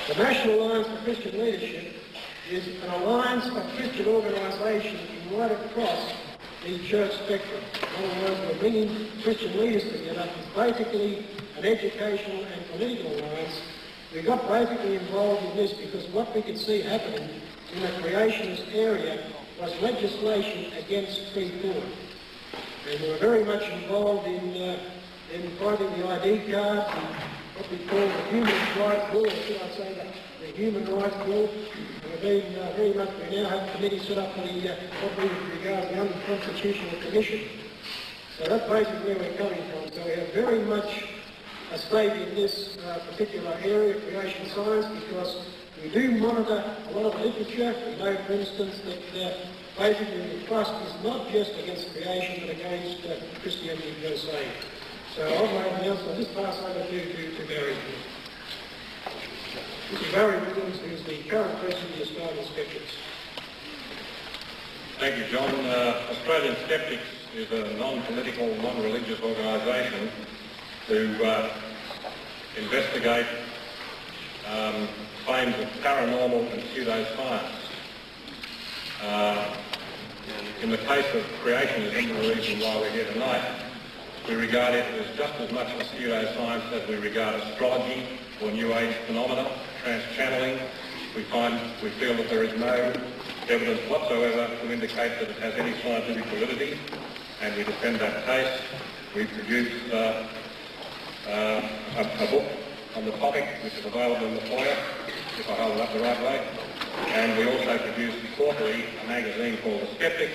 The National Alliance for Christian Leadership is an alliance of Christian organisations right across the church spectrum. In other words, we're bringing Christian leaders together. It's basically an educational and political alliance. We got basically involved in this because what we could see happening in the creationist area was legislation against free thought. And we were very much involved in fighting the ID cards and what we call the Human Rights Bill, or should I say the Human Rights Bill. And we now have committees set up for the, what we regard as the Unconstitutional Commission. So that's basically where we're coming from. So we have very much a stake in this particular area of creation science because we do monitor a lot of literature. We know, for instance, that basically the trust is not just against creation but against Christianity per se. So I'll make an announcement. I'll just pass over to Barry. This is Barry Williams, who's the current president of the Australian Skeptics. Thank you, John. Australian Skeptics is a non-political, non-religious organisation to investigate claims of paranormal and pseudoscience. In the case of creationism, the reason why we're here tonight, we regard it as just as much a pseudoscience as we regard astrology or New Age phenomena, trans-channeling. We feel that there is no evidence whatsoever to indicate that it has any scientific validity, and we defend that case. We produced a book on the topic, which is available in the foyer, if I hold it up the right way. And we also produced quarterly a magazine called The Skeptic,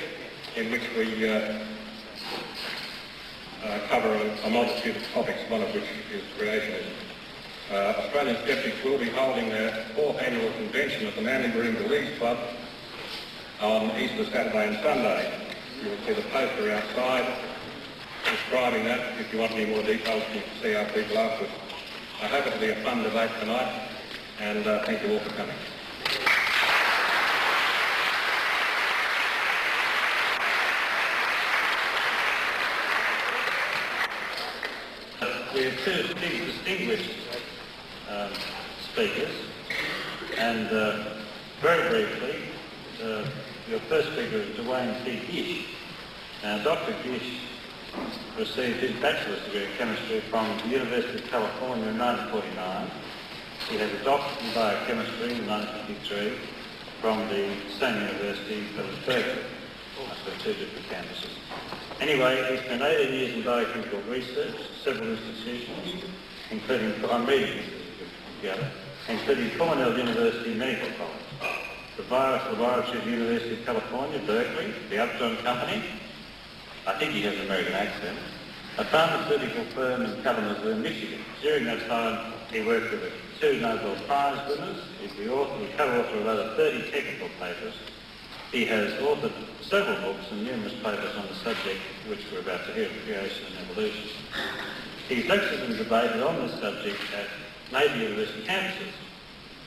in which we cover a multitude of topics, one of which is creationism. Australian Skeptics will be holding their 4th annual convention at the Manly Marine Beliefs Club on Easter Saturday and Sunday. You will see the poster outside describing that. If you want any more details, you can see our people afterwards. I hope it will be a fun debate tonight, and thank you all for coming. We have two distinguished speakers, and very briefly, your first speaker is Duane Gish. Now, Dr Gish received his bachelor's degree in chemistry from the University of California in 1949. He has a doctorate in biochemistry in 1953 from the same university that was Berkeley. Must have two different campuses. Anyway, he spent 18 years in biochemical research, several institutions, including, I'm reading this together, including Cornell University Medical College, the Virus Laboratory of the University of California, Berkeley, the Upjohn Company, I think he has an American accent, a pharmaceutical firm in Kalamazoo, Michigan. During that time, he worked with 2 Nobel Prize winners. He's the author, the co-author of over 30 technical papers. He has authored several books and numerous papers on the subject which we're about to hear, creation and evolution. He's lectured and debated on this subject at major university campuses,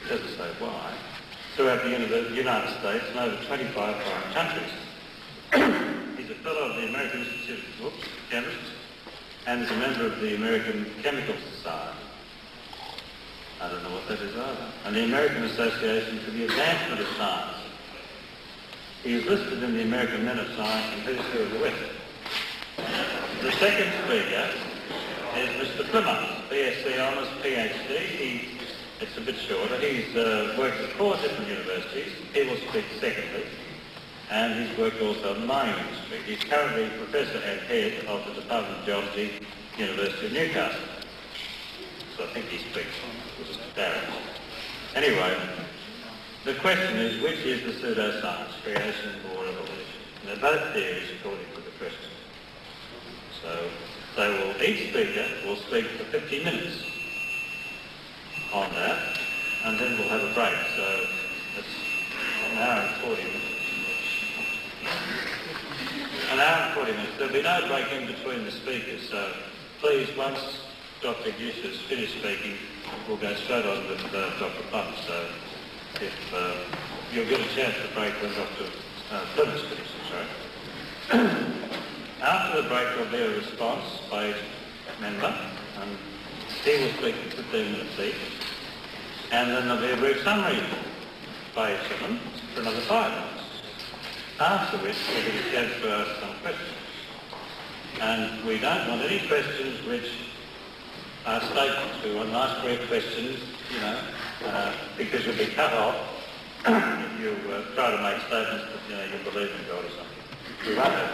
it doesn't say why, throughout the United States and over 25 foreign countries. He's a fellow of the American Institute of Chemists and is a member of the American Chemical Society. I don't know what that is either. And the American Association for the Advancement of Science. He is listed in the American Men of Science and Who's Who of the West. The second speaker is Mr. Plimer, BSc Honours, PhD. It's a bit shorter. He's worked at 4 different universities. He will speak secondly. And he's worked also in the mining industry. He's currently Professor and Head of the Department of Geology, University of Newcastle. So I think he speaks with Darren. Anyway, the question is, which is the pseudoscience, creation or evolution? And they're both theories according to the question. So each speaker will speak for 50 minutes on that, and then we'll have a break. So it's an hour and 40 minutes. An hour and 40 minutes. There'll be no break in between the speakers, so please, once Dr Gish has finished speaking, we'll go straight on with Dr Plimer. So if you'll get a chance to break when Dr Plimer's finished, sorry. After the break, there'll be a response by each member, and he will speak for 15 minutes each. and then there'll be a brief summary by each of them for another 5 minutes, after which we'll be a chance to ask some questions. And we don't want any questions which are statements. We want nice brief questions, you know, because you'll be cut off if you try to make statements that, you know, you believe in God or something. We won't have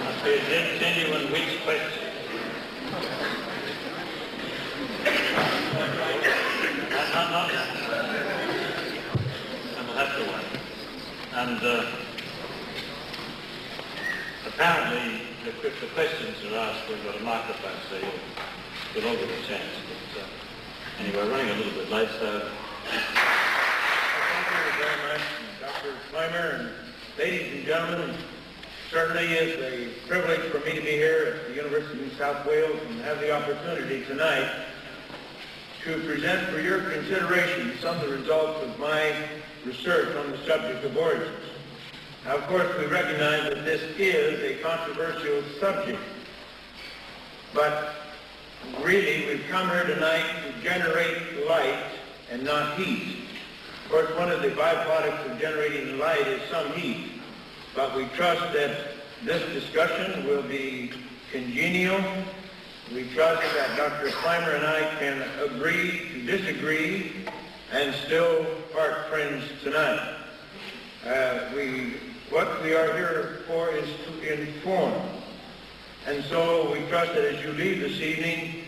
must be a genuine which question. Not yet. And we'll have to wait. And apparently, if the questions are asked, we've got a microphone, so you'll all get a chance. But anyway, we're running a little bit late, so... Thank you very much, Dr. Plimer, and ladies and gentlemen. Certainly is a privilege for me to be here at the University of New South Wales and have the opportunity tonight to present for your consideration some of the results of my research on the subject of origins. Now, of course, we recognize that this is a controversial subject, but really we've come here tonight to generate light and not heat. Of course, one of the byproducts of generating light is some heat, but we trust that this discussion will be congenial. We trust that Dr. Plimer and I can agree to disagree and still part friends tonight. What we are here for is to inform. And so we trust that as you leave this evening,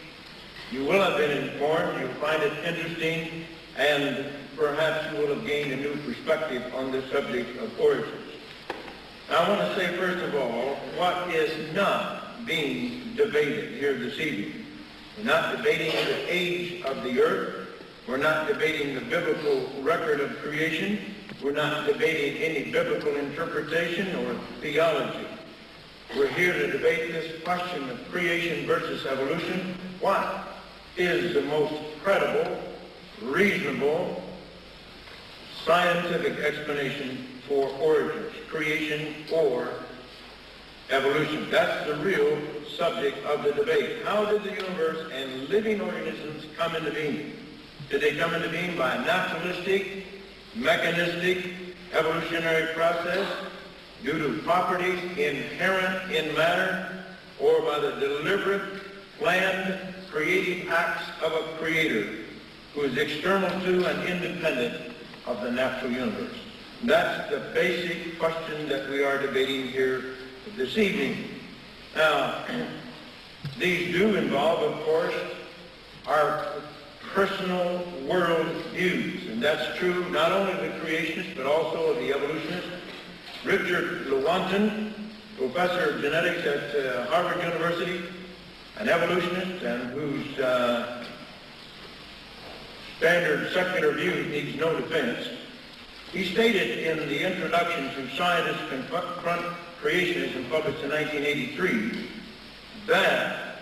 you will have been informed, you'll find it interesting, and perhaps you will have gained a new perspective on the subject of origins. Now, I want to say, first of all, what is not being debated here this evening. We're not debating the age of the earth. We're not debating the biblical record of creation. We're not debating any biblical interpretation or theology. We're here to debate this question of creation versus evolution. What is the most credible, reasonable, scientific explanation for origins, creation or evolution? That's the real subject of the debate. How did the universe and living organisms come into being? Did they come into being by a naturalistic, mechanistic, evolutionary process due to properties inherent in matter, or by the deliberate, planned, creative acts of a creator who is external to and independent of the natural universe? That's the basic question that we are debating here this evening. Now, these do involve, of course, our personal world views, and that's true not only of the creationists but also of the evolutionists. Richard Lewontin, professor of genetics at Harvard University, an evolutionist and whose standard secular view needs no defense, he stated in the introduction to Scientists Confront Creationism, published in 1983, that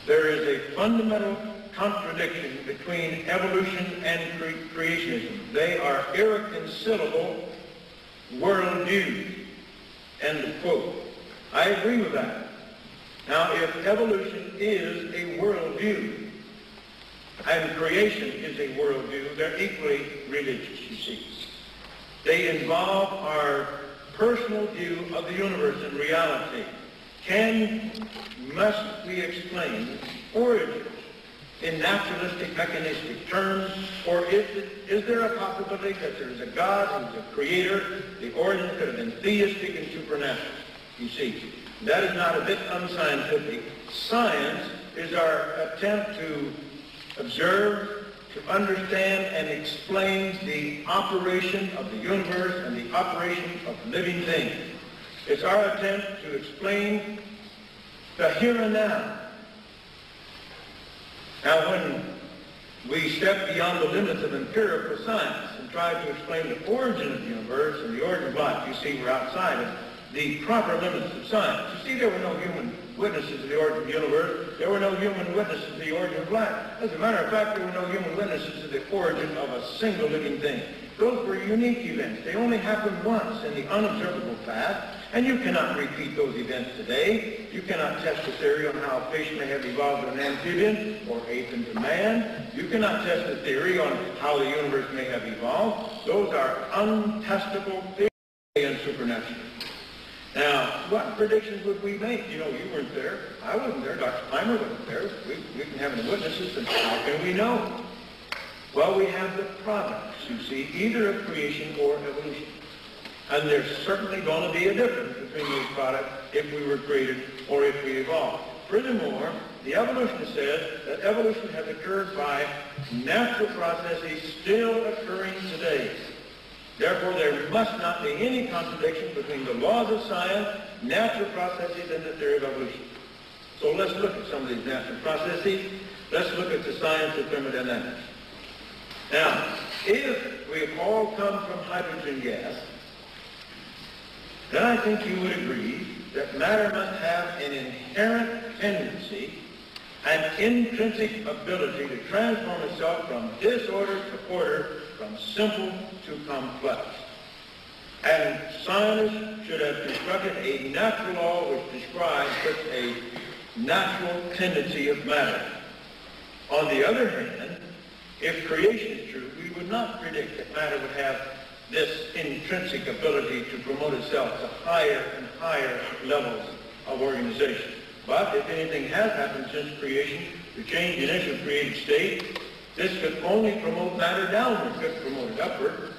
there is a fundamental contradiction between evolution and creationism. They are irreconcilable worldviews. End of quote. I agree with that. Now, if evolution is a worldview and creation is a worldview, they're equally religious, you see. They involve our personal view of the universe and reality. Must we explain origins in naturalistic, mechanistic terms, or is there a possibility that there is a God who's a creator? The origins could have been theistic and supernatural. You see, that is not a bit unscientific. Science is our attempt to observe, to understand and explain the operation of the universe and the operation of living things. It's our attempt to explain the here and now. Now, when we step beyond the limits of empirical science and try to explain the origin of the universe and the origin of life, you see we're outside of the proper limits of science. You see, there were no human witnesses to the origin of the universe. There were no human witnesses to the origin of life. As a matter of fact, there were no human witnesses to the origin of a single living thing. Those were unique events. They only happened once in the unobservable past, and you cannot repeat those events today. You cannot test the theory on how fish may have evolved an amphibian or ape into man. You cannot test the theory on how the universe may have evolved. Those are untestable theories and supernatural. Now, what predictions would we make? You know, you weren't there. I wasn't there. Dr. Plimer wasn't there. We can have any witnesses, and how can we know? Well, we have the products, you see, either of creation or evolution. And there's certainly going to be a difference between these products if we were created or if we evolved. Furthermore, the evolutionist says that evolution has occurred by natural processes still occurring today. Therefore, there must not be any contradiction between the laws of science, natural processes, and the theory of evolution. So let's look at some of these natural processes. Let's look at the science of thermodynamics. Now, if we all come from hydrogen gas, then I think you would agree that matter must have an inherent tendency, an intrinsic ability to transform itself from disorder to order, from simple to complex. And scientists should have constructed a natural law which describes such a natural tendency of matter. On the other hand, if creation is true, we would not predict that matter would have this intrinsic ability to promote itself to higher and higher levels of organization. But if anything has happened since creation to change the initial created state, this could only promote matter downward, couldn't promote it upward.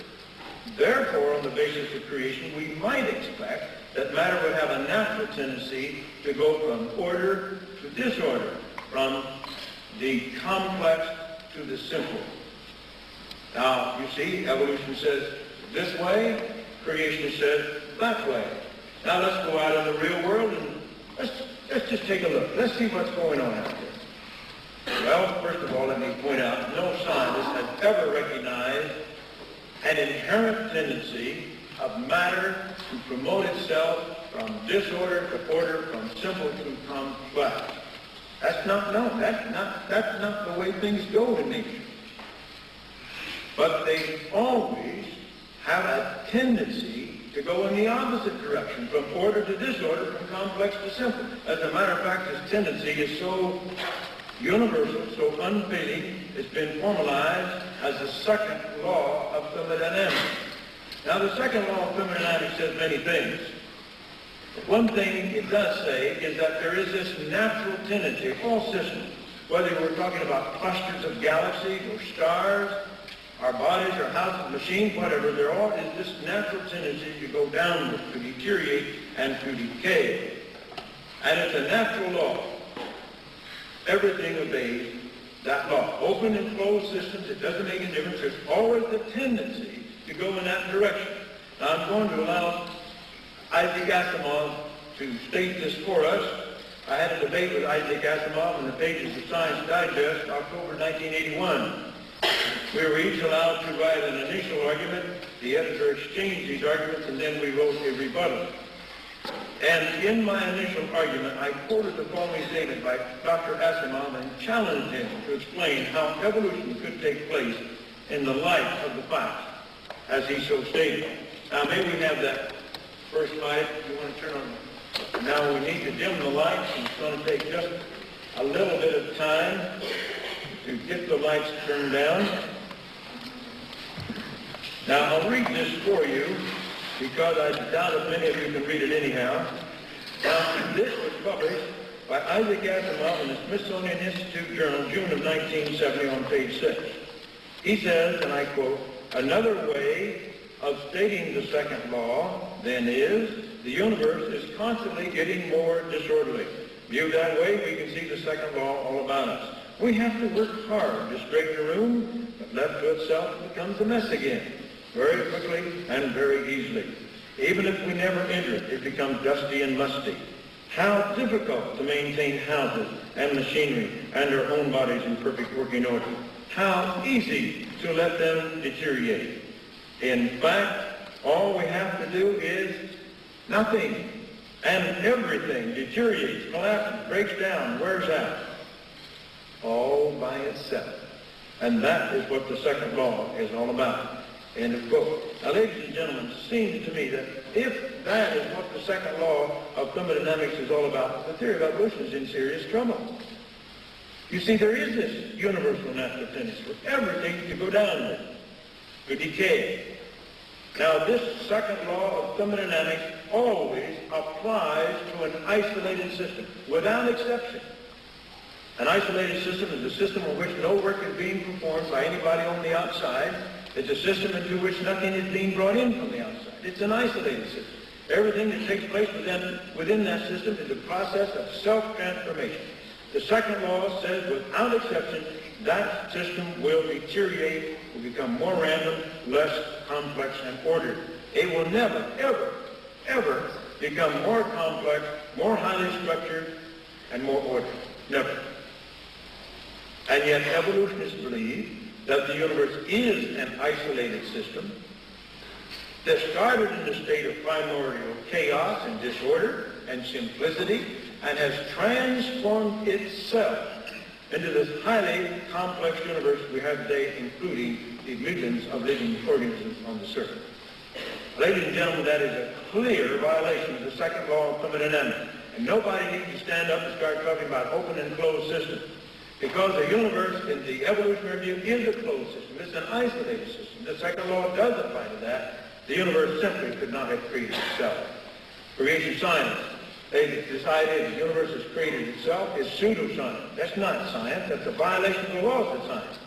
Therefore, on the basis of creation, we might expect that matter would have a natural tendency to go from order to disorder, from the complex to the simple. Now, you see, evolution says this way, creation says that way. Now let's go out in the real world and let's just take a look. Let's see what's going on out there. Well, first of all, let me point out, no scientist has ever recognized an inherent tendency of matter to promote itself from disorder to order, from simple to complex. That's not known. That's not the way things go in nature. But they always have a tendency to go in the opposite direction, from order to disorder, from complex to simple. As a matter of fact, this tendency is so universal, so unfading, it's been formalized as the second law of thermodynamics. Now, the second law of thermodynamics says many things. But one thing it does say is that there is this natural tendency of all systems, whether we're talking about clusters of galaxies or stars, our bodies, our houses, machines, whatever, there all is this natural tendency to go downward, to deteriorate, and to decay. And it's a natural law. Everything obeys that law. Open and closed systems, it doesn't make a difference. There's always the tendency to go in that direction. Now, I'm going to allow Isaac Asimov to state this for us. I had a debate with Isaac Asimov in the pages of Science Digest, October 1981. We were each allowed to write an initial argument. The editor exchanged these arguments, and then we wrote a rebuttal. And in my initial argument, I quoted the following statement by Dr. Asimov and challenged him to explain how evolution could take place in the light of the facts, as he so stated. Now, may we have that first light? You want to turn on? Now, we need to dim the lights, and it's going to take just a little bit of time to get the lights turned down. Now, I'll read this for you, because I doubt if many of you can read it anyhow. Now, this was published by Isaac Asimov in the Smithsonian Institute Journal, June of 1970, on page 6. He says, and I quote, "Another way of stating the second law, then, is the universe is constantly getting more disorderly. Viewed that way, we can see the second law all about us. We have to work hard to straighten a room, but left to itself it becomes a mess again, very quickly and very easily. Even if we never enter it, it becomes dusty and musty. How difficult to maintain houses and machinery and our own bodies in perfect working order. How easy to let them deteriorate. In fact, all we have to do is nothing, and everything deteriorates, collapses, breaks down, wears out, all by itself. And that is what the second law is all about. End of quote. Now, ladies and gentlemen, it seems to me that if that is what the second law of thermodynamics is all about, the theory of evolution is in serious trouble. You see, there is this universal natural tendency for everything to go downward, to decay. Now, this second law of thermodynamics always applies to an isolated system, without exception. An isolated system is a system in which no work is being performed by anybody on the outside. It's a system into which nothing is being brought in from the outside. It's an isolated system. Everything that takes place within that system is a process of self-transformation. The second law says, without exception, that system will deteriorate, will become more random, less complex and ordered. It will never, ever, ever become more complex, more highly structured, and more ordered. Never. And yet evolutionists believe that the universe is an isolated system that started in a state of primordial chaos and disorder and simplicity and has transformed itself into this highly complex universe we have today, including the millions of living organisms on the surface. Ladies and gentlemen, that is a clear violation of the second law of thermodynamics. And nobody needs to stand up and start talking about open and closed systems. Because the universe, in the evolutionary view, is a closed system. It's an isolated system. The second law does apply to that. The universe simply could not have created itself. Creation science, they decided the universe has created itself, is pseudoscience. That's not science. That's a violation of the laws of science.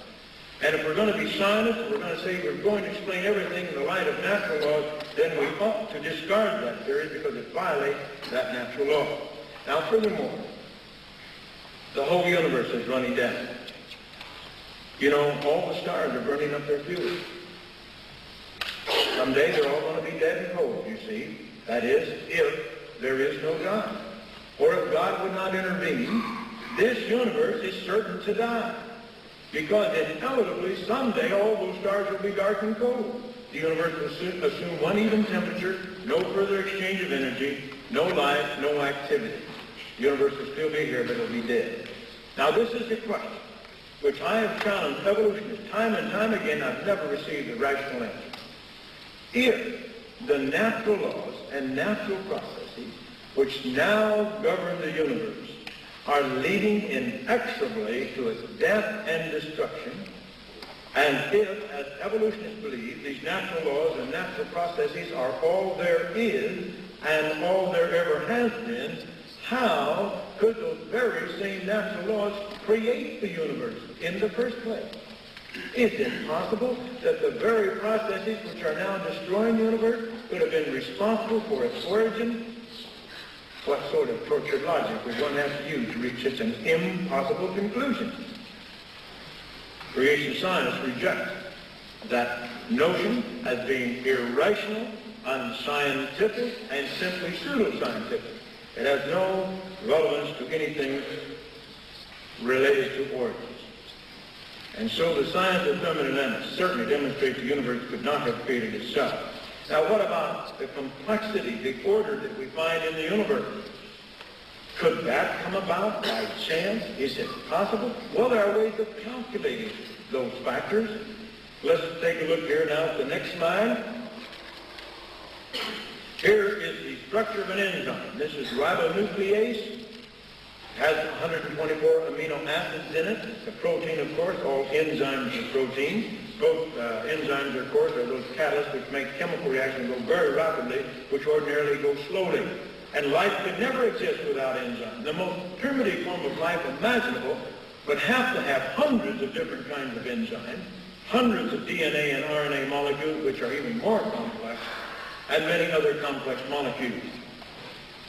And if we're going to be scientists, we're going to say we're going to explain everything in the light of natural laws, then we ought to discard that theory because it violates that natural law. Now, furthermore, the whole universe is running down. You know, all the stars are burning up their fuel. Someday they're all going to be dead and cold, you see. That is, if there is no God. Or if God would not intervene, this universe is certain to die. Because inevitably, someday, all those stars will be dark and cold. The universe will assume one even temperature, no further exchange of energy, no life, no activity. The universe will still be here, but it will be dead. Now, this is the question, which I have challenged evolutionists time and time again. I've never received a rational answer. If the natural laws and natural processes which now govern the universe are leading inexorably to its death and destruction, and if, as evolutionists believe, these natural laws and natural processes are all there is and all there ever has been, how could those very same natural laws create the universe in the first place? Is it possible that the very processes which are now destroying the universe could have been responsible for its origin? What sort of tortured logic would one have to use to reach such an impossible conclusion? Creation science rejects that notion as being irrational, unscientific, and simply pseudoscientific. It has no relevance to anything related to origins. And so the science of thermodynamics certainly demonstrates the universe could not have created itself. Now, what about the complexity, the order that we find in the universe? Could that come about by chance? Is it possible? Well, there are ways of calculating those factors. Let's take a look here now at the next slide. Here is the structure of an enzyme. This is ribonuclease. It has 124 amino acids in it. It's a protein, of course. All enzymes are proteins. Both enzymes, of course, are those catalysts which make chemical reactions go very rapidly, which ordinarily go slowly. And life could never exist without enzymes. The most primitive form of life imaginable would have to have hundreds of different kinds of enzymes, hundreds of DNA and RNA molecules, which are even more complex, and many other complex molecules.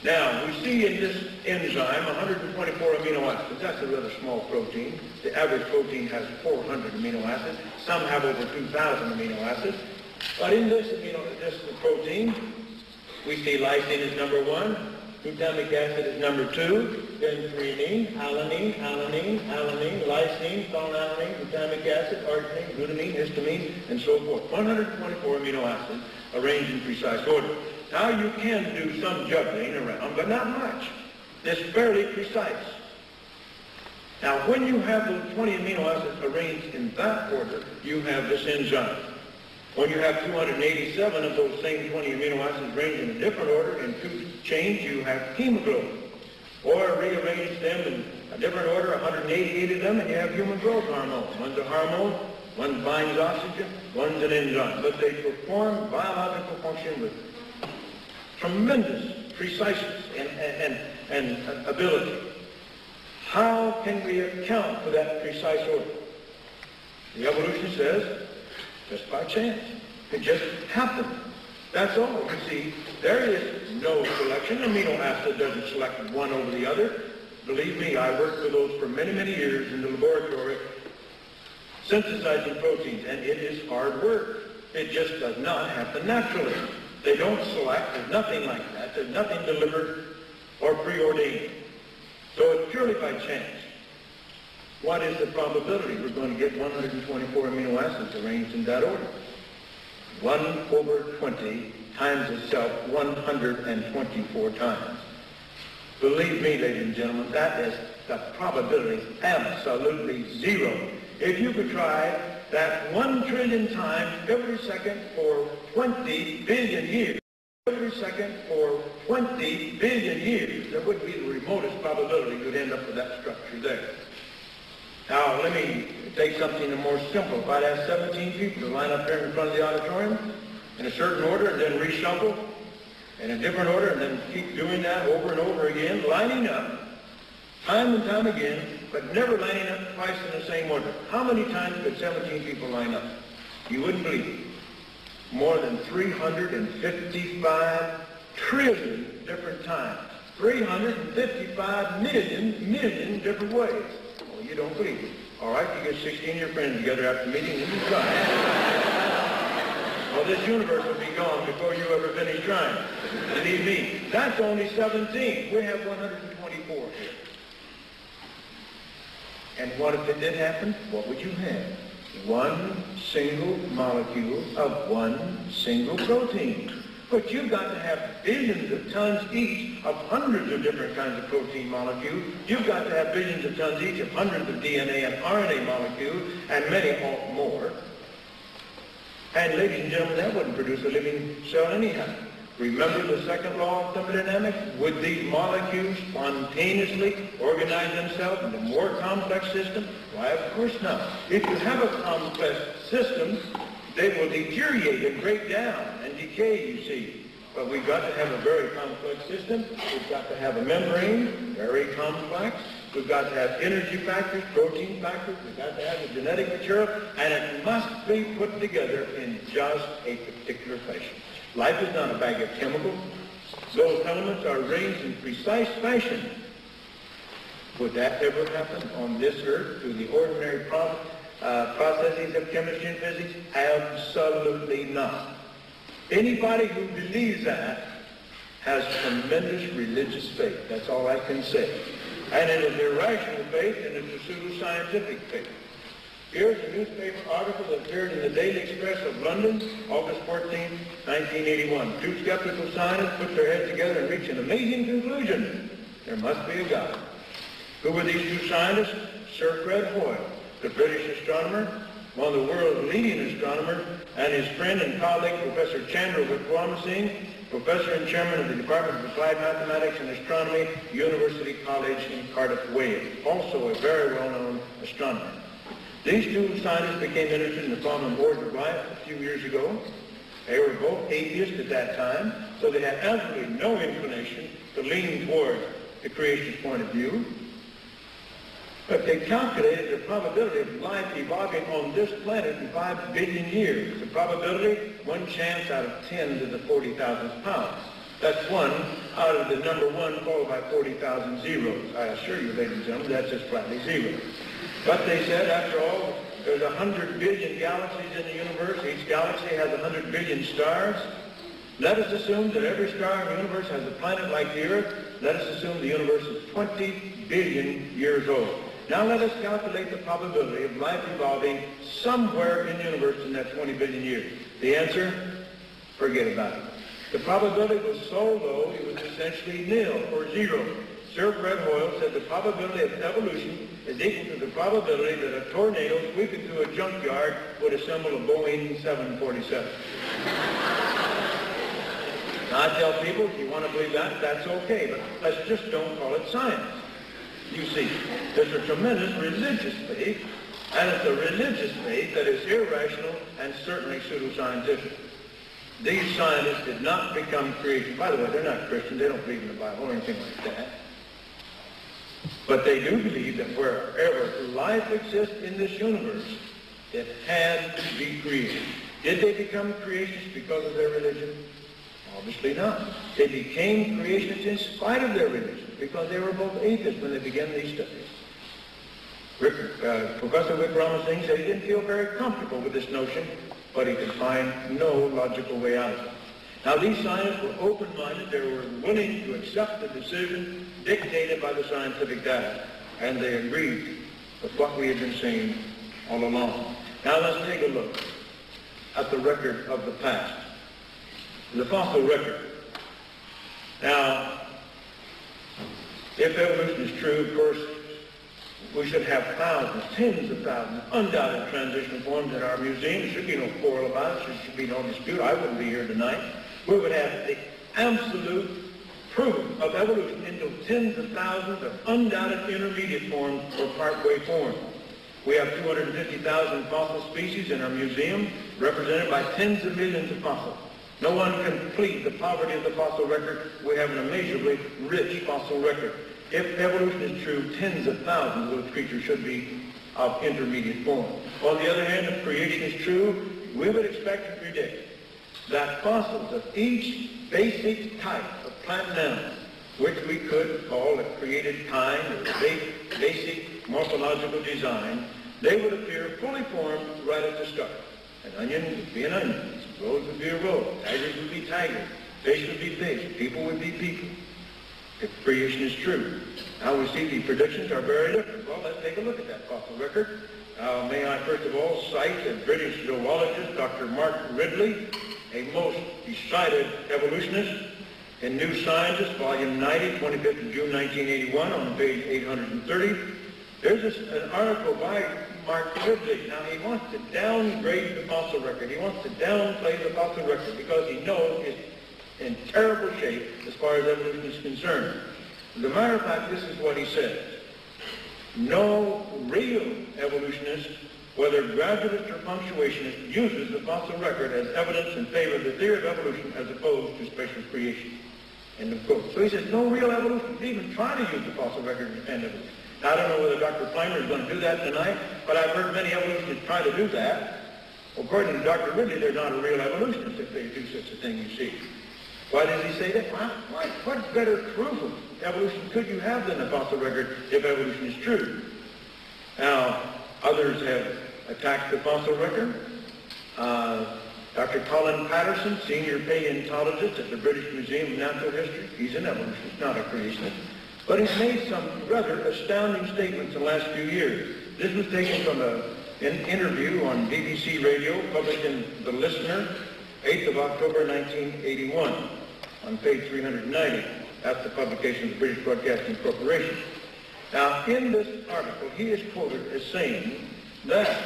Now, we see in this enzyme 124 amino acids. That's a rather small protein. The average protein has 400 amino acids. Some have over 2,000 amino acids. But in this protein, we see lysine is number 1, glutamic acid is number 2, then threonine, alanine, lysine, phenylalanine, glutamic acid, arginine, glutamine, histamine, and so forth. 124 amino acids arranged in precise order. Now, you can do some juggling around, but not much. It's fairly precise. Now, when you have those 20 amino acids arranged in that order, you have this enzyme. When you have 287 of those same 20 amino acids arranged in a different order in two chains, you have hemoglobin. Or rearrange them in a different order, 188 of them, and you have human growth hormone. One's a hormone, one binds oxygen, one's an enzyme. But they perform biological function with tremendous preciseness and ability. How can we account for that precise order? The evolution says, just by chance. It just happened. That's all. You see, there is no selection. Amino acid doesn't select one over the other. Believe me, I worked with those for many, many years in the laboratory, synthesizing proteins, and it is hard work. It just does not happen naturally. They don't select. There's nothing like that. There's nothing delivered or preordained. So it's purely by chance. What is the probability we're going to get 124 amino acids arranged in that order? 1 over 20 times itself 124 times. Believe me, ladies and gentlemen, that is the probability absolutely zero. If you could try that 1 trillion times every second for 20 billion years, every second for 20 billion years, there would be the remotest probability you'd end up with that structure there. Now, let me take something more simple. If I'd have 17 people to line up here in front of the auditorium in a certain order and then reshuffle in a different order and then keep doing that over and over again, lining up time and time again, but never lining up twice in the same order. How many times could 17 people line up? You wouldn't believe it. More than 355 trillion different times. 355 million different ways. Well, you don't believe it. All right, you get 16 of your friends together after the meeting and you try. Well, this universe will be gone before you ever finish trying. Believe me, that's only 17. We have 124 here. And what if it did happen? What would you have? One single molecule of one single protein. But you've got to have billions of tons each of hundreds of different kinds of protein molecules. You've got to have billions of tons each of hundreds of DNA and RNA molecules, and many more. And ladies and gentlemen, that wouldn't produce a living cell anyhow. Remember the second law of thermodynamics? Would these molecules spontaneously organize themselves into a more complex system? Why, of course not. If you have a complex system, they will deteriorate and break down and decay, you see. But we've got to have a very complex system. We've got to have a membrane, very complex. We've got to have energy factors, protein factors. We've got to have the genetic material, and it must be put together in just a particular fashion. Life is not a bag of chemicals. Those elements are arranged in precise fashion. Would that ever happen on this earth through the ordinary processes of chemistry and physics? Absolutely not. Anybody who believes that has tremendous religious faith. That's all I can say. And it is irrational faith and it's a pseudo-scientific faith. Here's a newspaper article that appeared in the Daily Express of London, August 14, 1981. Two skeptical scientists put their heads together and reached an amazing conclusion. There must be a God. Who were these two scientists? Sir Fred Hoyle, the British astronomer, one of the world's leading astronomers, and his friend and colleague, Professor Chandra Wickramasinghe, professor and chairman of the Department of Applied Mathematics and Astronomy, University College in Cardiff, Wales, also a very well-known astronomer. These two scientists became interested in the problem of origin of life a few years ago. They were both atheists at that time, so they had absolutely no inclination to lean toward the creationist point of view. But they calculated the probability of life evolving on this planet in 5 billion years. The probability, 1 chance out of 10 to the 40,000th power. That's 1 out of the number 1 followed by 40,000 zeros. I assure you, ladies and gentlemen, that's just flatly zero. But they said, after all, there's 100 billion galaxies in the universe. Each galaxy has 100 billion stars. Let us assume that every star in the universe has a planet like the Earth. Let us assume the universe is 20 billion years old. Now let us calculate the probability of life evolving somewhere in the universe in that 20 billion years. The answer? Forget about it. The probability was so low, it was essentially nil or zero. Sir Fred Hoyle said the probability of evolution is equal to the probability that a tornado sweeping through a junkyard would assemble a Boeing 747. Now, I tell people, if you want to believe that, that's okay, but let's just don't call it science. You see, there's a tremendous religious faith, and it's a religious faith that is irrational and certainly pseudoscientific. These scientists did not become creation. By the way, they're not Christians. They don't believe in the Bible or anything like that. But they do believe that wherever life exists in this universe, it had to be created. Did they become creationists because of their religion? Obviously not. They became creationists in spite of their religion, because they were both atheists when they began these studies. Professor Rick Ramassing said he didn't feel very comfortable with this notion, but he could find no logical way out of it. Now, these scientists were open-minded. They were willing to accept the decision dictated by the scientific data, and they agreed with what we had been saying all along. Now, let's take a look at the record of the past, the fossil record. Now, if evolution is true, of course, we should have thousands, tens of thousands, undoubted transition forms in our museum. There should be no quarrel about it. There should be no dispute. I wouldn't be here tonight. We would have the absolute proof of evolution into tens of thousands of undoubted intermediate forms or partway forms. We have 250,000 fossil species in our museum, represented by tens of millions of fossils. No one can plead the poverty of the fossil record. We have an immeasurably rich fossil record. If evolution is true, tens of thousands of those creatures should be of intermediate form. On the other hand, if creation is true, we would expect to predict that fossils of each basic type of plant and animal, which we could call a created kind or basic morphological design, they would appear fully formed right at the start. An onion would be an onion, a rose would be a rose, tigers would be tigers, fish would be fish, people would be people, if creation is true. Now we see the predictions are very different. Well, let's take a look at that fossil record. May I first of all cite a British zoologist, Dr. Mark Ridley, a most decided evolutionist, in New Scientist, volume 90, 25th of June 1981, on page 830. There's an article by Mark Ridley. Now, he wants to downgrade the fossil record. He wants to downplay the fossil record because he knows it's in terrible shape as far as evolution is concerned. As a matter of fact, this is what he says. No real evolutionist, whether gradualist or punctuationist, uses the fossil record as evidence in favor of the theory of evolution as opposed to special creation. End of quote. So he says no real evolutionists even try to use the fossil record to defend evolution. Now, I don't know whether Dr. Plimer is going to do that tonight, but I've heard many evolutionists try to do that. According to Dr. Ridley, they're not a real evolutionist if they do such a thing, you see. Why does he say that? Well, what better proof of evolution could you have than the fossil record if evolution is true? Now, others have attacked the fossil record. Dr. Colin Patterson, senior paleontologist at the British Museum of Natural History, he's an evolutionist, not a creationist, but he's made some rather astounding statements in the last few years. This was taken from an interview on BBC Radio, published in The Listener, 8th of October 1981, on page 390. That's the publication of the British Broadcasting Corporation. Now, in this article, he is quoted as saying that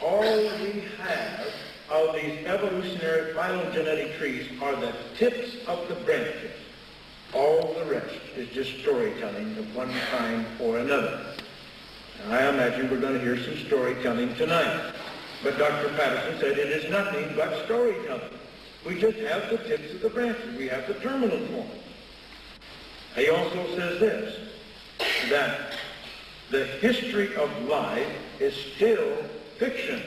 all we have of these evolutionary phylogenetic trees are the tips of the branches. All the rest is just storytelling of one kind or another. And I imagine we're going to hear some storytelling tonight. But Dr. Patterson said it is nothing but storytelling. We just have the tips of the branches. We have the terminal forms. He also says this, that the history of life is still fiction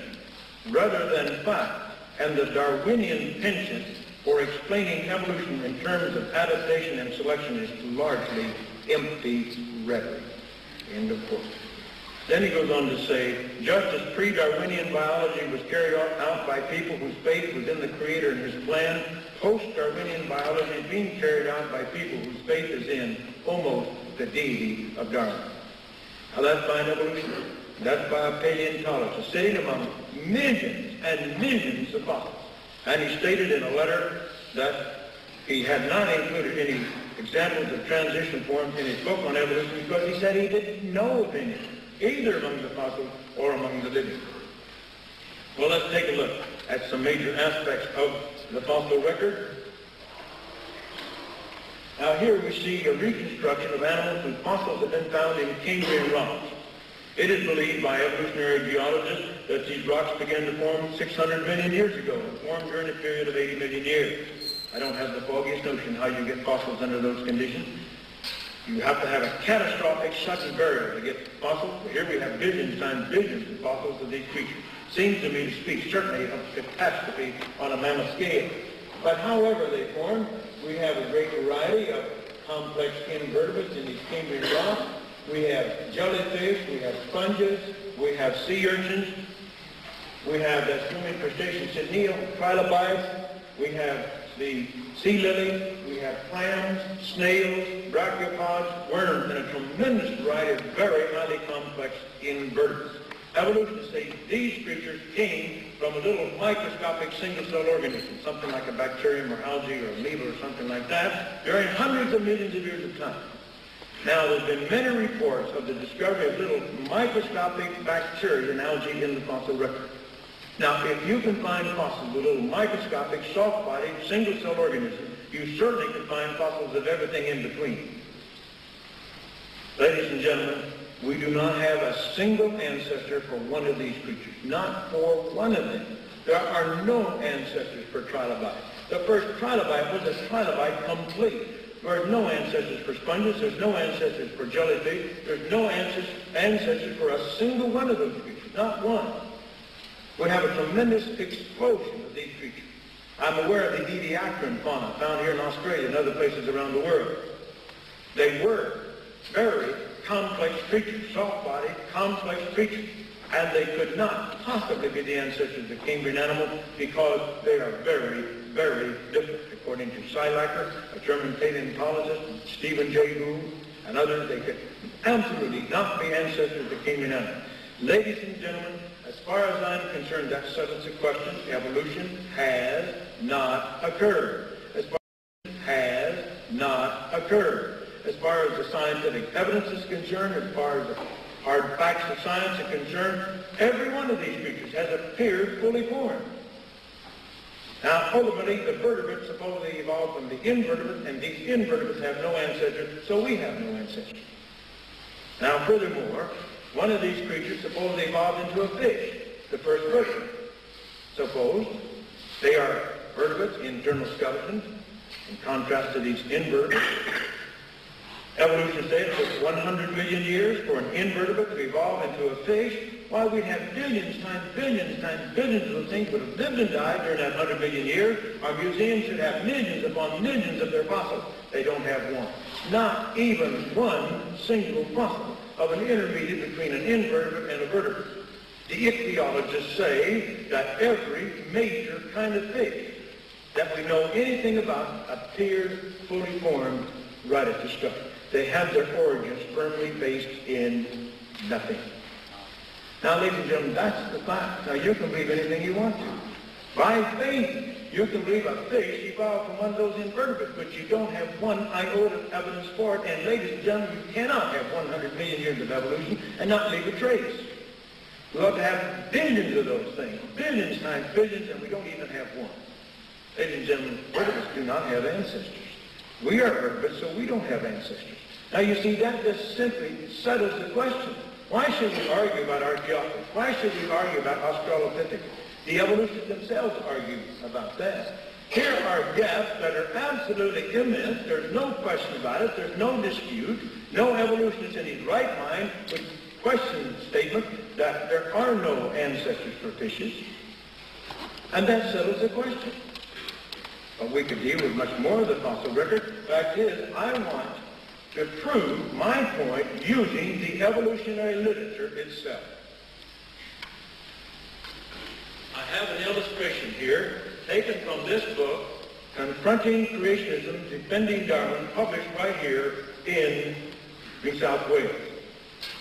rather than fact, and the Darwinian penchant for explaining evolution in terms of adaptation and selection is largely empty rhetoric. End of quote. Then he goes on to say, just as pre-Darwinian biology was carried out by people whose faith was in the Creator and His plan, post-Darwinian biology is being carried out by people whose faith is in almost the deity of Darwin. Now that's by an evolutionist. That's by a paleontologist sitting among millions and millions of fossils. And he stated in a letter that He had not included any examples of transition forms in his book on evolution because he said he didn't know of any, either among the fossils or among the living. Well, let's take a look at some major aspects of the fossil record. Now here we see a reconstruction of animals whose fossils have been found in Cambrian rocks. It is believed by evolutionary geologists that these rocks began to form 600 million years ago and formed during a period of 80 million years. I don't have the foggiest notion how you get fossils under those conditions. You have to have a catastrophic sudden burial to get fossils. Here we have billions times billions of fossils of these creatures. Seems to me to speak certainly of catastrophe on a mammoth scale. But however they formed, we have a great variety of complex invertebrates in these Cambrian rocks. We have jellyfish, we have sponges, we have sea urchins, we have that swimming crustacean Cyneal, trilobites, we have the sea lily, we have clams, snails, brachiopods, worms, and a tremendous variety of very highly complex invertebrates. Evolutionists say these creatures came from a little microscopic single-cell organism, something like a bacterium or algae or amoeba or something like that, during hundreds of millions of years of time. Now, there's been many reports of the discovery of little microscopic bacteria and algae in the fossil record. Now, if you can find fossils with little microscopic, soft-bodied, single-cell organisms, you certainly can find fossils of everything in between. Ladies and gentlemen, we do not have a single ancestor for one of these creatures, not for one of them. There are no ancestors for trilobites. The first trilobite was a trilobite complete. There are no ancestors for sponges, there's no ancestors for jellyfish, there's no ancestors for a single one of those creatures, not one. We have a tremendous explosion of these creatures. I'm aware of the Ediacaran fauna found here in Australia and other places around the world. They were very complex creatures, soft-bodied, complex creatures, and they could not possibly be the ancestors of Cambrian animals because they are very, very different. According to Seilacher, a German paleontologist, Stephen J. Gould, and others, they could absolutely not be ancestors of Cambrian animals. Ladies and gentlemen, as far as I'm concerned, that settles the question. Evolution has not occurred. As far as has not occurred. As far as the scientific evidence is concerned, as far as the hard facts of science are concerned, every one of these creatures has appeared fully formed. Now, ultimately, the vertebrates supposedly evolved from the invertebrates, and these invertebrates have no ancestors, so we have no ancestors. Now, furthermore, one of these creatures supposedly evolved into a fish, the first vertebrate. Suppose they are vertebrates, internal skeletons, in contrast to these invertebrates. Evolution said it took 100 million years for an invertebrate to evolve into a fish. Why, we'd have billions times billions of those things would have lived and died during that 100 million years. Our museums should have millions upon millions of their fossils. They don't have one. Not even one single fossil of an intermediate between an invertebrate and a vertebrate. The ichthyologists say that every major kind of fish that we know anything about appeared fully formed right at the start. They have their origins firmly based in nothing. Now, ladies and gentlemen, that's the fact. Now, you can believe anything you want to. By faith, you can believe a fish evolved from one of those invertebrates, but you don't have one iota of evidence for it. And ladies and gentlemen, you cannot have 100 million years of evolution and not leave a trace. We ought to have billions of those things, billions times billions, and we don't even have one. Ladies and gentlemen, vertebrates do not have ancestors. We are vertebrates, so we don't have ancestors. Now, you see, that just simply settles the question. Why should we argue about Archaeopteryx? Why should we argue about Australopithecus? The evolutionists themselves argue about that. Here are gaps that are absolutely immense. There's no question about it. There's no dispute. No evolutionist in his right mind would question the statement that there are no ancestors for fishes. And that settles the question. But we could deal with much more of the fossil record. The fact is, I want to prove my point using the evolutionary literature itself. I have an illustration here taken from this book, Confronting Creationism, Defending Darwin, published right here in New South Wales.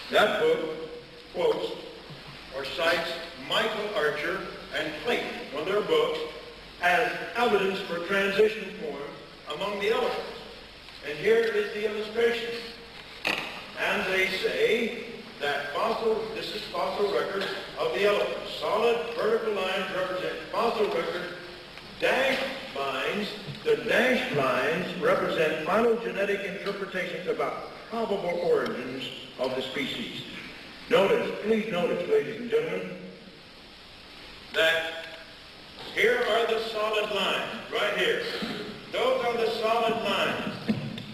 That book quotes or cites Michael Archer and Clayton, one of their books, as evidence for transition forms among the elephants. And here is the illustration. And they say that this is fossil record of the elephant. Solid vertical lines represent fossil record. Dashed lines, the dashed lines represent phylogenetic interpretations about probable origins of the species. Notice, please notice, ladies and gentlemen, that here are the solid lines, right here. Those are the solid lines.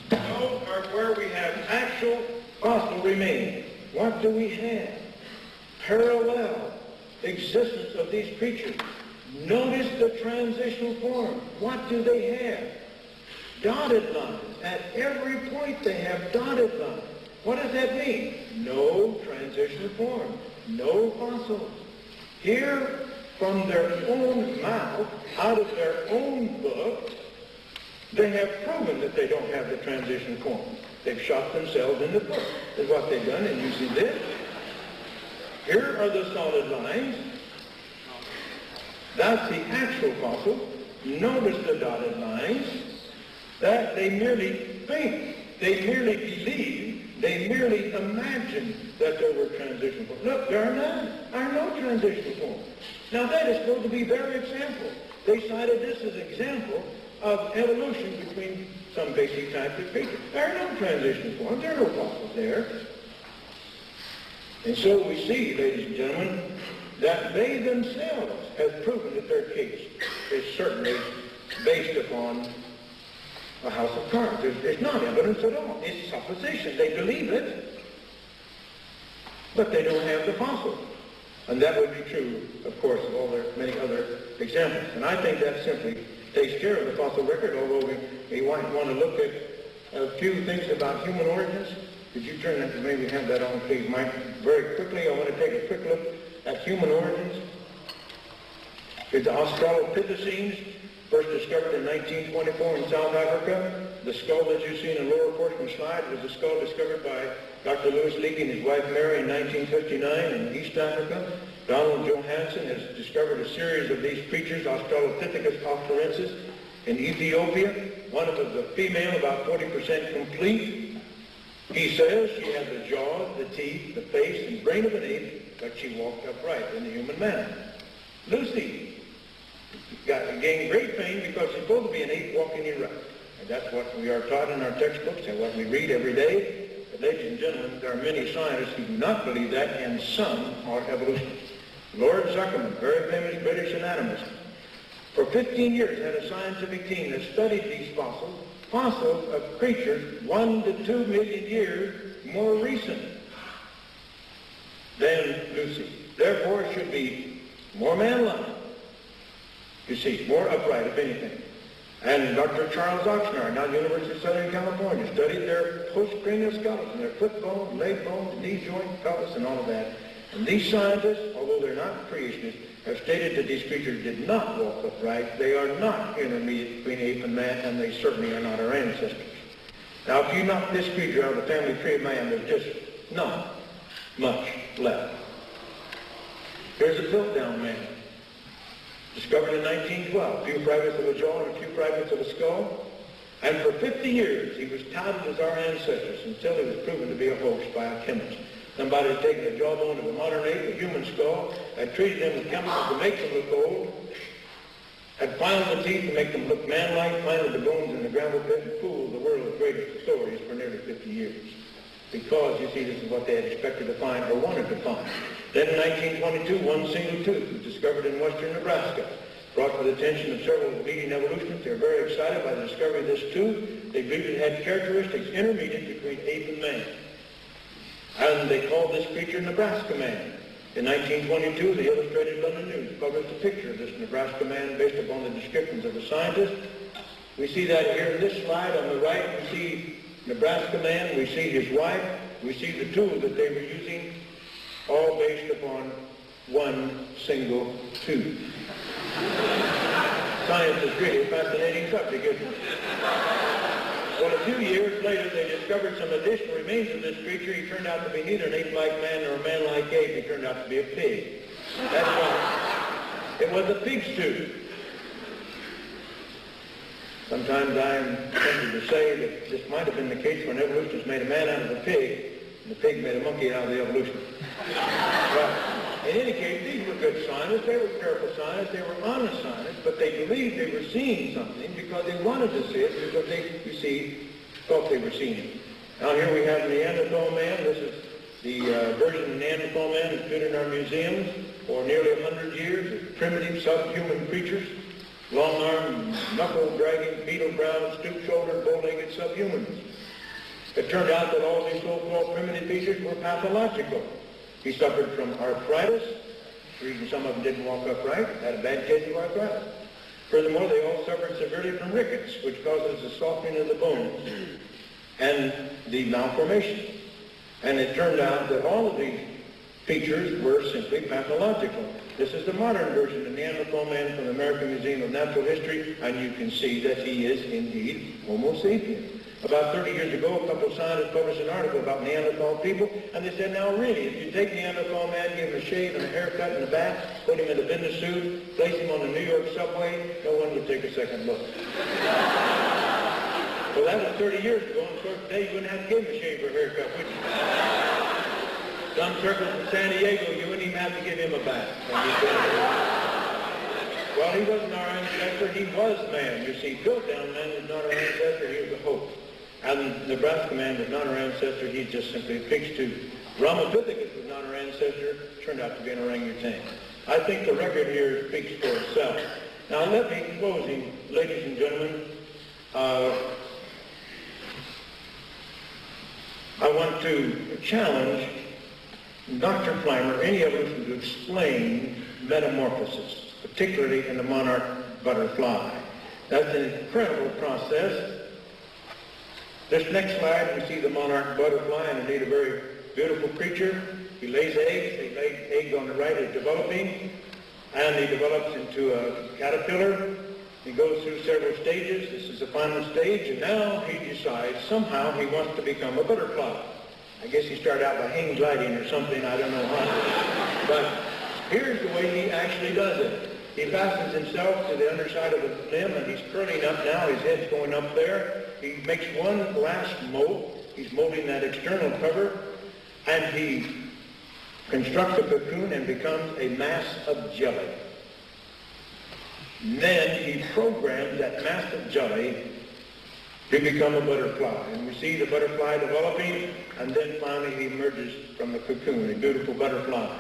Those are where we have actual fossil remains. What do we have? Parallel existence of these creatures. Notice the transitional form. What do they have? Dotted lines. At every point they have dotted lines. What does that mean? No transitional form. No fossils. Here, from their own mouth, out of their own book, they have proven that they don't have the transition form. They've shot themselves in the foot. That's what they've done, and you see this. Here are the solid lines. That's the actual fossil. Notice the dotted lines. That they merely think, they merely believe, they merely imagine that there were transition forms. Look, there are no transition forms. Now that is supposed to be their example. They cited this as an example of evolution between some basic types of creatures. There are no transition forms. There are no fossils there. And so we see, ladies and gentlemen, that they themselves have proven that their case is certainly based upon a house of cards. It's not evidence at all. It's supposition. They believe it, but they don't have the fossils. And that would be true, of course, of all their many other examples. And I think that simply takes care of the fossil record, although we might want to look at a few things about human origins. Could you turn that to maybe have that on, please, Mike? Very quickly, I want to take a quick look at human origins. The Australopithecines, first discovered in 1924 in South Africa. The skull that you see in the lower portion of the slide was the skull discovered by Dr. Louis Leakey and his wife Mary in 1959 in East Africa. Donald Johansen has discovered a series of these creatures, Australopithecus afarensis, in Ethiopia. One of them, the female, about 40% complete. He says she had the jaws, the teeth, the face, and brain of an ape, but she walked upright in the human manner. Lucy gained great fame because she's supposed to be an ape walking erect. And that's what we are taught in our textbooks and what we read every day. But ladies and gentlemen, there are many scientists who do not believe that, and some are evolutionists. Lord Zuckerman, very famous British anatomist, for 15 years had a scientific team that studied these fossils of creatures 1 to 2 million years more recent than Lucy. Therefore, it should be more man-like. You see, more upright, if anything. And Dr. Charles Oxnard, now at the University of Southern California, studied their postcranial skeleton, their foot bones, leg bones, knee joint, pelvis, and all of that. And these scientists, although they're not creationists, have stated that these creatures did not walk upright. They are not intermediate between ape and man, and they certainly are not our ancestors. Now, if you knock this creature out of the family tree of man, there's just not much left. Here's a Piltdown man, discovered in 1912, a few fragments of a jaw and a few fragments of a skull. And for 50 years, he was touted as our ancestors until he was proven to be a hoax by a chemist. Somebody had taken the jawbone of a modern ape, a human skull, had treated them with chemicals to make them look old, had filed the teeth to make them look man-like, planted the bones in the gravel pit, and fooled the world's greatest authorities for nearly 50 years. Because, you see, this is what they had expected to find or wanted to find. Then in 1922, one single tooth was discovered in western Nebraska, brought to the attention of several leading evolutionists. They were very excited by the discovery of this tooth. They believed it had characteristics intermediate between ape and man. And they called this creature Nebraska Man. In 1922, the Illustrated London News published a picture of this Nebraska Man based upon the descriptions of the scientists. We see that here in this slide on the right. We see Nebraska Man, we see his wife, we see the tool that they were using, all based upon one single tooth. Science is really a fascinating subject, isn't it? Well, a few years later, they discovered some additional remains of this creature. He turned out to be neither an ape-like man nor a man-like ape. He turned out to be a pig. That's right. It was a pig's tooth. Sometimes I'm tempted to say that this might have been the case when evolutionists made a man out of a pig, and the pig made a monkey out of the evolution. But in any case, these were good scientists. They were careful scientists. They were honest scientists, but they believed they were seeing something because they wanted to see it, because they, you see, thought they were seeing it. Now here we have Neanderthal man. This is the version of Neanderthal man that's been in our museums for nearly 100 years. Primitive subhuman creatures. Long-armed, knuckle-dragging, beetle-browed, stoop-shouldered, bow-legged subhumans. It turned out that all these so-called primitive features were pathological. He suffered from arthritis. The reason some of them didn't walk upright, had a bad case of arthritis. Furthermore, they all suffered severely from rickets, which causes the softening of the bones and the malformation. And it turned out that all of these features were simply pathological. This is the modern version of Neanderthal man from the American Museum of Natural History, and you can see that he is indeed Homo sapien. About 30 years ago, a couple of scientists published an article about Neanderthal people, and they said, now really, if you take Neanderthal man, give him a shave and a haircut and a bath, put him in a business suit, place him on the New York subway, no one would take a second look. Well, that was 30 years ago, and of course today you wouldn't have to give him a shave or a haircut, would you? Some circles in San Diego, you wouldn't even have to give him a bath. Well, he wasn't our ancestor, he was man. You see, Piltdown man was not our ancestor, he was a hoax. And Nebraska man was not our ancestor, he's just simply a pig's tooth. Ramapithecus was not our ancestor, turned out to be an orangutan. I think the record here speaks for itself. Now let me, in closing, ladies and gentlemen, I want to challenge Dr. Plimer, any evolution, to explain metamorphosis, particularly in the monarch butterfly. That's an incredible process. This next slide, we see the monarch butterfly, and indeed a very beautiful creature. He lays eggs. The egg on the right is developing, and he develops into a caterpillar. He goes through several stages. This is the final stage, and now he decides somehow he wants to become a butterfly. I guess he started out by hang gliding or something, I don't know how. But here's the way he actually does it. He fastens himself to the underside of the limb, and he's curling up now. His head's going up there. He makes one last mold. He's molding that external cover, and he constructs a cocoon and becomes a mass of jelly. And then he programs that mass of jelly to become a butterfly. And we see the butterfly developing, and then finally he emerges from the cocoon, a beautiful butterfly.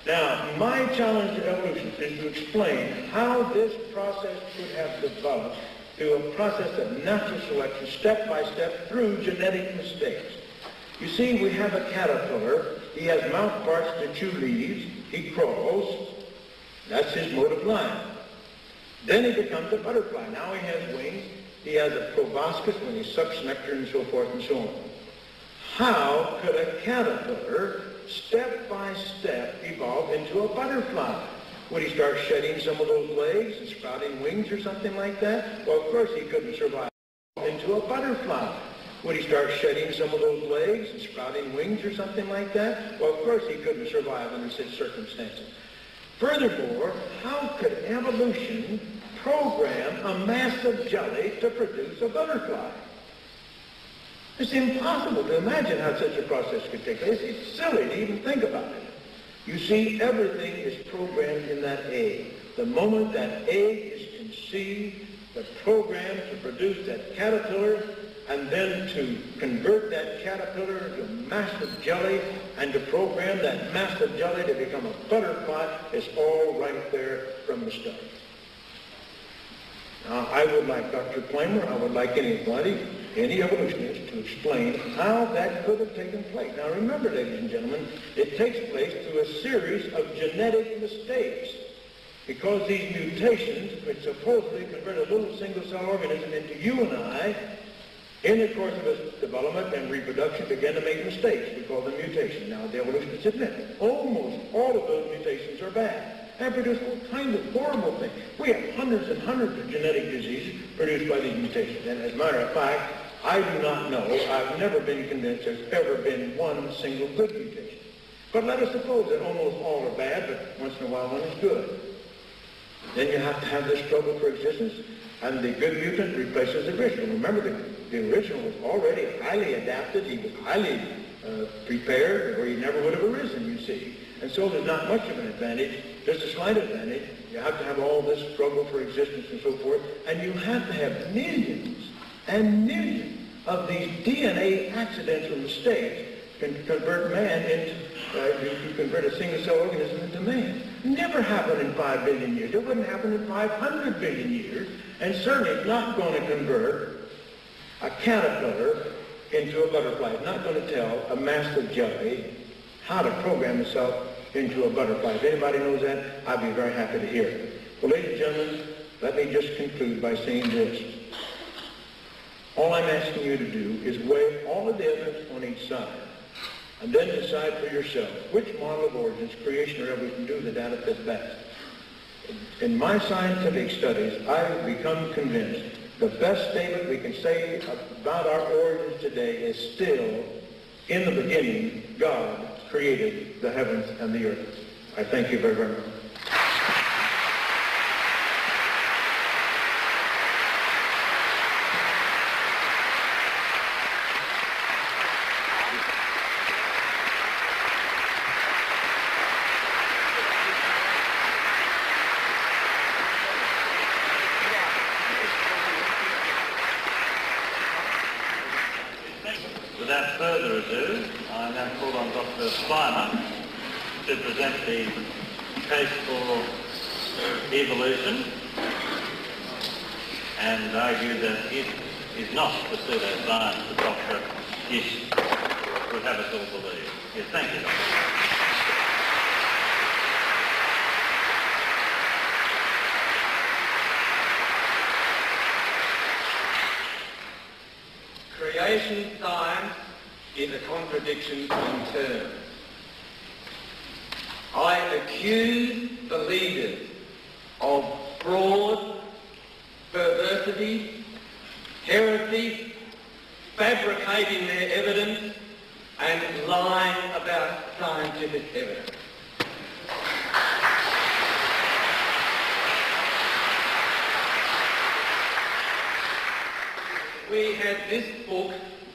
Now, my challenge to evolutionists is to explain how this process could have developed through a process of natural selection, step by step, through genetic mistakes. You see, we have a caterpillar. He has mouth parts to chew leaves. He crawls. That's his mode of life. Then he becomes a butterfly. Now he has wings. He has a proboscis when he sucks nectar and so forth and so on. How could a caterpillar, step by step, evolve into a butterfly? Would he start shedding some of those legs and sprouting wings or something like that? Well, of course he couldn't survive into a butterfly. Would he start shedding some of those legs and sprouting wings or something like that? Well, of course he couldn't survive under such circumstances. Furthermore, how could evolution program a mass of jelly to produce a butterfly? It's impossible to imagine how such a process could take place. It's silly to even think about it. You see, everything is programmed in that egg. The moment that egg is conceived, the program to produce that caterpillar, and then to convert that caterpillar into a mass of jelly, and to program that mass of jelly to become a butterfly, is all right there from the start. Now, I would like Dr. Plimer, I would like anybody, any evolutionist, to explain how that could have taken place. Now, remember, ladies and gentlemen, it takes place through a series of genetic mistakes, because these mutations, which supposedly convert a little single-cell organism into you and I, in the course of its development and reproduction, began to make mistakes. We call them mutations. Now, the evolutionists admit almost all of those mutations are bad and produce all kinds of horrible things. We have hundreds and hundreds of genetic diseases produced by these mutations. And as a matter of fact, I do not know, I've never been convinced there's ever been one single good mutation. But let us suppose that almost all are bad, but once in a while one is good. Then you have to have this struggle for existence. And the good mutant replaces the original. Remember, the original was already highly adapted. He was highly prepared, or he never would have arisen, you see. And so there's not much of an advantage, just a slight advantage. You have to have all this struggle for existence and so forth, and you have to have millions and millions of these DNA accidental mistakes can convert man into, to convert a single-cell organism into man. Never happened in 5 billion years. It wouldn't happen in 500 billion years, and certainly it's not going to convert a caterpillar into a butterfly. It's not going to tell a master jelly how to program itself into a butterfly. If anybody knows that, I'd be very happy to hear it. Well, ladies and gentlemen, let me just conclude by saying this. All I'm asking you to do is weigh all of the evidence on each side, and then decide for yourself which model of origins, creation or evolution, do the data fit best. In my scientific studies, I've become convinced the best statement we can say about our origins today is still, in the beginning, God created the heavens and the earth. I thank you very, very much. Without further ado, I now call on Dr. Plimer to present the case for evolution and argue that it is not the pseudoscience that Dr. Gish would have us all believe. Yes, thank you, Dr. Creation science is a contradiction in terms. I accuse the leaders of fraud, perversity, heresy, fabricating their evidence, and lying about scientific evidence. We had this book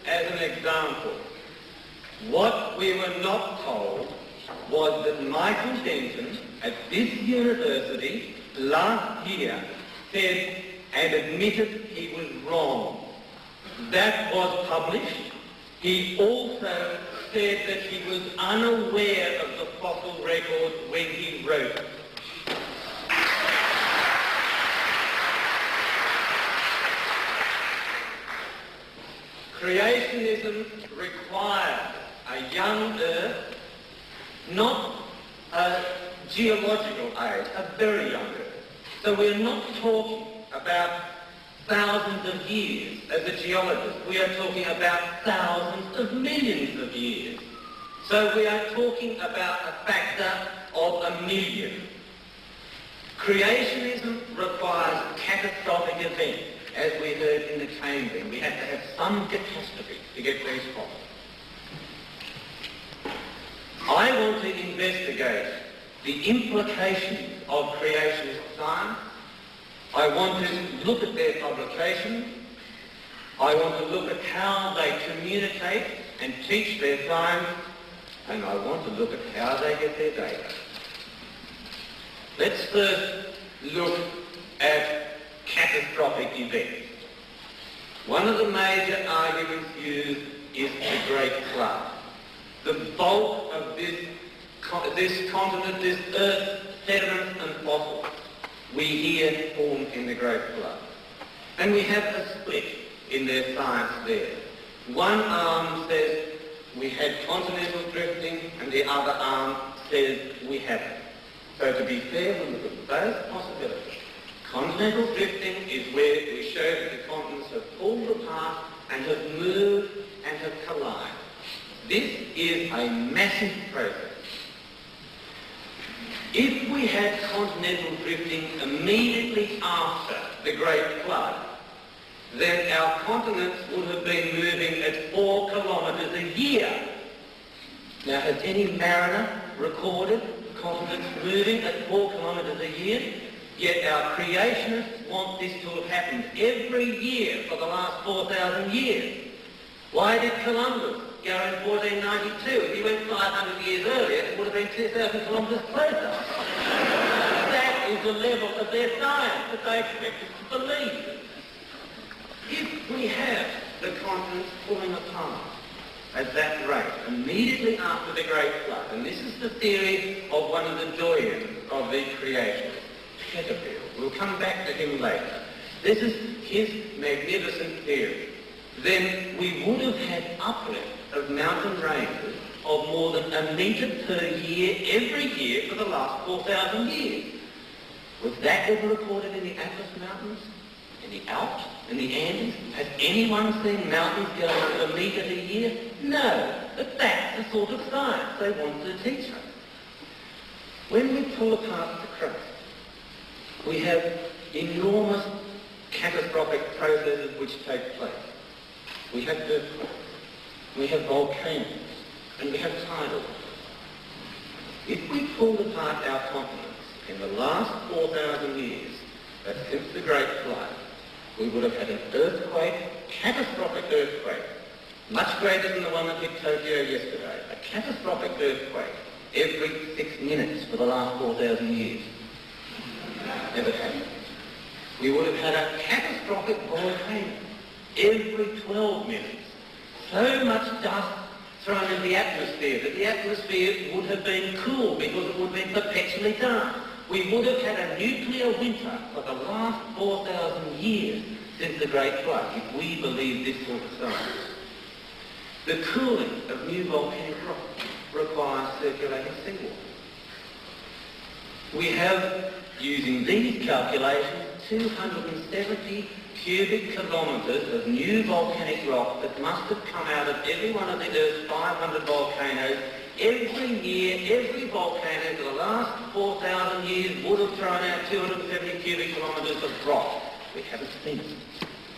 as an example. What we were not told was that Michael Denton at this university last year said and admitted he was wrong. That was published. He also said that he was unaware of the fossil record when he wrote it. Creationism requires a young Earth, not a geological age, a very young Earth. So we're not talking about thousands of years as a geologist. We are talking about thousands of millions of years. So we are talking about a factor of 1 million. Creationism requires catastrophic events. As we heard in the Cambrian, we have to have some catastrophe to get these possible. I want to investigate the implications of creationist science. I want to look at their publications. I want to look at how they communicate and teach their science. And I want to look at how they get their data. Let's first look at catastrophic events. One of the major arguments used is the Great Flood. The bulk of this continent, this Earth, sediments and fossils, we hear formed in the Great Flood. And we have a split in their science there. One arm says we had continental drifting and the other arm says we haven't. So to be fair, we look at both possibilities. Continental drifting is where we show that the continents have pulled apart and have moved and have collided. This is a massive process. If we had continental drifting immediately after the Great Flood, then our continents would have been moving at 4 kilometres a year. Now, has any mariner recorded continents moving at 4 kilometres a year? Yet our creationists want this to have happened every year for the last 4,000 years. Why did Columbus go in 1492? If he went 500 years earlier, it would have been 2,000 kilometres closer. That is the level of their science that they expect us to believe. If we have the continents pulling apart at that rate immediately after the Great Flood, and this is the theory of one of the doyens of the creationists, Peterfield. We'll come back to him later. This is his magnificent theory. Then we would have had uplift of mountain ranges of more than a metre per year every year for the last 4,000 years. Was that ever recorded in the Atlas Mountains, in the Alps, in the Andes? Has anyone seen mountains go up a metre a year? No, but that's the sort of science they want to teach us. When we pull apart the crust, we have enormous catastrophic processes which take place. We have earthquakes, we have volcanoes, and we have tidal waves. If we pulled apart our continents in the last 4,000 years, that's since the Great Flood, we would have had an earthquake, catastrophic earthquake, much greater than the one that hit Tokyo yesterday, a catastrophic earthquake every 6 minutes for the last 4,000 years. Never happened. We would have had a catastrophic volcano every 12 minutes. So much dust thrown in the atmosphere that the atmosphere would have been cool because it would have been perpetually dark. We would have had a nuclear winter for the last 4,000 years since the Great Flood, if we believe this sort of science. The cooling of new volcanic rock requires circulating seawater. We have, using these calculations, 270 cubic kilometres of new volcanic rock that must have come out of every one of the Earth's 500 volcanoes. Every year, every volcano for the last 4,000 years would have thrown out 270 cubic kilometres of rock. We haven't seen it,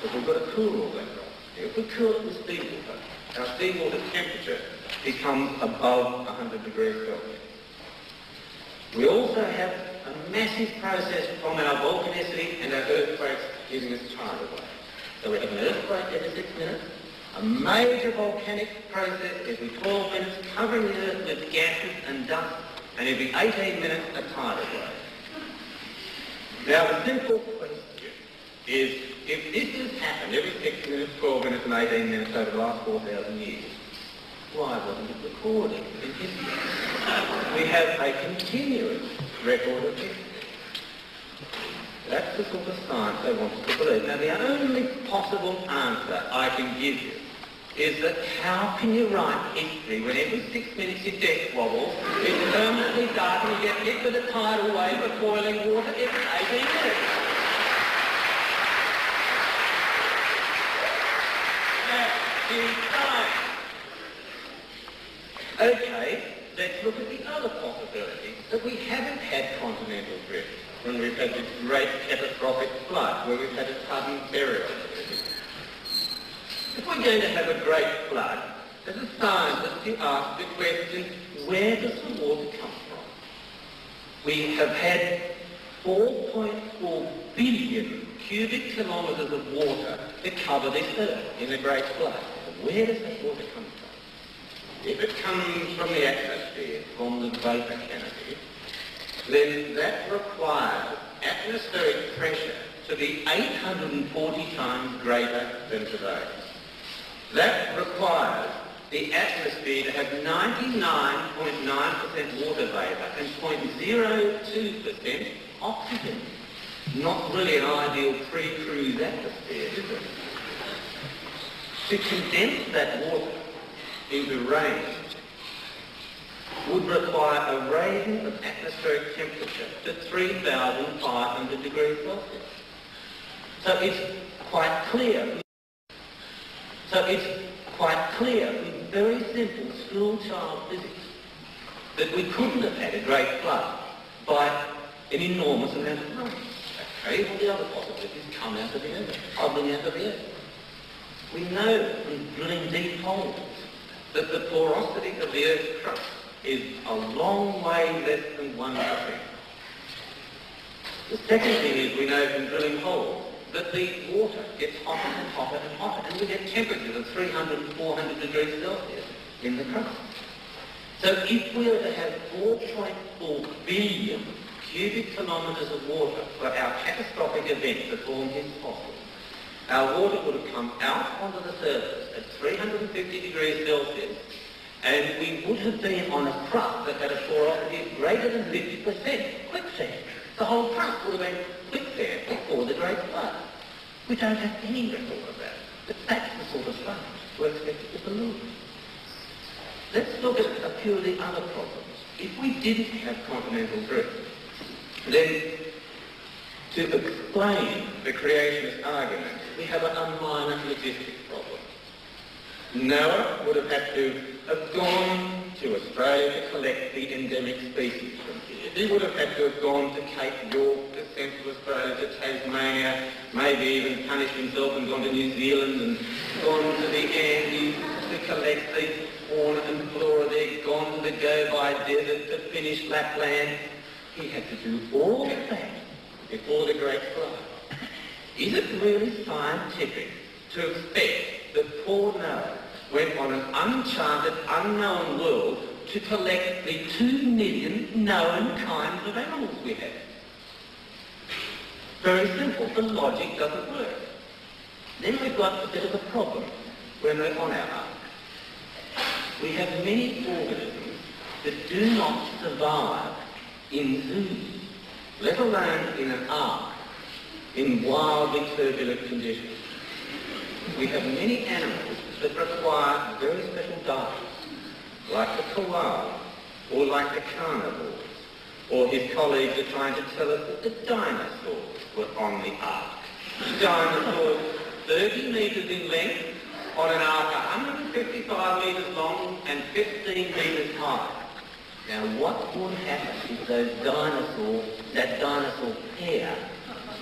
because we've got to cool all that rock. If we cool it with seawater, our seawater temperature becomes above 100 degrees Celsius. We also have a massive process from our volcanicity and our earthquakes giving us tidal waves. So we have an earthquake every 6 minutes, a major volcanic process every 12 minutes, covering the Earth with gases and dust, and every 18 minutes a tidal wave. Now the simple question is, if this has happened every 6 minutes, 12 minutes and 18 minutes over the last 4,000 years, why wasn't it recorded in history? We have a continuous record of history. That's the sort of science they want us to believe. Now, the only possible answer I can give you is that how can you write history when every 6 minutes your desk wobbles, it's permanently dark and you get hit with a tidal wave of boiling water every 18 minutes? That is science. Okay, let's look at the other possibility, that we haven't had continental drift when we've had this great catastrophic flood, where we've had a sudden burial. If we're going to have a great flood, as a scientist you ask the question, where does the water come from? We have had 4.4 billion cubic kilometres of water to cover this Earth in a great flood. Where does that water come from? If it comes from the atmosphere, from the vapour canopy, then that requires atmospheric pressure to be 840 times greater than today. That requires the atmosphere to have 99.9% water vapour and 0.02% oxygen. Not really an ideal pre-cruise atmosphere, is it? To condense that water into rain would require a raising of atmospheric temperature to 3,500 degrees Celsius. So it's quite clear. From very simple school child physics that we couldn't have had a great flood by an enormous amount of rain. Okay, all the other possibilities come out of the Earth, bubbling out of the Earth. We know from drilling deep holes that the porosity of the Earth's crust is a long way less than 1%. The second thing is we know from drilling holes that the water gets hotter and hotter and hotter, and we get temperatures of 300 and 400 degrees Celsius in the crust. So if we were to have 4.4 billion cubic kilometres of water for our catastrophic event to form his fossil, our water would have come out onto the surface at 350 degrees Celsius, and we would have been on a crust that had a porosity greater than 50% quicksand. The whole crust would have been quicksand before the Great Flood. We don't have any record of that, but that's the sort of stuff we're expected to believe. Let's look at a few of the other problems. If we didn't have continental drift, then to explain the creationist argument, we have a minor logistics problem. Noah would have had to have gone to Australia to collect the endemic species from here. He would have had to have gone to Cape York, to Central Australia, to Tasmania, maybe even punished himself and gone to New Zealand and gone to the Andes to collect the fauna and flora there, gone to the Gobi Desert to finish Lapland. He had to do all of that before the Great Flood. Is it really scientific to expect that poor Noah went on an uncharted, unknown world to collect the 2 million known kinds of animals we have? Very simple. The logic doesn't work. Then we've got a bit of a problem when we're on our ark. We have many organisms that do not survive in zoos, let alone in an ark, in wildly turbulent conditions. We have many animals that require very special diets, like the koala, or like the carnivores, or his colleagues are trying to tell us that the dinosaurs were on the ark. Dinosaurs 30 metres in length, on an ark 155 metres long and 15 metres high. Now what would happen if those dinosaurs, that dinosaur pair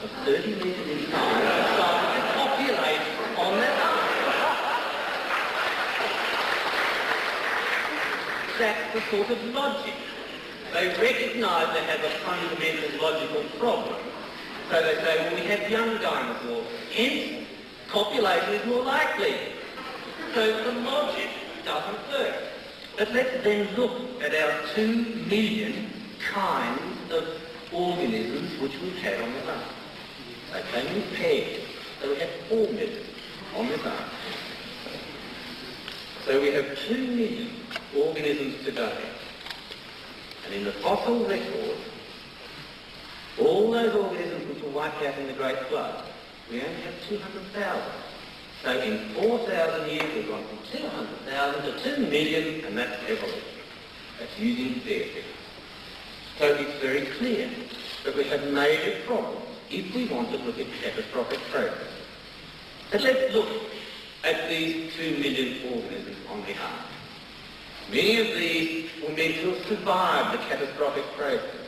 of 30 metres in size, decided to populate on that ark? That's the sort of logic. They recognise they have a fundamental logical problem. So they say, well, we have young dinosaurs, hence copulation is more likely. So the logic doesn't work. But let's then look at our 2 million kinds of organisms which we've had on the ark. They came in pairs, so we have 4 million on this ark. So we have 2 million organisms today. And in the fossil record, all those organisms which were wiped out in the Great Flood, we only have 200,000. So in 4,000 years we've gone from 200,000 to 2 million, and that's evolution. That's using their figures. So it's very clear that we have major problems if we want to look at catastrophic progress. But let's look at these 2 million organisms on the ark. Many of these were meant to have survived the catastrophic process.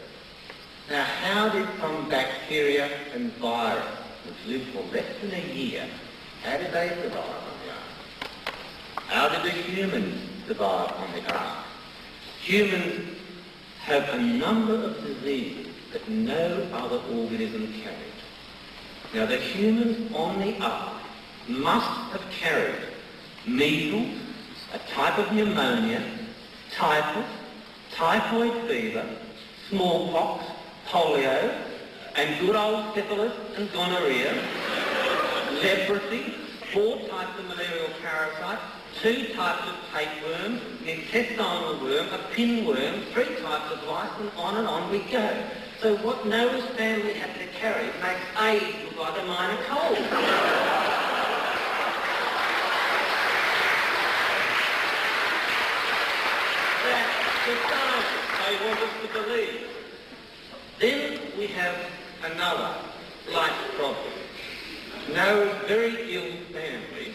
Now, how did some bacteria and virus, which lived for less than a year, how did they survive on the ark? How did the humans survive on the ark? Humans have a number of diseases that no other organism carried. Now, the humans on the ark must have carried measles, a type of pneumonia, typhus, typhoid fever, smallpox, polio, and good old syphilis and gonorrhea, leprosy, 4 types of malarial parasites, 2 types of tapeworm, an intestinal worm, a pinworm, 3 types of lice, and on we go. So what Noah's family had to carry makes AIDS look like a minor cold. The scientists they want us to believe. Then we have another life problem. Noah's very ill family,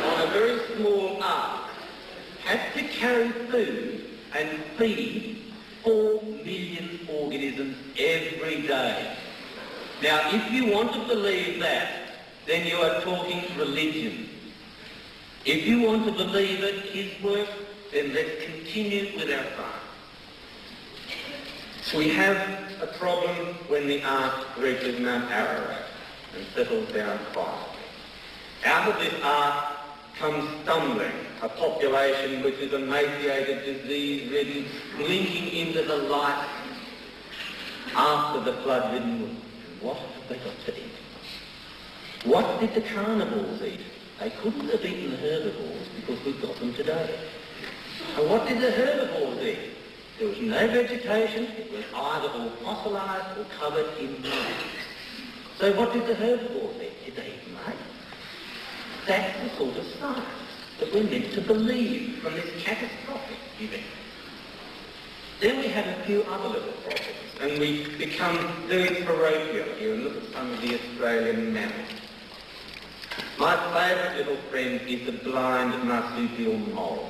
on a very small ark, had to carry food and feed 4 million organisms every day. Now, if you want to believe that, then you are talking religion. If you want to believe it, his work, then let's continue with our science. We have a problem when the ark reaches Mount Ararat and settles down quietly. Out of this ark comes stumbling a population which is emaciated, disease-ridden, blinking into the light after the flood-ridden world. And what have they got to eat? What did the carnivores eat? They couldn't have eaten the herbivores because we've got them today. And what did the herbivores eat? There was no vegetation. It was either all fossilised or covered in mud. So what did the herbivores eat? Did they eat mud? That's the sort of science that we're meant to believe from this catastrophic event. Then we have a few other little problems, and we become very parochial here and look at some of the Australian mammals. My favourite little friend is the blind marsupial mole.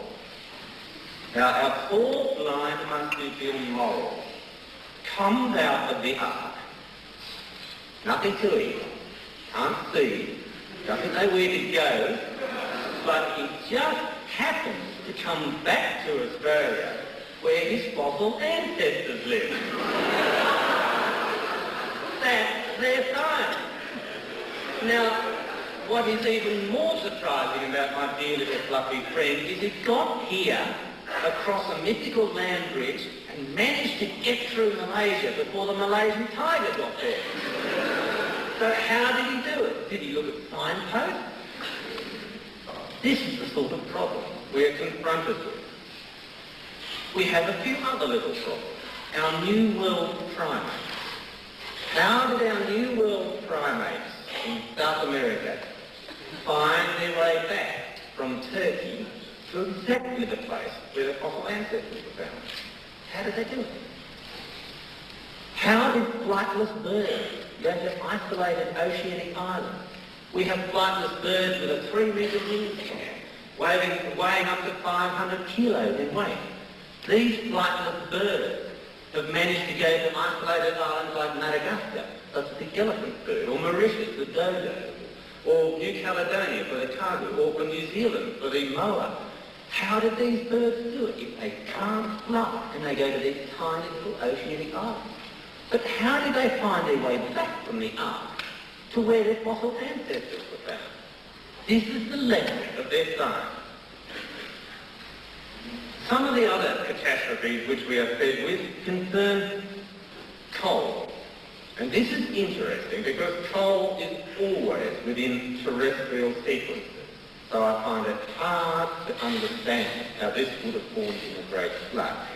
Now, our poor blind marsupial mole comes out of the ark, nothing to eat, can't see, doesn't know where to go, but he just happens to come back to Australia where his fossil ancestors live. That's their science. Now, what is even more surprising about my dear little fluffy friend is he got here across a mythical land bridge and managed to get through Malaysia before the Malaysian tiger got there. So how did he do it? Did he look at signposts? This is the sort of problem we're confronted with. We have a few other little problems. Our New World primates. How did our New World primates in South America find their way back from Turkey to exactly the place where their fossil ancestors were found? How did they do it? How did flightless birds go to isolated oceanic islands? We have flightless birds with a 3-metre wingspan, weighing up to 500 kilos in weight. These flightless birds have managed to go to isolated islands like Madagascar, such as the elephant bird, or Mauritius, the dodo, or New Caledonia for the cargo, or for New Zealand for the moa. How did these birds do it if they can't fly and they go to these tiny little oceanic islands? But how did they find their way back from the ark to where their fossil ancestors were found? This is the level of their science. Some of the other catastrophes which we are fed with concern coal. And this is interesting because coal is always within terrestrial sequences. So I find it hard to understand how this would have formed in a great flood.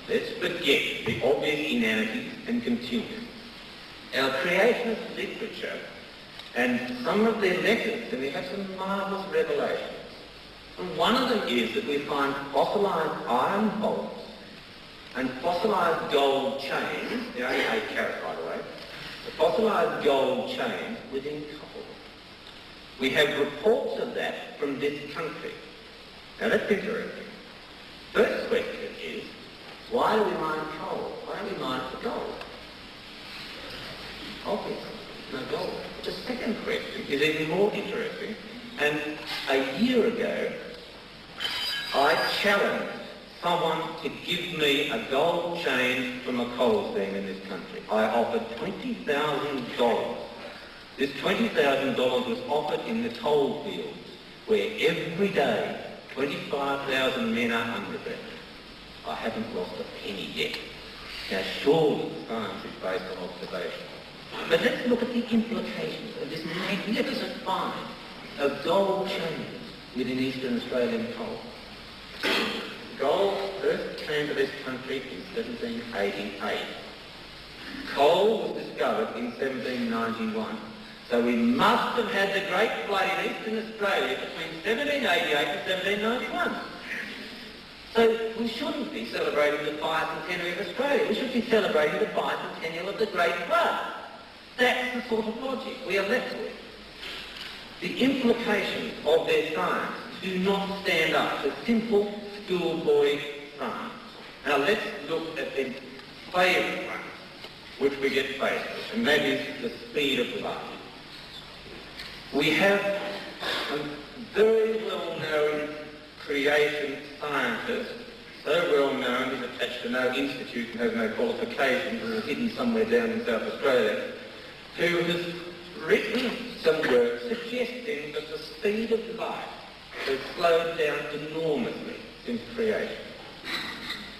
Let's forget the obvious inanities and continuance. Our creationist literature and some of their methods, and we have some marvellous revelations. And one of them is that we find fossilised iron bolts and fossilised gold chains, they only 8 carats by the way, the fossilised gold chains within coal. We have reports of that from this country. Now that's interesting. First question is, why do we mine coal? Why don't we mine for gold? Obviously, no gold. The second question is even more interesting. And a year ago, I challenged someone to give me a gold chain from a coal seam in this country. I offered $20,000. This $20,000 was offered in the coal fields, where every day 25,000 men are underground. I haven't lost a penny yet. Now surely science is based on observation. But let's look at the implications of this magnificent find of gold chains within Eastern Australian coal. Gold first came to this country in 1788. Coal was discovered in 1791. So we must have had the Great Flood in Eastern Australia between 1788 and 1791. So we shouldn't be celebrating the bicentennial of Australia. We should be celebrating the bicentennial of the Great Flood. That's the sort of logic we are left with. The implications of their science do not stand up to simple schoolboy science. Now let's look at the favourite one, which we get faced with, and that is the speed of light. We have a very well-known creation scientist so well known, is attached to no institute and has no qualifications and is hidden somewhere down in South Australia, who has written some work suggesting that the speed of light has slowed down enormously since creation.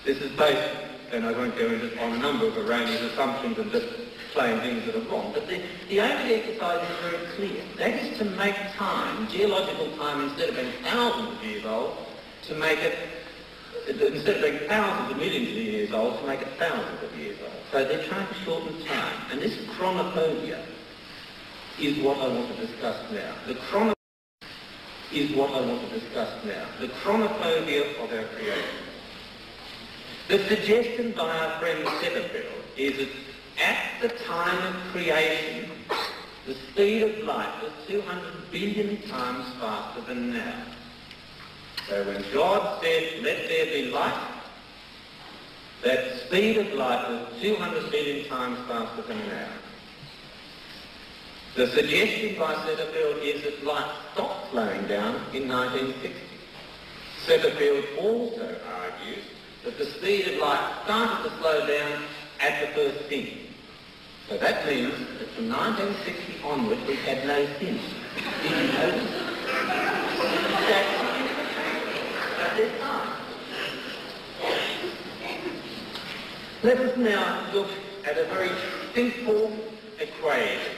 This is based, and I won't go into on a number of erroneous assumptions and just plain things that are wrong, but the aim of the exercise is very clear. That is to make time, geological time, instead of being thousands of years old, to make it, instead of being thousands of millions of years old, to make it thousands of years old. So they're trying to shorten time. And this chronophobia is what I want to discuss now. The chronophobia of our creation. The suggestion by our friend Setterfield is that at the time of creation, the speed of light was 200 billion times faster than now. So when God said, let there be light, that speed of light was 200 billion times faster than now. The suggestion by Setterfield is that light stopped slowing down in 1960. Setterfield also argues that the speed of light started to slow down at the first sin. So that means that from 1960 onwards we had no sin. Did you notice? That's their time. Let us now look at a very simple equation.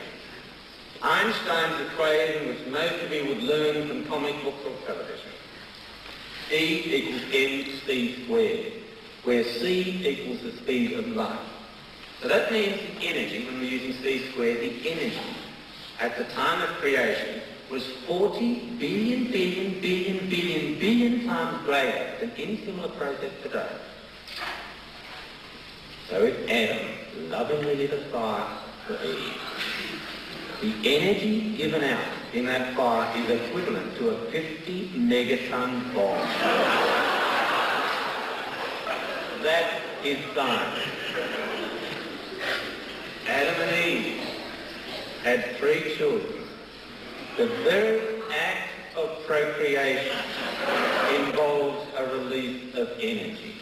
Einstein's equation, which most of you would learn from comic books or television. E equals mc squared, where c equals the speed of light. So that means the energy, when we're using c squared, the energy at the time of creation was 40 billion times greater than any similar process today. So if Adam lovingly lit a fire for Eve, the energy given out in that fire is equivalent to a 50 megaton bomb. That is science. Adam and Eve had 3 children. The very act of procreation involves a release of energy.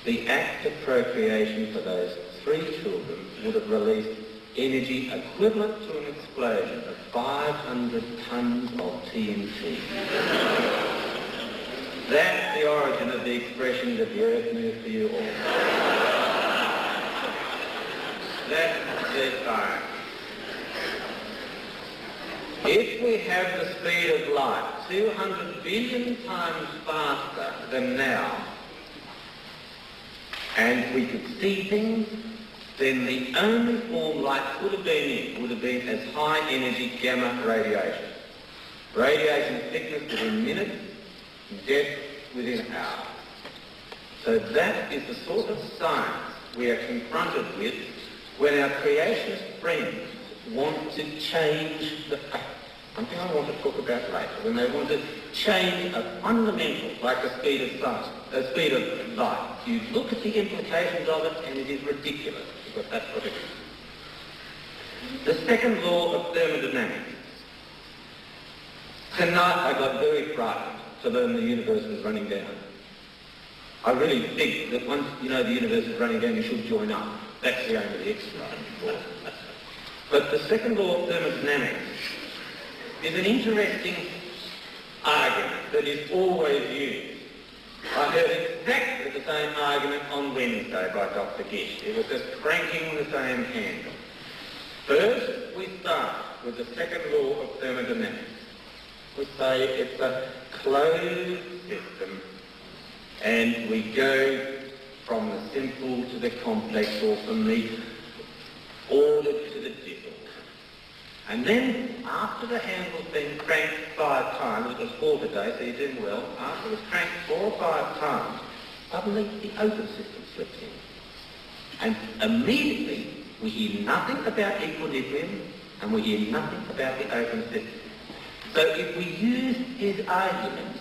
The act of procreation for those 3 children would have released energy equivalent to an explosion of 500 tons of TNT. That's the origin of the expression that the earth moves for you all. That's their science. If we have the speed of light 200 billion times faster than now, and we could see things, then the only form light could have been in would have been as high energy gamma radiation. Radiation thickness within minutes, death within hours. So that is the sort of science we are confronted with when our creationist friends want to change the fact. Something I want to talk about later. When they want to change a fundamental, like the speed of light. You look at the implications of it and it is ridiculous, because that's what it is. The second law of thermodynamics. Tonight I got very frightened to learn the universe was running down. I really think that once you know the universe is running down, you should join up. That's the aim of the exercise. But the second law of thermodynamics is an interesting argument that is always used. I heard exactly the same argument on Wednesday by Dr Gish. It was just cranking the same handle. First, we start with the second law of thermodynamics. We say it's a closed system, and we go from the simple to the complex, or from the ordered to the disordered. And then, after the handle's been cranked 5 times, it was 4 today, so you're doing well, after it was cranked 4 or 5 times, suddenly the open system slips in. And immediately, we hear nothing about equilibrium, and we hear nothing about the open system. So if we use his arguments,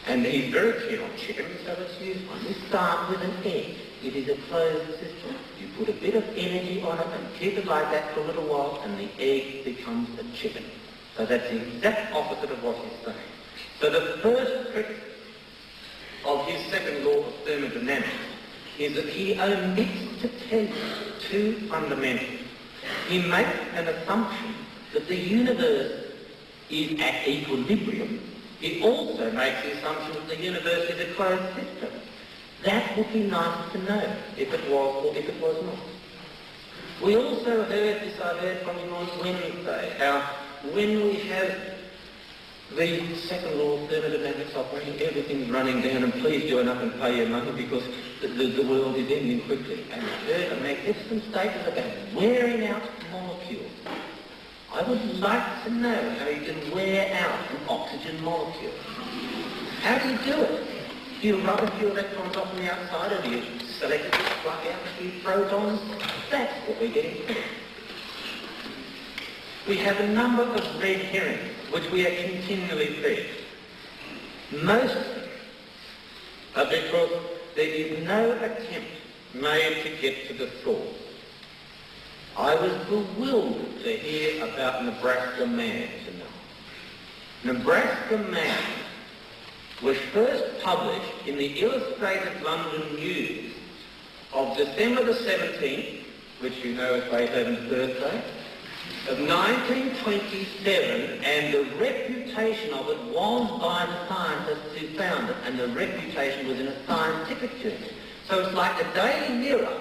and he's very keen on chicken, so let's use one. We start with an egg. It is a closed system. You put a bit of energy on it and keep it like that for a little while, and the egg becomes a chicken. So that's the exact opposite of what he's saying. So the first trick thermodynamics is that he omits to tell you two fundamentals. He makes an assumption that the universe is at equilibrium. He also makes the assumption that the universe is a closed system. That would be nice to know if it was or if it was not. We also heard this, I heard from him on Wednesday, how when we have the second law of thermodynamics operating, everything's running down, and please join up and pay your money because the world is ending quickly. And I heard a magnificent statement about wearing out molecules. I would like to know how you can wear out an oxygen molecule. How do you do it? Do you rub a few electrons off on the outside, or do you selectively pluck out a few protons? That's what we're getting. We have a number of red herrings which we are continually fed. Most of them are because there is no attempt made to get to the source. I was bewildered to hear about Nebraska Man tonight. Nebraska Man was first published in the Illustrated London News of December the 17th, which you know is Beethoven's birthday, of 1927, and the reputation of it was by the scientists who found it, and the reputation was in a scientific journal. So it's like the Daily Mirror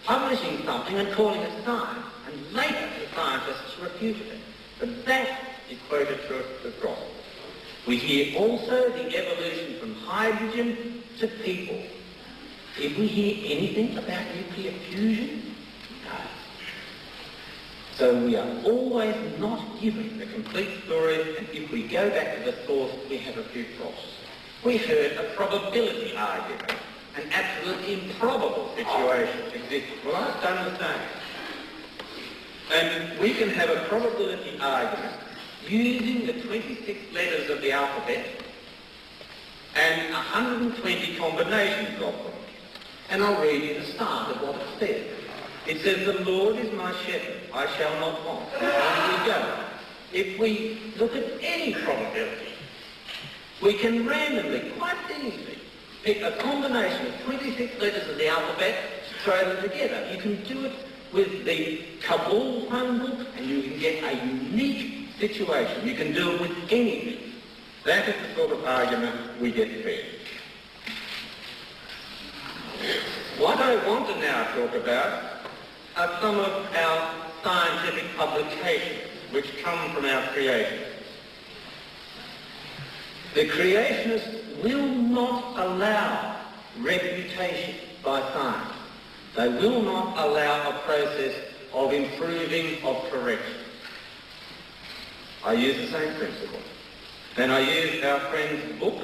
publishing something and calling it science, and later the scientists refuted it. But that is quoted to us across. We hear also the evolution from hydrogen to people. Did we hear anything about nuclear fusion? No. So we are always not given the complete story, and if we go back to the source, we have a few problems. We heard a probability argument. An absolutely improbable situation exists. Well, I've done the same. And we can have a probability argument using the 26 letters of the alphabet and 120 combinations of them. And I'll read you the start of what it says. It says, "The Lord is my shepherd, I shall not want." And on we go. If we look at any probability, we can randomly, quite easily, pick a combination of 26 letters of the alphabet, throw them together. You can do it with the Kabul phone book, and you can get a unique situation. You can do it with anything. That is the sort of argument we get fed. What I want to now talk about are some of our scientific publications which come from our creationists. The creationists will not allow refutation by science. They will not allow a process of improving, of correction. I use the same principle. And I use our friend's book,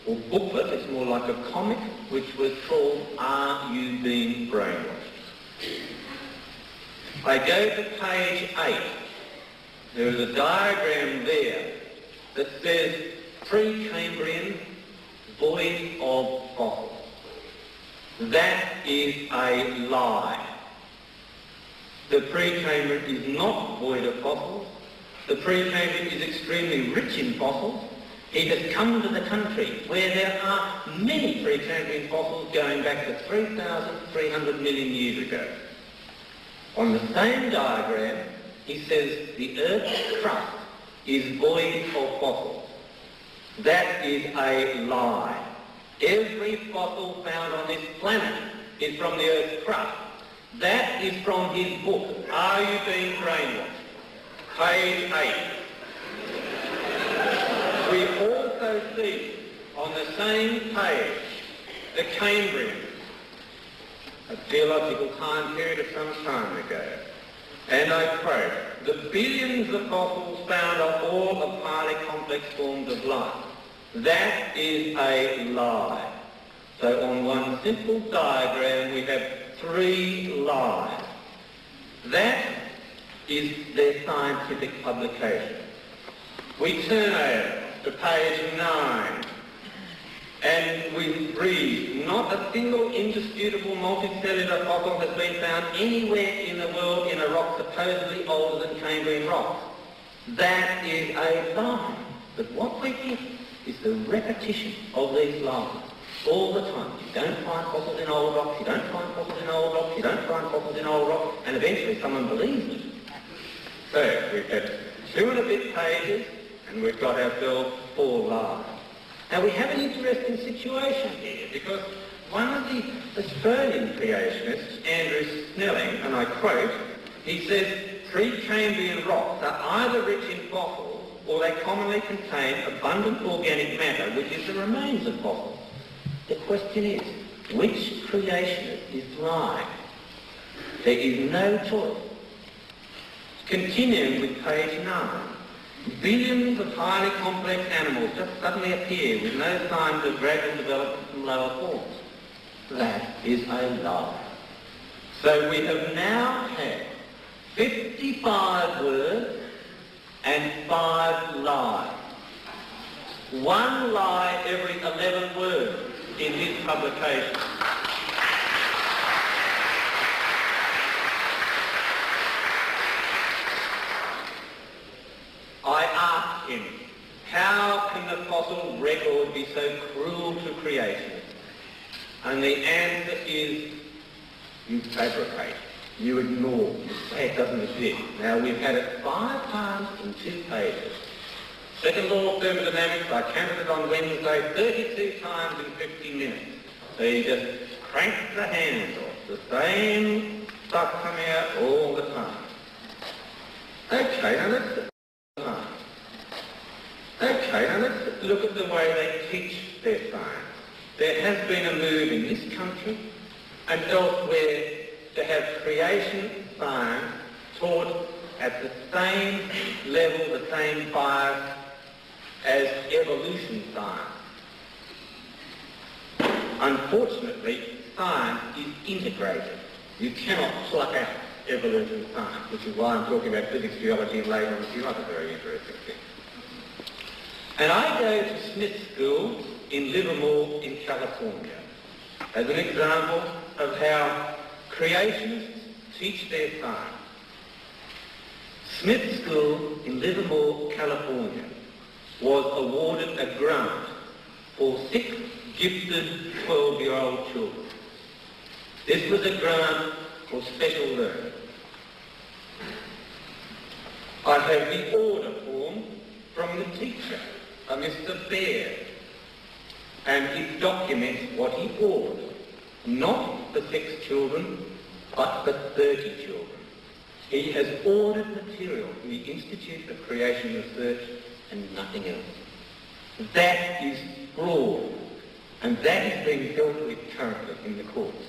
or booklet, it's more like a comic, which was called Are You Being Brainwashed? I go to page 8. There is a diagram there that says pre-Cambrian, void of fossils. That is a lie. The pre-Cambrian is not void of fossils. The pre-Cambrian is extremely rich in fossils. It has come to the country where there are many pre-Cambrian fossils going back to 3,300 million years ago. On the same diagram, he says the Earth's crust is void of fossils. That is a lie. Every fossil found on this planet is from the Earth's crust. That is from his book, Are You Being Brainwashed? Page 8. We also see on the same page the Cambrian, a geological time period of some time ago. And I quote, "The billions of fossils found are all of highly complex forms of life." That is a lie. So on one simple diagram we have 3 lies. That is their scientific publication. We turn over to page 9 and we read, "Not a single indisputable multicellular fossil has been found anywhere in the world in a rock supposedly older than Cambrian rocks." That is a lie. But what we get is the repetition of these lies. all the time. You don't find fossils in old rocks, you don't find fossils in old rocks, you don't find fossils in old rocks, and eventually someone believes it. So we've had 2 and a bit pages, and we've got ourselves 4 lies. Now we have an interesting situation here, because one of the Australian creationists, Andrew Snelling, and I quote, he says, "Precambrian rocks are either rich in fossils or they commonly contain abundant organic matter, which is the remains of fossils." The question is, which creationist is lying? There is no choice. Continuing with page 9. Billions of highly complex animals just suddenly appear with no signs of gradual development from lower forms. That is a lie. So we have now had 55 words and 5 lies. 1 lie every 11 words in this publication. I asked him, how can the fossil record be so cruel to creationists? And the answer is, you fabricate, you ignore, you say it doesn't exist. Now we've had it 5 times in 2 pages. Second law of thermodynamics, I counted it on Wednesday 32 times in 50 minutes. So you just crank the hands off, the same stuff coming out all the time. Okay, now let's look at the way they teach their science. There has been a move in this country and elsewhere to have creation science taught at the same level, the same bias as evolution science. Unfortunately, science is integrated. You cannot pluck out evolution science, which is why I'm talking about physics, geology, and later on a few other very interesting things. And I go to Smith School in Livermore in California as an example of how creationists teach their science. Smith School in Livermore, California was awarded a grant for 6 gifted 12-year-old children. This was a grant for special learning. I have the order form from the teacher, a Mr. Baird, and it documents what he ordered, not the 6 children, but the 30 children. He has ordered material from the Institute of Creation Research and nothing else. That is fraud, and that is being dealt with currently in the courts.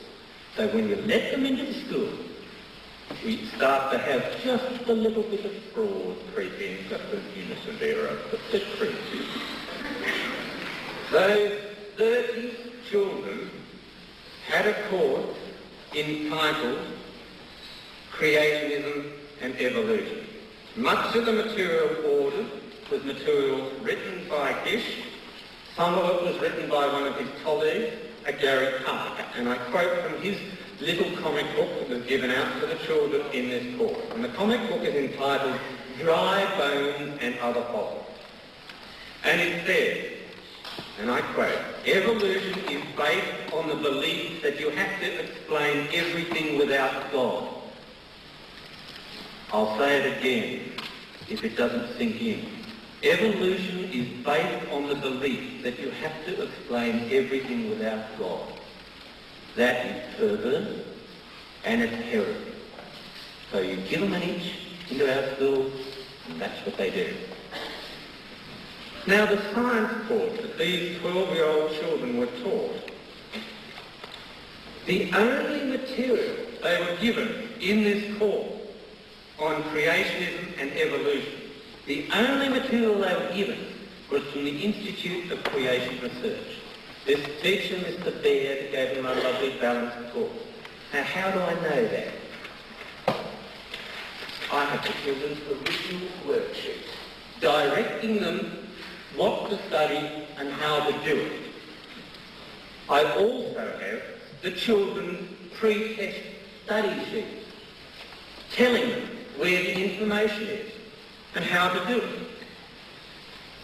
So when you let them into the school, we start to have just a little bit of fraud creep in, just an innocent error, but it creeps in. Those 30 children had a course entitled Creationism and Evolution. Much of the material ordered was material written by Gish. Some of it was written by one of his colleagues, Gary Parker, and I quote from his little comic book that was given out to the children in this course. And the comic book is entitled Dry Bones and Other Fossils. And it says, and I quote, "Evolution is based on the belief that you have to explain everything without God." I'll say it again, if it doesn't sink in. Evolution is based on the belief that you have to explain everything without God. That is perverse and it's heresy. So you give them an inch into our schools, and that's what they do. Now the science course that these 12-year-old children were taught, the only material they were given in this course on creationism and evolution, the only material they were given was from the Institute of Creation Research. This teacher, Mr. Baird, gave them a lovely balanced course. Now, how do I know that? I have the children's original worksheets, directing them what to study and how to do it. I also have the children's pre-test study sheets, telling them where the information is and how to do it.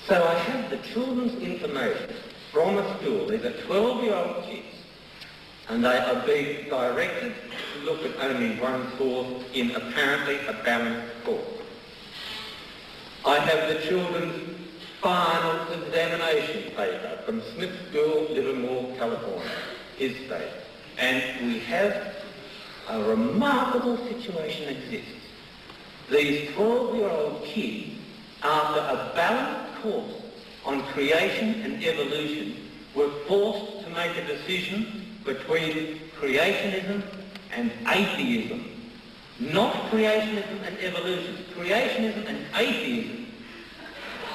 So I have the children's information from a school. These are 12-year-old kids, and they are being directed to look at only one course in apparently a balanced course. I have the children's final examination paper from Smith School, Livermore, California, his state. And we have a remarkable situation exists. These 12-year-old kids, after a balanced course on creation and evolution, were forced to make a decision between creationism and atheism. Not creationism and evolution, creationism and atheism.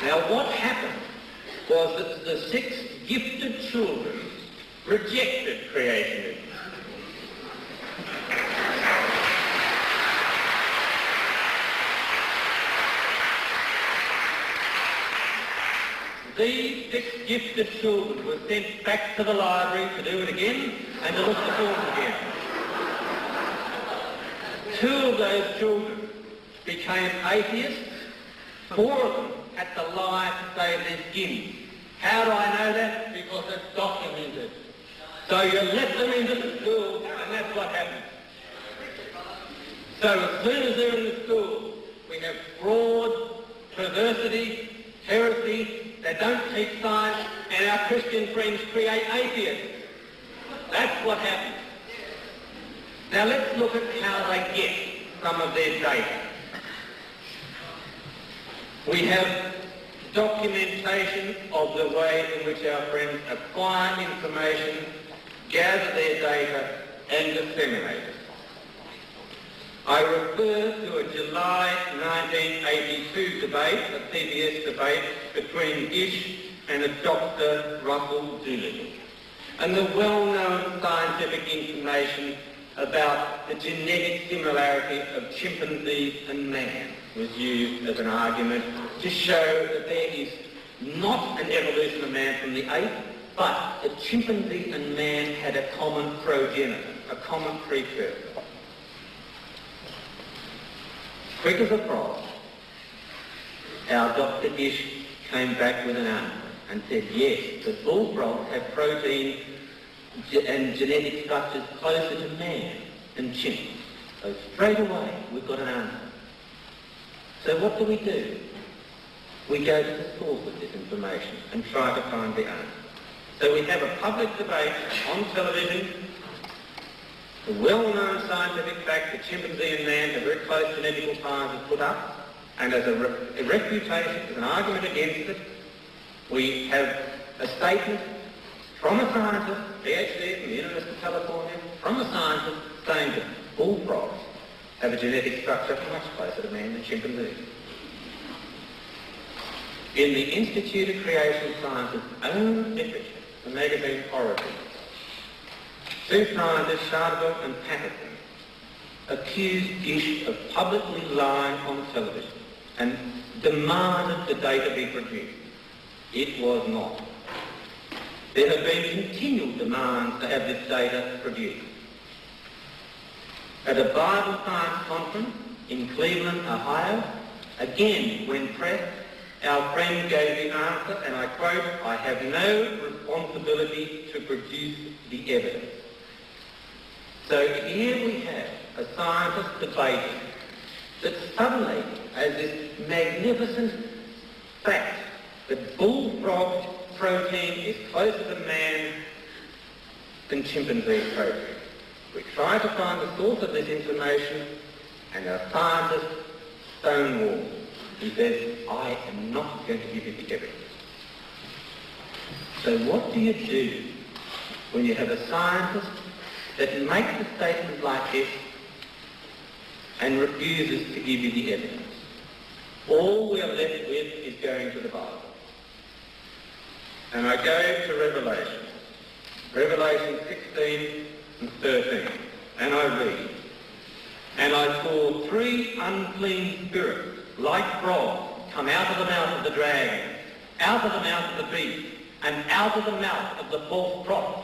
Now what happened was that the 6 gifted children rejected creationism. These 6 gifted children were sent back to the library to do it again and to look at the forms again. 2 of those children became atheists. 4 of them had to lie to save their skin. How do I know that? Because it's documented. So you let them into the school, and that's what happens. So as soon as they're in the school, we have fraud, perversity, heresy. They don't teach science, and our Christian friends create atheists. That's what happens. Now let's look at how they get some of their data. We have documentation of the way in which our friends acquire information, gather their data, and disseminate it. I refer to a July 1982 debate, a PBS debate, between Gish and a Dr. Russell Doolittle, and the well-known scientific information about the genetic similarity of chimpanzees and man was used as an argument to show that there is not an evolution of man from the ape, but that chimpanzee and man had a common progenitor, a common precursor. Quick as a frog, our Dr. Gish came back with an answer and said, yes, the bullfrogs have protein and genetic structures closer to man than chimps. So straight away, we've got an answer. So what do? We go to the source of this information and try to find the answer. So we have a public debate on television. The well-known scientific fact that chimpanzee and man have very close genetical ties is put up, and as a refutation, as an argument against it, we have a statement from a scientist, PhD from the University of California, from a scientist saying that bullfrogs have a genetic structure much closer to man than chimpanzees. In the Institute of Creation Science's own literature, the magazine Origin, 2 scientists, Chardeville and Patterson, accused Gish of publicly lying on television and demanded the data be produced. It was not. There have been continual demands to have this data produced. At a Bible Science conference in Cleveland, Ohio, again, when pressed, our friend gave the answer, and I quote, "I have no responsibility to produce the evidence." So here we have a scientist debating that suddenly has this magnificent fact that bullfrog protein is closer to man than chimpanzee protein. We try to find the source of this information, and our scientist stonewalls. He says, "I am not going to give you the evidence." So what do you do when you have a scientist that makes a statement like this and refuses to give you the evidence? All we are left with is going to the Bible. And I go to Revelation, Revelation 16 and 13, and I read, "And I saw 3 unclean spirits, like frogs, come out of the mouth of the dragon, out of the mouth of the beast, and out of the mouth of the false prophet."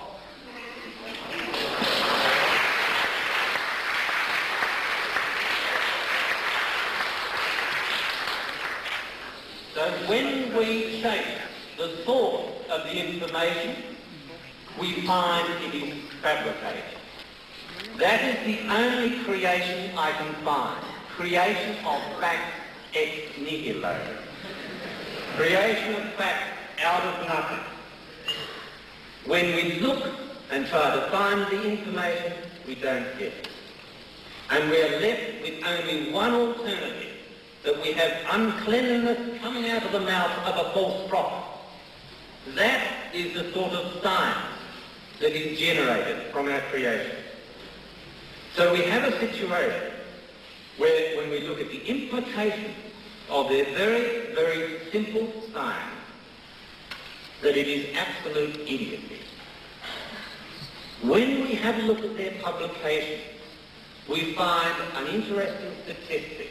So when we take the source of the information, we find it is fabricated. That is the only creation I can find. Creation of facts ex nihilo. Creation of facts out of nothing. When we look and try to find the information, we don't get it. And we are left with only one alternative, that we have uncleanliness coming out of the mouth of a false prophet. That is the sort of science that is generated from our creation. So we have a situation where, when we look at the implications of their very, very simple science, that it is absolute idiocy. When we have a look at their publications, we find an interesting statistic.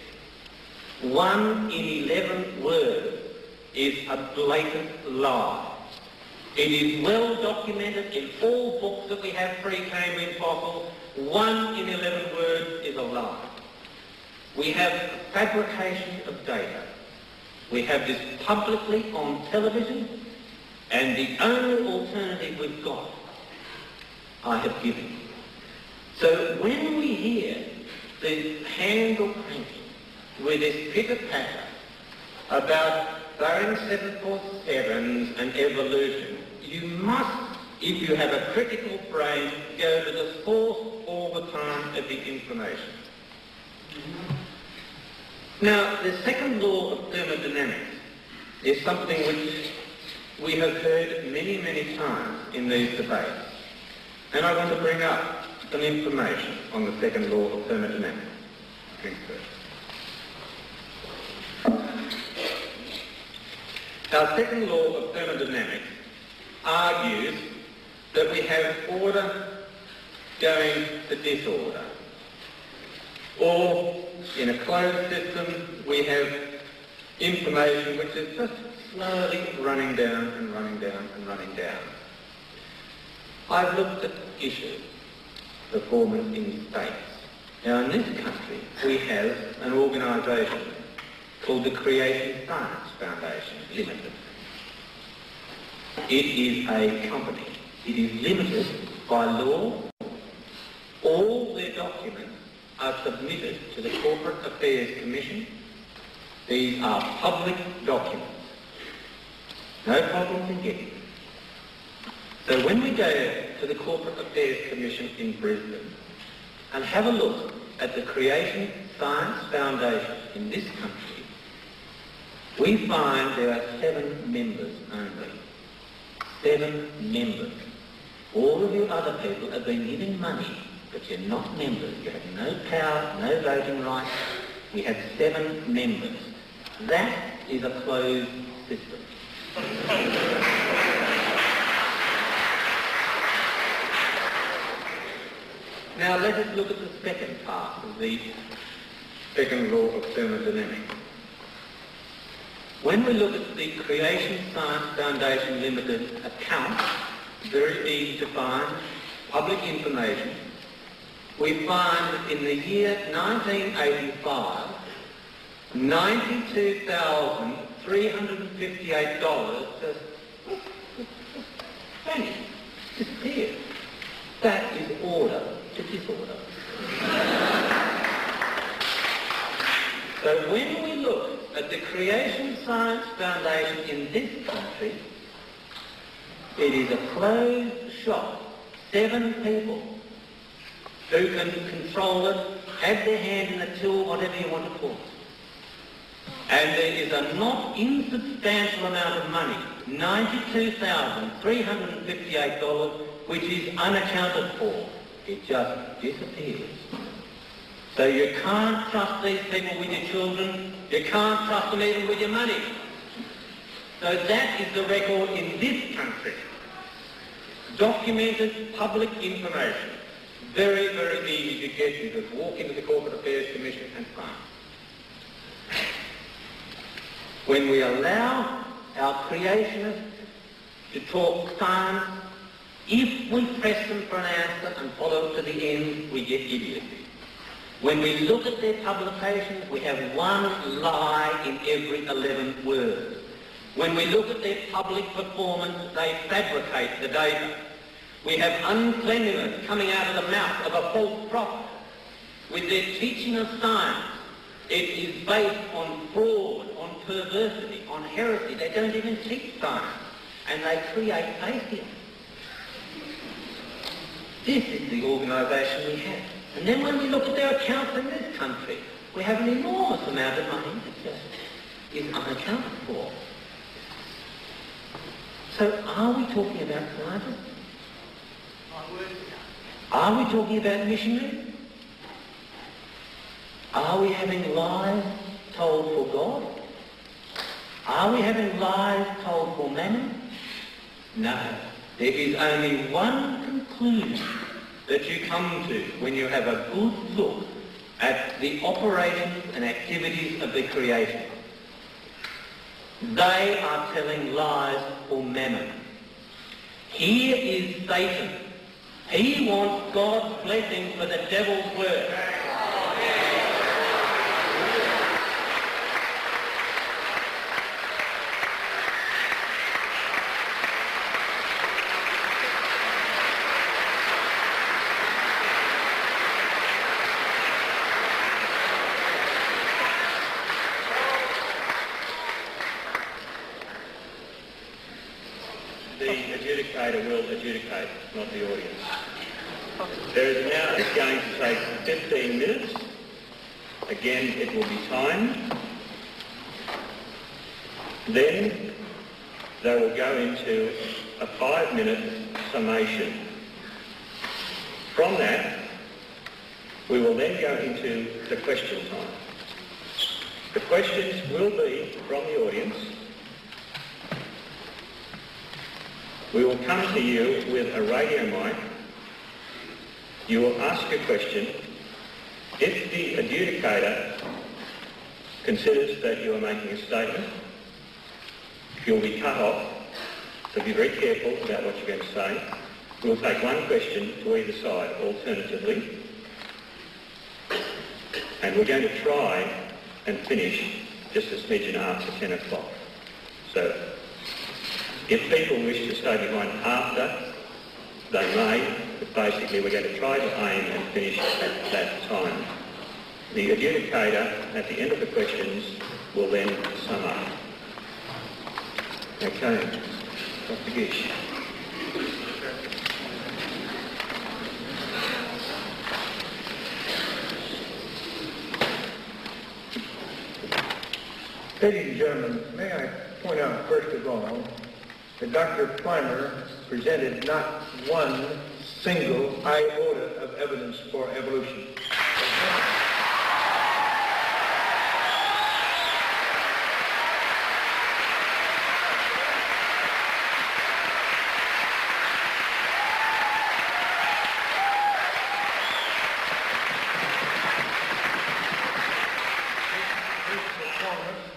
1 in 11 words is a blatant lie. It is well documented in all books that we have pre-Cambrian fossils. 1 in 11 words is a lie. We have fabrication of data. We have this publicly on television, and the only alternative we've got, I have given you. So when we hear the handle cranking with this pitter-patter about Boeing 747s and evolution, you must, if you have a critical brain, go to the source all the time of the information. Now, the second law of thermodynamics is something which we have heard many, many times in these debates. And I want to bring up some information on the second law of thermodynamics. Our second law of thermodynamics argues that we have order going to disorder. Or, in a closed system, we have information which is just slowly running down and running down and running down. I've looked at issues, performance in states. Now, in this country, we have an organisation called the Creation Science Foundation Limited. It is a company. It is limited by law. All their documents are submitted to the Corporate Affairs Commission. These are public documents. No problem in getting them. So when we go to the Corporate Affairs Commission in Brisbane and have a look at the Creation Science Foundation in this country, we find there are 7 members only. 7 members. All of you other people have been given money, but you're not members. You have no power, no voting rights. We have 7 members. That is a closed system. Now let us look at the second part of the second law of thermodynamics. When we look at the Creation Science Foundation Limited account, very easy to find, public information, we find that in the year 1985, $92,358 just vanished, disappeared. That is order to disorder. So when we look at the Creation Science Foundation in this country, it is a closed shop. 7 people who can control it, have their hand in the till, whatever you want to call it. And there is a not insubstantial amount of money, $92,358, which is unaccounted for. It just disappears. So you can't trust these people with your children. You can't trust them even with your money. So that is the record in this country. Documented public information. Very, very easy to get. You just walk into the Corporate Affairs Commission and find. When we allow our creationists to talk science, if we press them for an answer and follow it to the end, we get idiocy. When we look at their publications, we have one lie in every 11 words. When we look at their public performance, they fabricate the data. We have uncleanliness coming out of the mouth of a false prophet. With their teaching of science, it is based on fraud, on perversity, on heresy. They don't even teach science, and they create atheists. This is the organisation we have. And then when we look at their accounts in this country, we have an enormous amount of money that just is unaccounted for. So are we talking about scientists? Are we talking about missionaries? Are we having lies told for God? Are we having lies told for mammon? No. There is only one conclusion that you come to when you have a good look at the operations and activities of the creation. They are telling lies for mammon. Here is Satan. He wants God's blessing for the devil's work. Will adjudicate, not the audience. There is now going to take 15 minutes. Again, it will be timed. Then they will go into a 5-minute summation. From that, we will then go into the question time. The questions will be from the audience. We will come to you with a radio mic. You will ask a question. If the adjudicator considers that you are making a statement, you'll be cut off, so be very careful about what you're going to say. We'll take one question to either side, alternatively, and we're going to try and finish just a smidgen after 10 o'clock. So, if people wish to stay behind after, they may, but basically we're going to try to aim and finish at that time. The adjudicator, at the end of the questions, will then sum up. Okay, Dr. Gish. Ladies and gentlemen, may I point out first of all that Dr. Plimer presented not one single iota of evidence for evolution.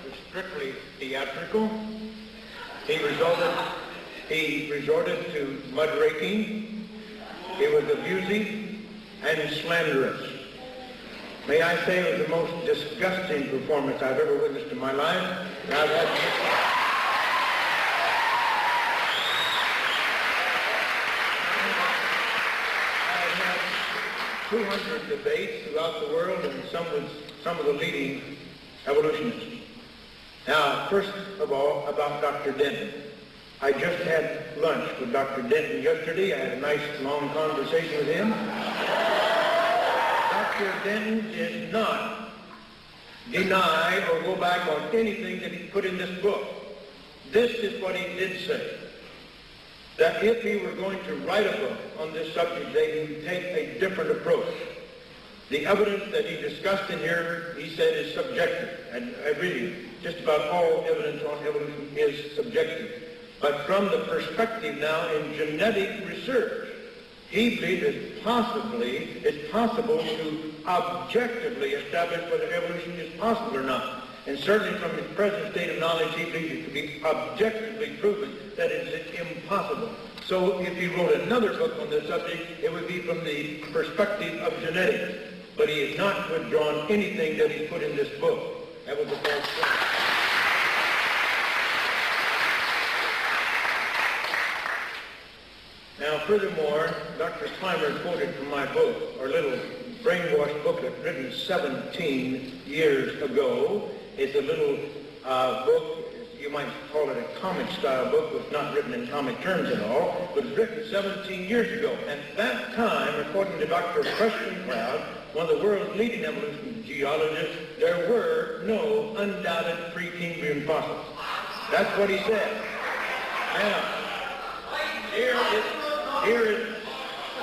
's strictly theatrical. He resorted to mudraking. He was abusing and slanderous. May I say it was the most disgusting performance I've ever witnessed in my life. And I've had 200 debates throughout the world, and some with some of the leading evolutionists. Now, first of all, about Dr. Denton. I just had lunch with Dr. Denton yesterday. I had a nice long conversation with him. Dr. Denton did not deny or go back on anything that he put in this book. This is what he did say, that if he were going to write a book on this subject, they would take a different approach. The evidence that he discussed in here, he said, is subjective. And really, just about all evidence on evolution is subjective. But from the perspective now in genetic research, he believes it's possible to objectively establish whether evolution is possible or not. And certainly from his present state of knowledge, he believes it to be objectively proven that it is impossible. So if he wrote another book on this subject, it would be from the perspective of genetics. But he has not withdrawn anything that he put in this book. That was a false claim. Now, furthermore, Dr. Plimer quoted from my book, or little brainwash booklet written 17 years ago. It's a little book, you might call it a comic-style book, was not written in comic terms at all, but written 17 years ago. And at that time, according to Dr. Preston Cloud, one of the world's leading evolutionary geologists, there were no undoubted Precambrian fossils. That's what he said. Now, here is,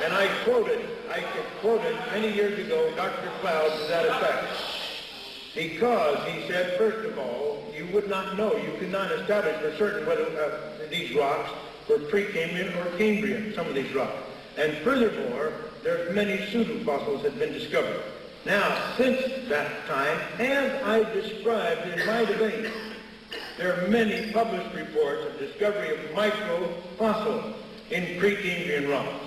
and I quoted many years ago Dr. Cloud to that effect. Because he said, first of all, you would not know, you could not establish for certain whether these rocks were Precambrian or Cambrian, some of these rocks. And furthermore, there's many pseudofossils that have been discovered. Now, since that time, as I described in my debate, there are many published reports of discovery of microfossils in Precambrian rocks.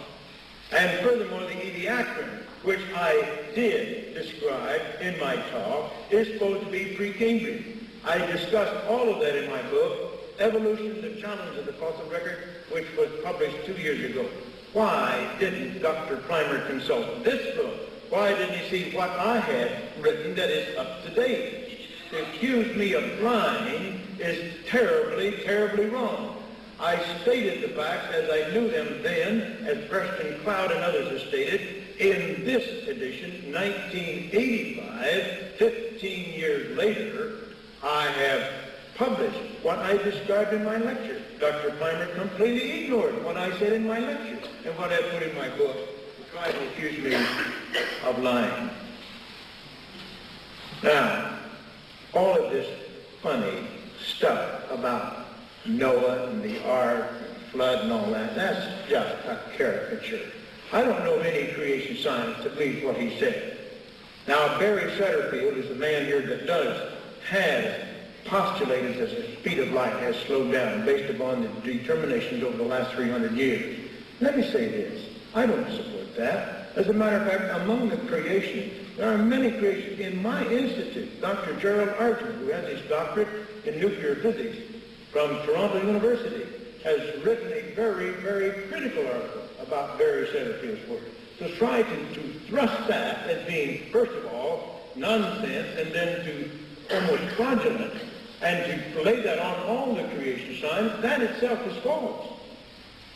And furthermore, the ediacaran, which I did describe in my talk, is supposed to be Precambrian. I discussed all of that in my book, Evolution, the Challenge of the Fossil Record, which was published 2 years ago. Why didn't Dr. Plimer consult this book? Why didn't he see what I had written that is up to date? To accuse me of lying is terribly, terribly wrong. I stated the facts as I knew them then, as Preston Cloud and others have stated, in this edition, 1985, 15 years later, I have published what I described in my lecture. Dr. Plimer completely ignored what I said in my lecture and what I put in my book to try to accuse me of lying. Now, all of this funny stuff about Noah and the ark and the flood and all that, that's just a caricature. I don't know any creation science that believes what he said. Now, Barry Setterfield is the man here that has postulated that the speed of light has slowed down based upon the determinations over the last 300 years. Let me say this. I don't support that. As a matter of fact, among the creation, there are many creations. In my institute, Dr. Gerald Archer, who has his doctorate in nuclear physics from Toronto University, has written a very, very critical article about Barry Setterfield's work to try to thrust that as being, first of all, nonsense, and then to almost fraudulent, and to lay that on all the creation science. That itself is false.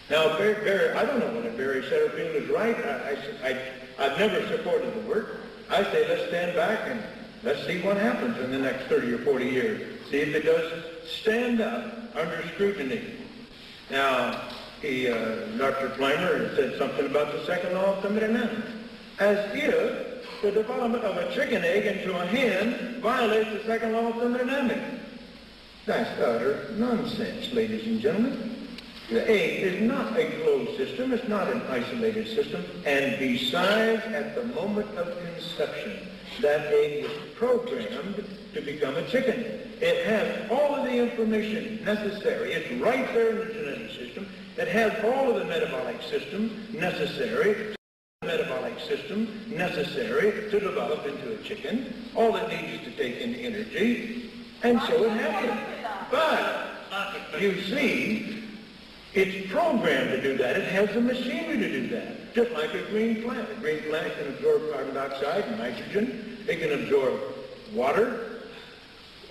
Now, Barry, I don't know whether Barry Setterfield is right. I've never supported the work. I say let's stand back and let's see what happens in the next 30 or 40 years. See if it does stand up under scrutiny. Now, Dr. Plimer said something about the second law of thermodynamics, as if the development of a chicken egg into a hen violates the second law of thermodynamics. That's utter nonsense, ladies and gentlemen. The egg is not a closed system. It's not an isolated system. And besides, at the moment of conception, that egg is programmed to become a chicken. It has all of the information necessary. It's right there in the genetic system. It has all of the metabolic system necessary to develop into a chicken. All it needs is to take in energy, and so it happens. But, you see, it's programmed to do that. It has the machinery to do that, just like a green plant. A green plant can absorb carbon dioxide and nitrogen. It can absorb water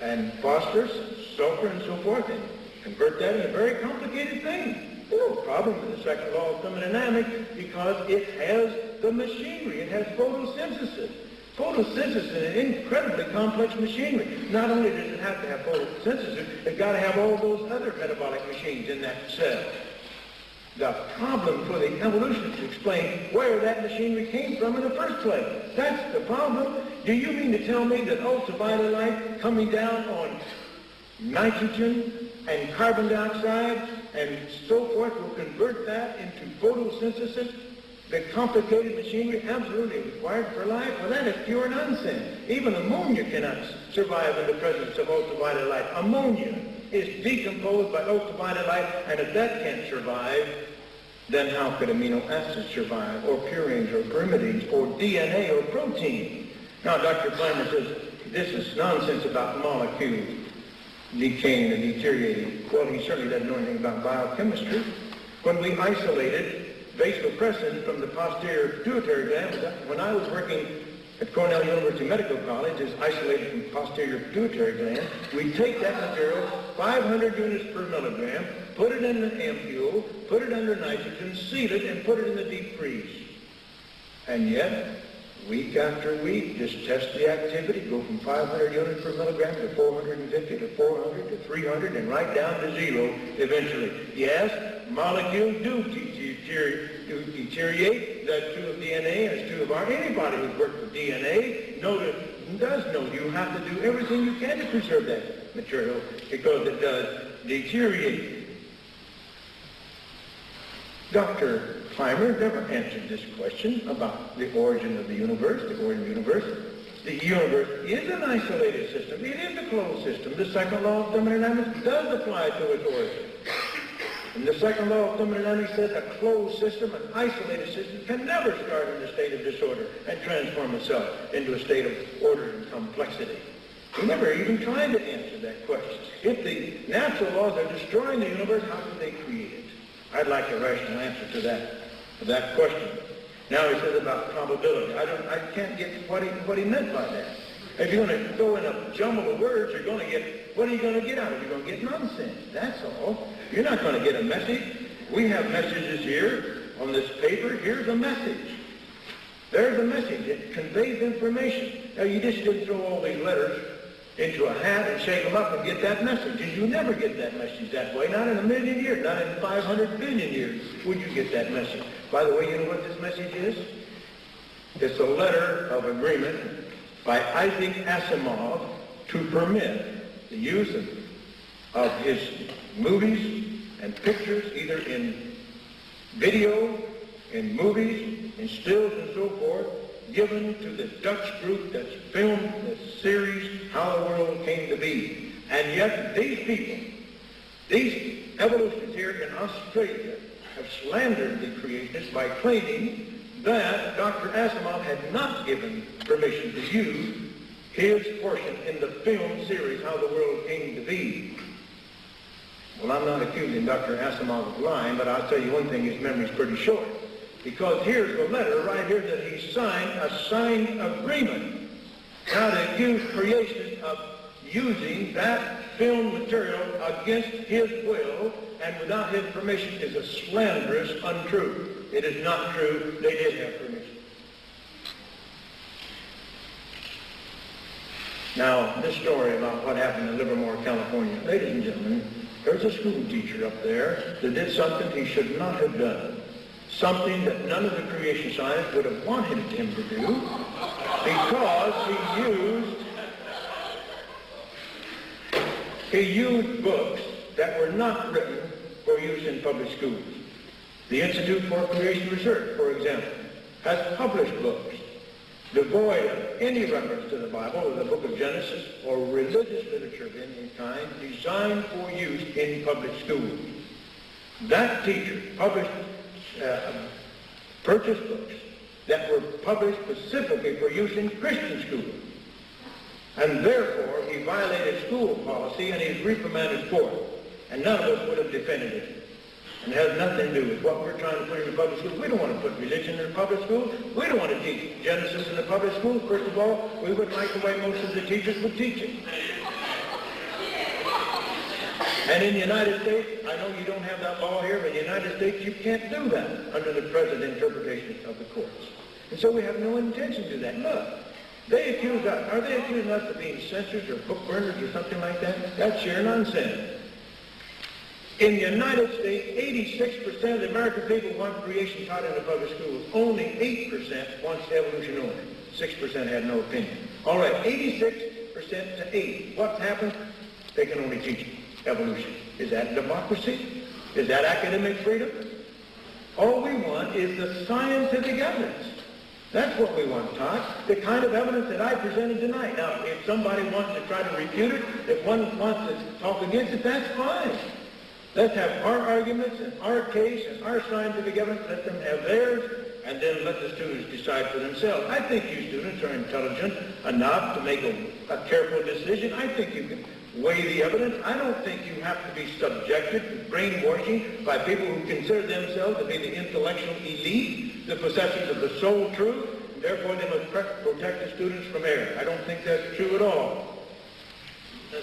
and phosphorus, sulfur, and so forth, and convert that into a very complicated thing. There's no problem with the second law of thermodynamics because it has the machinery. It has photosynthesis. Photosynthesis is an incredibly complex machinery. Not only does it have to have photosynthesis, it's got to have all those other metabolic machines in that cell. The problem for the evolutionists to explain where that machinery came from in the first place. That's the problem. Do you mean to tell me that ultraviolet light coming down on nitrogen and carbon dioxide and so forth will convert that into photosynthesis? The complicated machinery absolutely required for life? Well, that is pure nonsense. Even ammonia cannot survive in the presence of ultraviolet light. Ammonia is decomposed by ultraviolet light, and if that can't survive, then how could amino acids survive, or purines, or pyrimidines, or DNA, or protein? Now, Dr. Plimer says this is nonsense about molecules decaying and deteriorating. Well, he certainly doesn't know anything about biochemistry. When we isolated vasopressin from the posterior pituitary gland. When I was working at Cornell University Medical College, is isolated from posterior pituitary gland. We take that material, 500 units per milligram, put it in the ampule, put it under nitrogen, seal it, and put it in the deep freeze. And yet, week after week, just test the activity, go from 500 units per milligram to 450 to 400 to 300, and right down to zero eventually. Yes, molecules do deteriorate. That's true of DNA, that's true of anybody who's worked with DNA does know you have to do everything you can to preserve that material because it does deteriorate. Dr. Plimer never answered this question about the origin of the universe, the origin of the universe. The universe is an isolated system. It is a closed system. The second law of thermodynamics does apply to its origin. And the second law of thermodynamics says a closed system, an isolated system, can never start in a state of disorder and transform itself into a state of order and complexity. We never even tried to answer that question. If the natural laws are destroying the universe, how can they create it? I'd like a rational answer to that question. Now he says about probability. I can't get what he meant by that. If you're going to go in a jumble of words, what are you going to get out of it? You're going to get nonsense. That's all. You're not going to get a message. We have messages here on this paper. Here's a message. There's a message. It conveys information. Now, you just didn't throw all these letters into a hat and shake them up and get that message. And you never get that message that way. Not in a million years. Not in 500 billion years would you get that message. By the way, you know what this message is? It's a letter of agreement by Isaac Asimov to permit the use of his movies and pictures, either in video, in movies, in stills and so forth, given to the Dutch group that's filmed the series How the World Came to Be. And yet these people, these evolutionists here in Australia, have slandered the creationists by claiming that Dr. Asimov had not given permission to use his portion in the film series How the World Came to Be. Well, I'm not accusing Dr. Asimov of lying, but I'll tell you one thing, his memory's pretty short. Because here's the letter right here that he signed, a signed agreement. Now to accuse creationists of using that film material against his will and without his permission is a slanderous untruth. It is not true. They did have permission. Now, this story about what happened in Livermore, California. Ladies and gentlemen, there's a school teacher up there that did something he should not have done. Something that none of the creation scientists would have wanted him to do because he used books that were not written for use in public schools. The Institute for Creation Research, for example, has published books devoid of any reference to the Bible or the book of Genesis or religious literature of any kind designed for use in public schools. That teacher purchased books that were published specifically for use in Christian schools. And therefore, he violated school policy and he's reprimanded for it. And none of us would have defended it. And it has nothing to do with what we're trying to put in the public schools. We don't want to put religion in the public schools. We don't want to teach Genesis in the public schools. First of all, we wouldn't like the way most of the teachers would teach it. And in the United States, I know you don't have that law here, but in the United States you can't do that under the present interpretation of the courts. And so we have no intention to do that. Look, they accuse us. Are they accusing us of being censors or book burners or something like that? That's sheer nonsense. In the United States, 86% of the American people want creation taught in the public schools. Only 8% wants evolution only. 6% had no opinion. All right, 86% to 8. What happens? They can only teach evolution. Is that democracy? Is that academic freedom? All we want is the scientific evidence. That's what we want taught, the kind of evidence that I presented tonight. Now, if somebody wants to try to refute it, if one wants to talk against it, that's fine. Let's have our arguments and our case and our scientific evidence. Let them have theirs, and then let the students decide for themselves. I think you students are intelligent enough to make a careful decision. I think you can weigh the evidence. I don't think you have to be subjected to brainwashing by people who consider themselves to be the intellectual elite, the possessors of the sole truth, and therefore they must protect the students from error. I don't think that's true at all.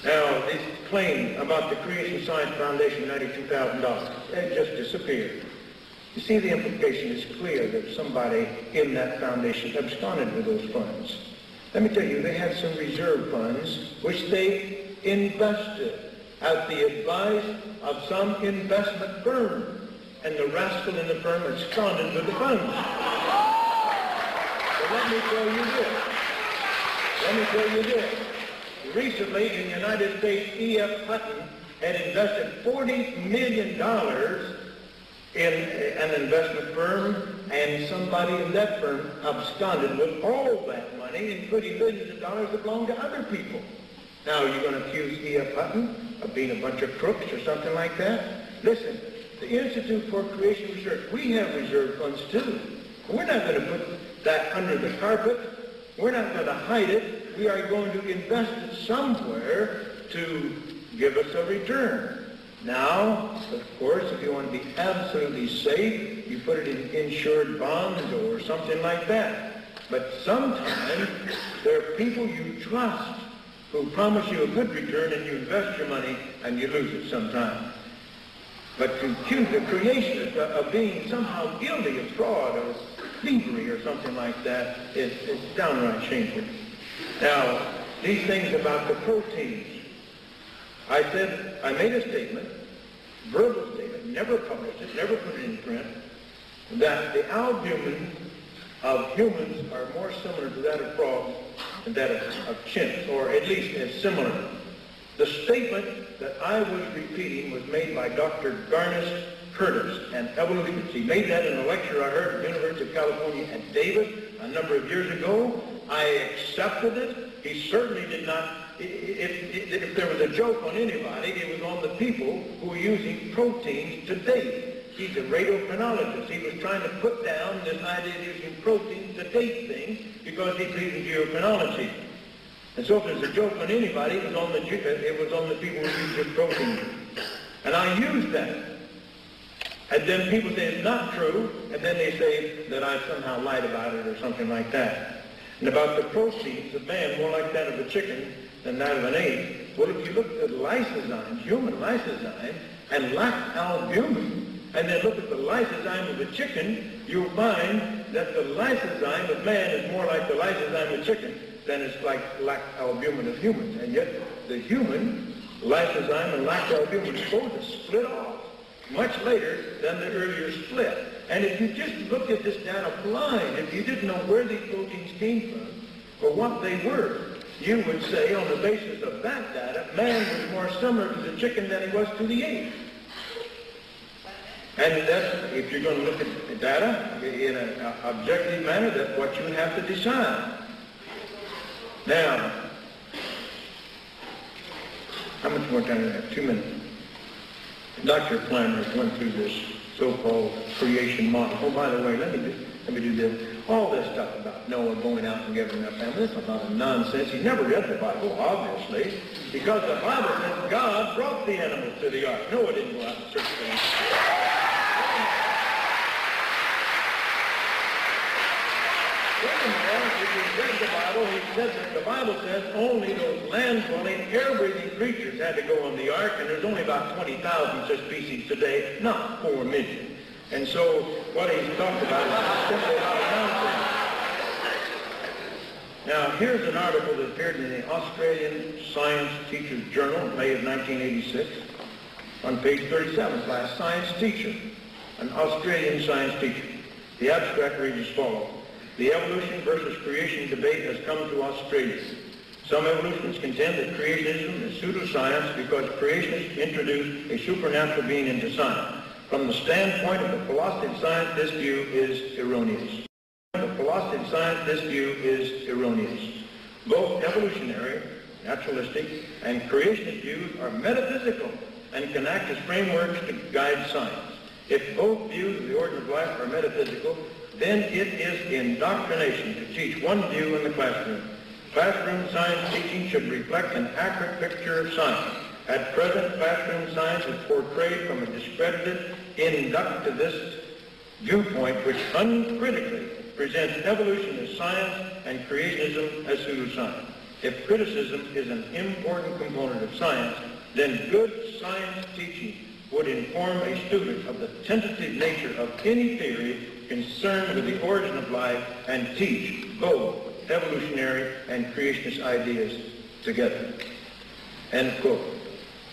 Now, this claim about the Creation Science Foundation, $92,000, it just disappeared. You see, the implication is clear that somebody in that foundation absconded with those funds. Let me tell you, they had some reserve funds which they invested at the advice of some investment firm, and the rascal in the firm absconded with the funds. So let me tell you this. Recently, in the United States, E.F. Hutton had invested $40 million in an investment firm, and somebody in that firm absconded with all that money, including millions of dollars that belonged to other people. Now, you're going to accuse E.F. Hutton of being a bunch of crooks or something like that? Listen, the Institute for Creation Research, we have reserve funds too. We're not going to put that under the carpet. We're not going to hide it. We are going to invest it somewhere to give us a return. Now, of course, if you want to be absolutely safe, you put it in insured bonds or something like that. But sometimes there are people you trust who promise you a good return, and you invest your money and you lose it sometime. But to accuse the creationists of being somehow guilty of fraud or thievery or something like that is downright shameful. Now, these things about the proteins. I made a statement, verbal statement, never published it, never put it in print, that the albumin of humans are more similar to that of frogs than that of chimps, or at least as similar. The statement that I was repeating was made by Dr. Garnis Curtis, an evolutionist. He made that in a lecture I heard at the University of California at Davis a number of years ago. I accepted it. He certainly did not. If there was a joke on anybody, it was on the people who were using proteins to date. He's a radiochronologist. He was trying to put down this idea of using proteins to date things because he believes in geochronology. And so if there's a joke on anybody, it was on the people who use the proteins. And I used that. And then people say it's not true, and then they say that I somehow lied about it or something like that. And about the proteins of man, more like that of a chicken than that of an ape. Well, if you look at lysozymes, human lysozyme, and lactalbumin, and then look at the lysozyme of a chicken, you'll find that the lysozyme of man is more like the lysozyme of chicken than it's like lactalbumin of humans. And yet the human lysozyme and lactalbumin both are split off much later than the earlier split. And if you just looked at this data blind, if you didn't know where these proteins came from or what they were, you would say on the basis of that data, man was more similar to the chicken than he was to the ape. And that's, if you're going to look at the data in an objective manner, that's what you have to decide. Now, how much more time do I have? 2 minutes. Dr. Plimer went through this so-called creation model. Oh, by the way, let me do this. All this stuff about Noah going out and giving up family, this is a lot of nonsense. He never read the Bible, obviously, because the Bible says God brought the animals to the ark. Noah didn't go out and search for them. If you read the Bible, he says that the Bible says only those land-dwelling, air-breathing creatures had to go on the ark, and there's only about 20,000 such species today, not 4 million. And so what he's talked about is simply a lot of nonsense. Now, here's an article that appeared in the Australian Science Teachers Journal, May of 1986, on page 37, by a science teacher, an Australian science teacher. The abstract reads as follows. The evolution versus creation debate has come to Australia. Some evolutionists contend that creationism is pseudoscience because creationists introduced a supernatural being into science. From the standpoint of the philosophy of science, this view is erroneous. The philosophy of science, this view is erroneous. Both evolutionary, naturalistic, and creationist views are metaphysical and can act as frameworks to guide science. If both views of the origin of life are metaphysical, then it is indoctrination to teach one view in the classroom. Classroom science teaching should reflect an accurate picture of science. At present, classroom science is portrayed from a discredited, inductivist viewpoint which uncritically presents evolution as science and creationism as pseudoscience. If criticism is an important component of science, then good science teaching would inform a student of the tentative nature of any theory concerned with the origin of life and teach both evolutionary and creationist ideas together. End quote.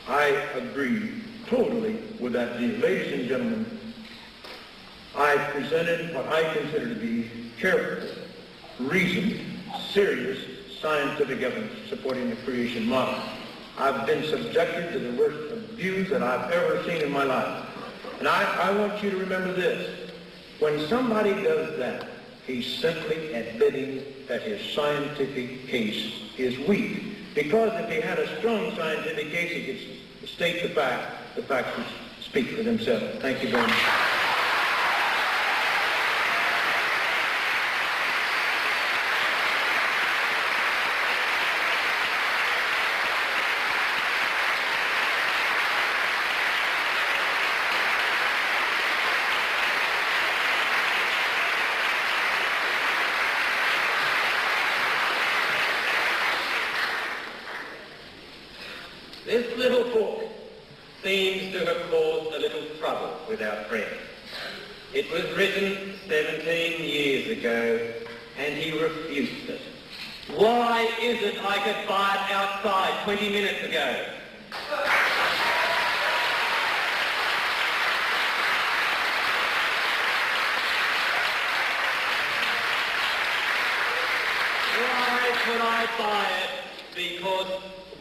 I agree totally with that view. Ladies and gentlemen, I presented what I consider to be careful, reasoned, serious scientific evidence supporting the creation model. I've been subjected to the worst abuse that I've ever seen in my life. And I want you to remember this. When somebody does that, he's simply admitting that his scientific case is weak. Because if he had a strong scientific case, he could state the facts would speak for themselves. Thank you very much. This little book seems to have caused a little trouble with our friend. It was written 17 years ago, and he refused it. Why is it I could buy it outside 20 minutes ago? Why could I buy it? Because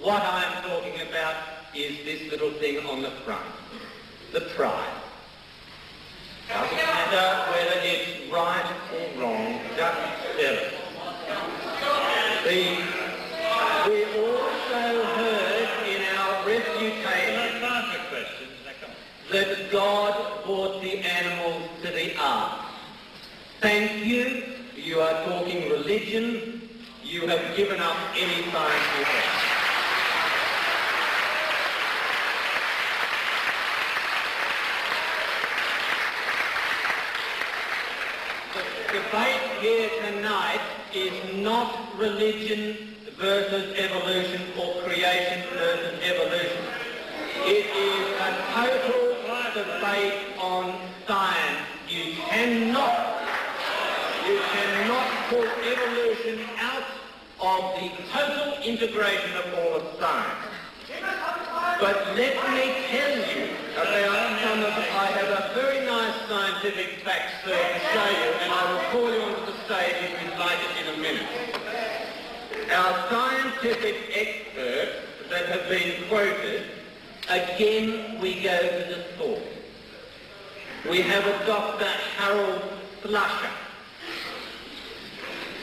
what I'm talking about is this little thing on the front, the prize. Doesn't matter whether it's right or wrong, just sell it. We also heard in our refutation that God brought the animals to the ark. Thank you. You are talking religion. You have given up any science you have. The debate here tonight is not religion versus evolution or creation versus evolution. It is a total debate on science. You cannot pull evolution out of the total integration of all of science. But let me tell you about some of I have a very nice scientific fact to show you, and I will call you onto the stage if you'd like it in a minute. Our scientific experts that have been quoted, again we go to the source. We have a Dr. Harold Flusher.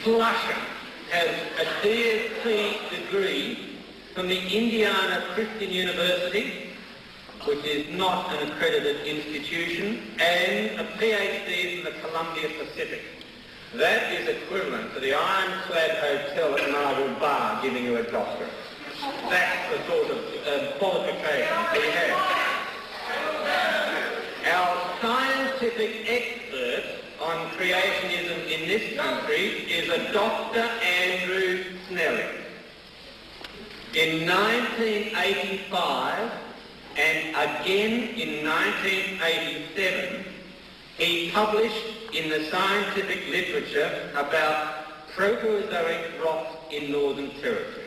Flusher has a DSc degree from the Indiana Christian University, which is not an accredited institution, and a PhD from the Columbia Pacific. That is equivalent to the ironclad hotel at Marble Bar giving you a doctorate. That's the sort of qualifications we have. Our scientific expert on creationism in this country is a Dr. Andrew Snelling. In 1985 and again in 1987, he published in the scientific literature about Proterozoic rocks in Northern Territory.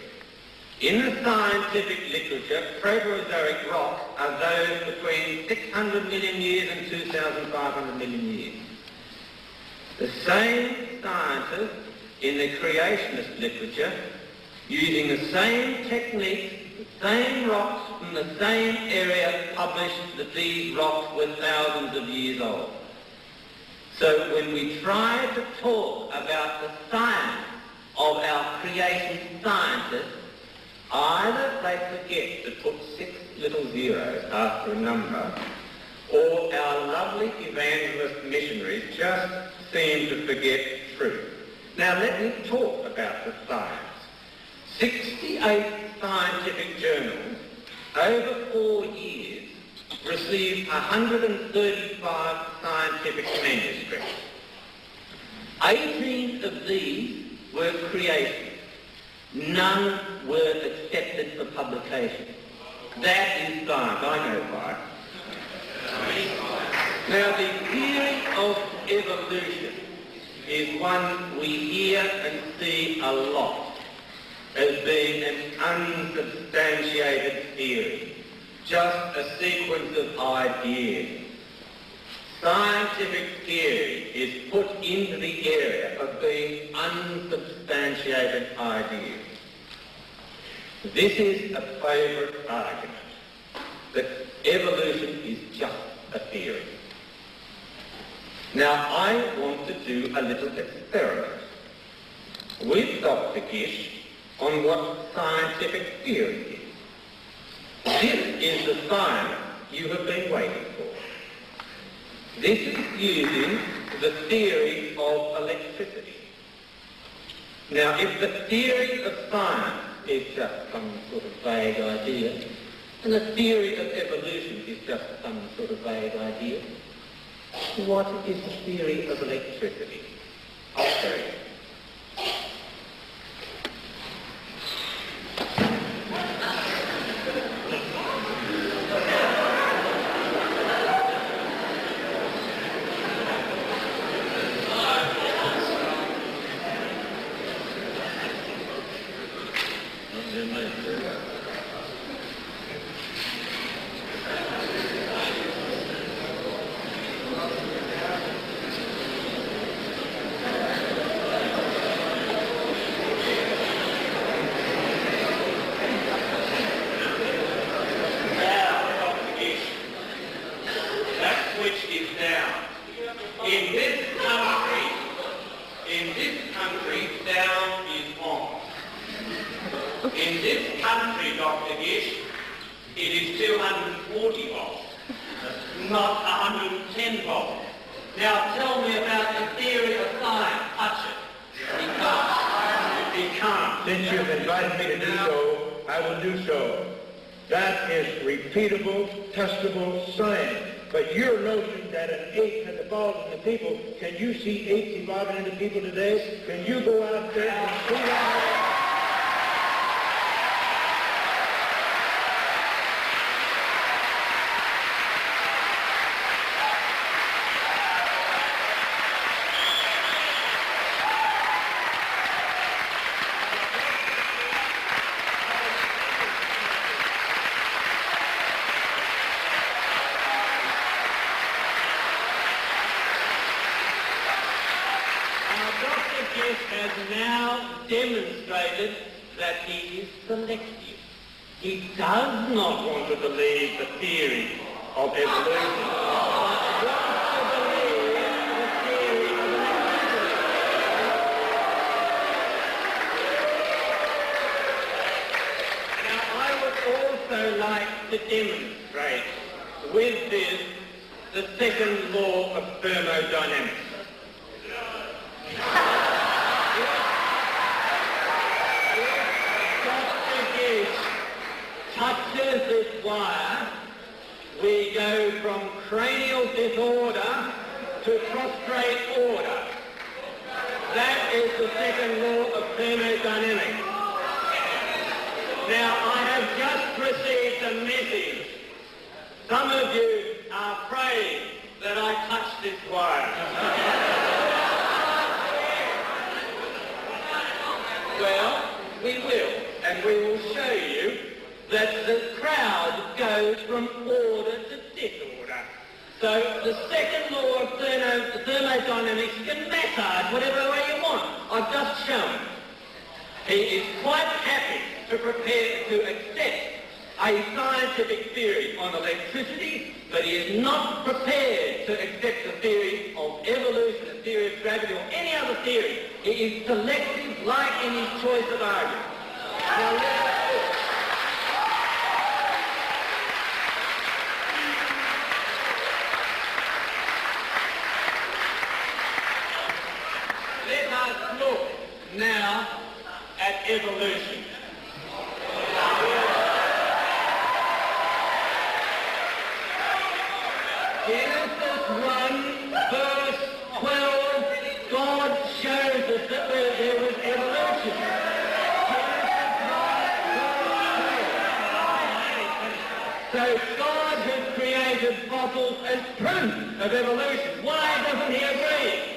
In the scientific literature, Proterozoic rocks are those between 600 million years and 2,500 million years. The same scientists in the creationist literature, using the same techniques, the same rocks from the same area, published that these rocks were thousands of years old. So when we try to talk about the science of our creation scientists, either they forget to put 6 little zeros after a number, or our lovely evangelist missionaries just seem to forget truth. Now let me talk about the science. 68 scientific journals over 4 years received 135 scientific manuscripts. 18 of these were created. None were accepted for publication. That is science. I know why. Now, the theory of evolution is one we hear and see a lot as being an unsubstantiated theory, just a sequence of ideas. Scientific theory is put into the area of being unsubstantiated ideas. This is a favourite argument, that evolution is just a theory. Now, I want to do a little experiment with Dr. Gish on what scientific theory is. This is the science you have been waiting for. This is using the theory of electricity. Now, if the theory of science is just some sort of vague idea, and the theory of evolution is just some sort of vague idea, what is the theory of electricity? I'll show you. In this country, Dr. Gish, it is 240 volts, not 110 volts. Now tell me about the theory of science. Touch it. He can't. He can't. Since you've invited me to do so, I will do so. That is repeatable, testable science. But your notion that an ape has evolved into people, can you see apes evolving into people today? Can you go out there and see that? Has now demonstrated that he is selective. He does not want to believe the theory of evolution, but wants to believe the theory of electricity. Now, I would also like to demonstrate with this the second law of thermodynamics. Touches this wire, we go from cranial disorder to prostrate order. That is the second law of thermodynamics. Now, I have just received a message. Some of you are praying that I touch this wire. Well, we will, and we will show you that the crowd goes from order to disorder. So the second law of thermodynamics, you can massage whatever way you want. I've just shown. He is quite happy to prepare to accept a scientific theory on electricity, but he is not prepared to accept the theory of evolution, the theory of gravity, or any other theory. He is selective, like in his choice of argument. Now, let us look now at evolution. as proof of evolution. Why doesn't he agree?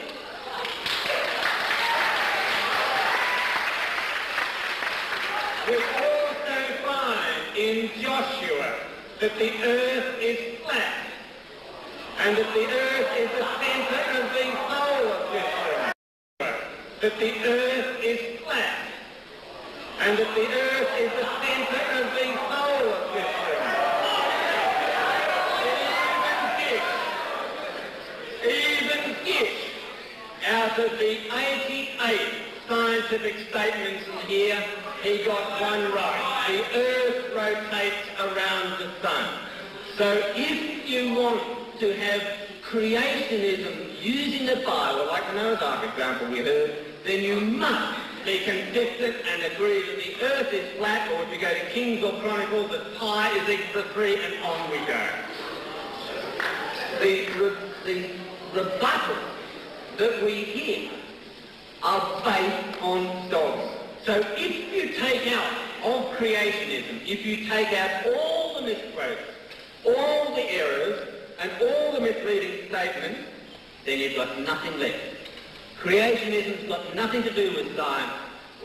We also find in Joshua that the earth is flat and that the earth is the centre of the solar system. That the earth is flat and that the earth is the centre of the solar system. Even Gish, out of the 88 scientific statements in here, he got one right. The earth rotates around the sun. So if you want to have creationism using the Bible, like the Noah's Ark example we heard, then you must be consistent and agree that the earth is flat, or if you go to Kings or Chronicles, that pi is equal to 3, and on we go. The rebuttals that we hear are based on dogma. So if you take out of creationism, if you take out all the misquotes, all the errors, and all the misleading statements, then you've got nothing left. Creationism's got nothing to do with science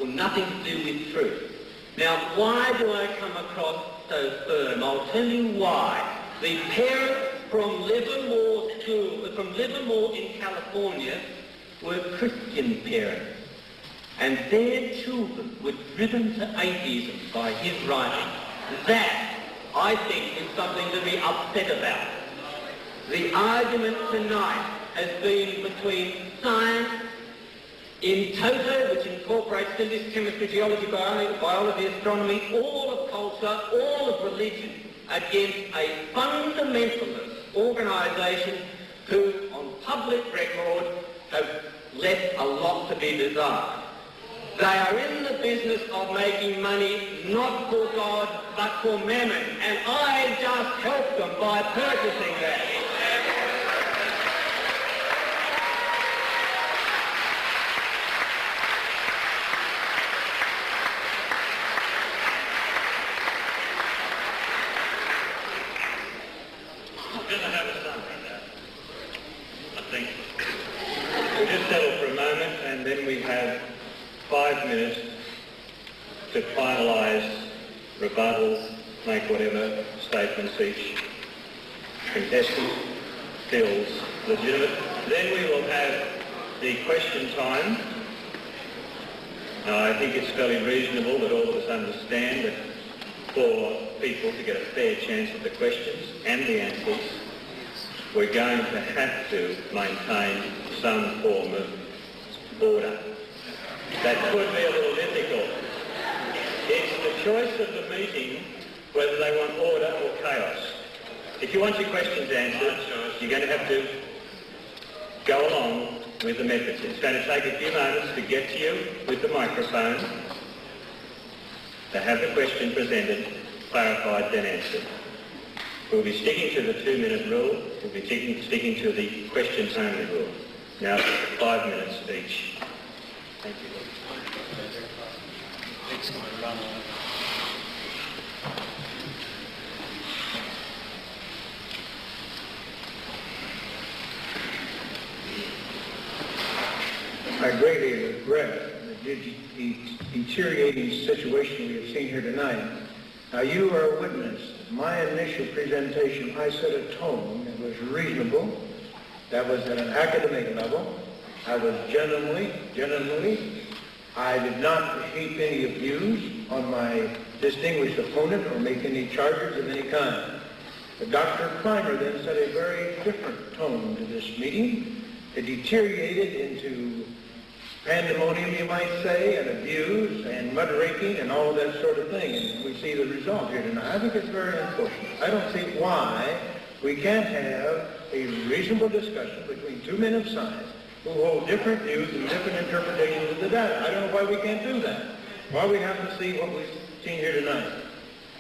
or nothing to do with truth. Now, why do I come across so firm? I'll tell you why. The parents from Livermore in California were Christian parents, and their children were driven to atheism by his writing. That, I think, is something to be upset about. The argument tonight has been between science in toto, which incorporates physics, chemistry, geology, biology, astronomy, all of culture, all of religion, against a fundamentalist organisation who, on public record, have left a lot to be desired. They are in the business of making money not for God but for mammon, and I just helped them by purchasing that. I'm going to have a summary now, I think. We'll just settle for a moment, and then we have 5 minutes to finalise rebuttals, make whatever statements each contestant feels legitimate. Then we will have the question time. Now, I think it's fairly reasonable that all of us understand that for people to get a fair chance at the questions and the answers, we're going to have to maintain some form of order. That could be a little difficult. It's the choice of the meeting whether they want order or chaos. If you want your questions answered, you're going to have to go along with the methods. It's going to take a few moments to get to you with the microphone, to have the question presented, clarified, then answered. We'll be sticking to the 2-minute rule. We'll be sticking to the questions only rule. Now, 5 minutes each. Thank you. I greatly regret the deteriorating situation we have seen here tonight. Now, you are a witness. My initial presentation, I set a tone that was reasonable, that was at an academic level. I was genuinely, I did not heap any abuse on my distinguished opponent or make any charges of any kind. But Dr. Plimer then set a very different tone to this meeting. It deteriorated into pandemonium, you might say, and abuse and muckraking and all of that sort of thing. And we see the result here tonight. I think it's very unfortunate. I don't see why we can't have a reasonable discussion between two men of science who hold different views and different interpretations of the data. I don't know why we can't do that. Why we have to see what we've seen here tonight.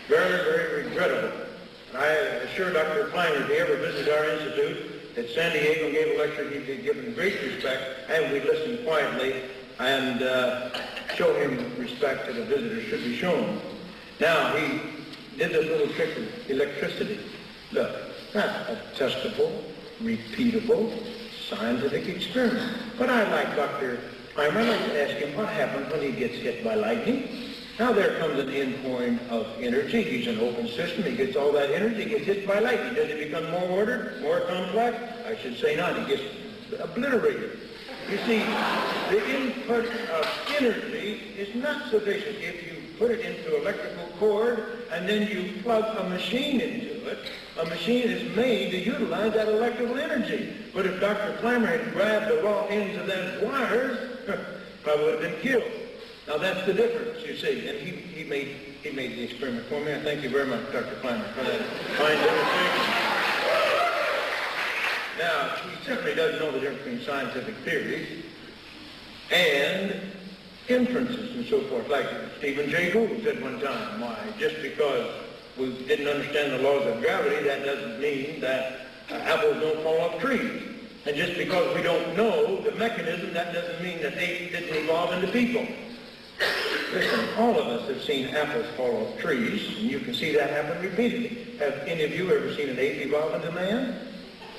Very, very regrettable. And I assure Dr. Plimer, if he ever visited our institute at San Diego and gave a lecture, he'd be given great respect, and we'd listen quietly and show him respect that a visitor should be shown. Now, he did this little trick with electricity. Look, not a testable, repeatable, scientific experiment. But I'd like Dr. Plimer, I'd like to ask him what happens when he gets hit by lightning. Now there comes an inpouring of energy. He's an open system. He gets all that energy, he gets hit by lightning. Does it become more ordered, more complex? I should say not. He gets obliterated. You see, the input of energy is not sufficient. If you put it into electrical cord and then you plug a machine into it, a machine is made to utilize that electrical energy. But if Dr. Plimer had grabbed the raw ends of those wires, probably would have been killed. Now that's the difference, you see. And he made the experiment for me. I thank you very much, Dr. Plimer, for that fine demonstration. Now, he certainly doesn't know the difference between scientific theories and inferences and so forth. Like Stephen Jay Gould said one time, why, just because we didn't understand the laws of gravity, that doesn't mean that apples don't fall off trees. And just because we don't know the mechanism, that doesn't mean that they didn't evolve into people. Listen, all of us have seen apples fall off trees, and you can see that happen repeatedly. Have any of you ever seen an ape evolve into man?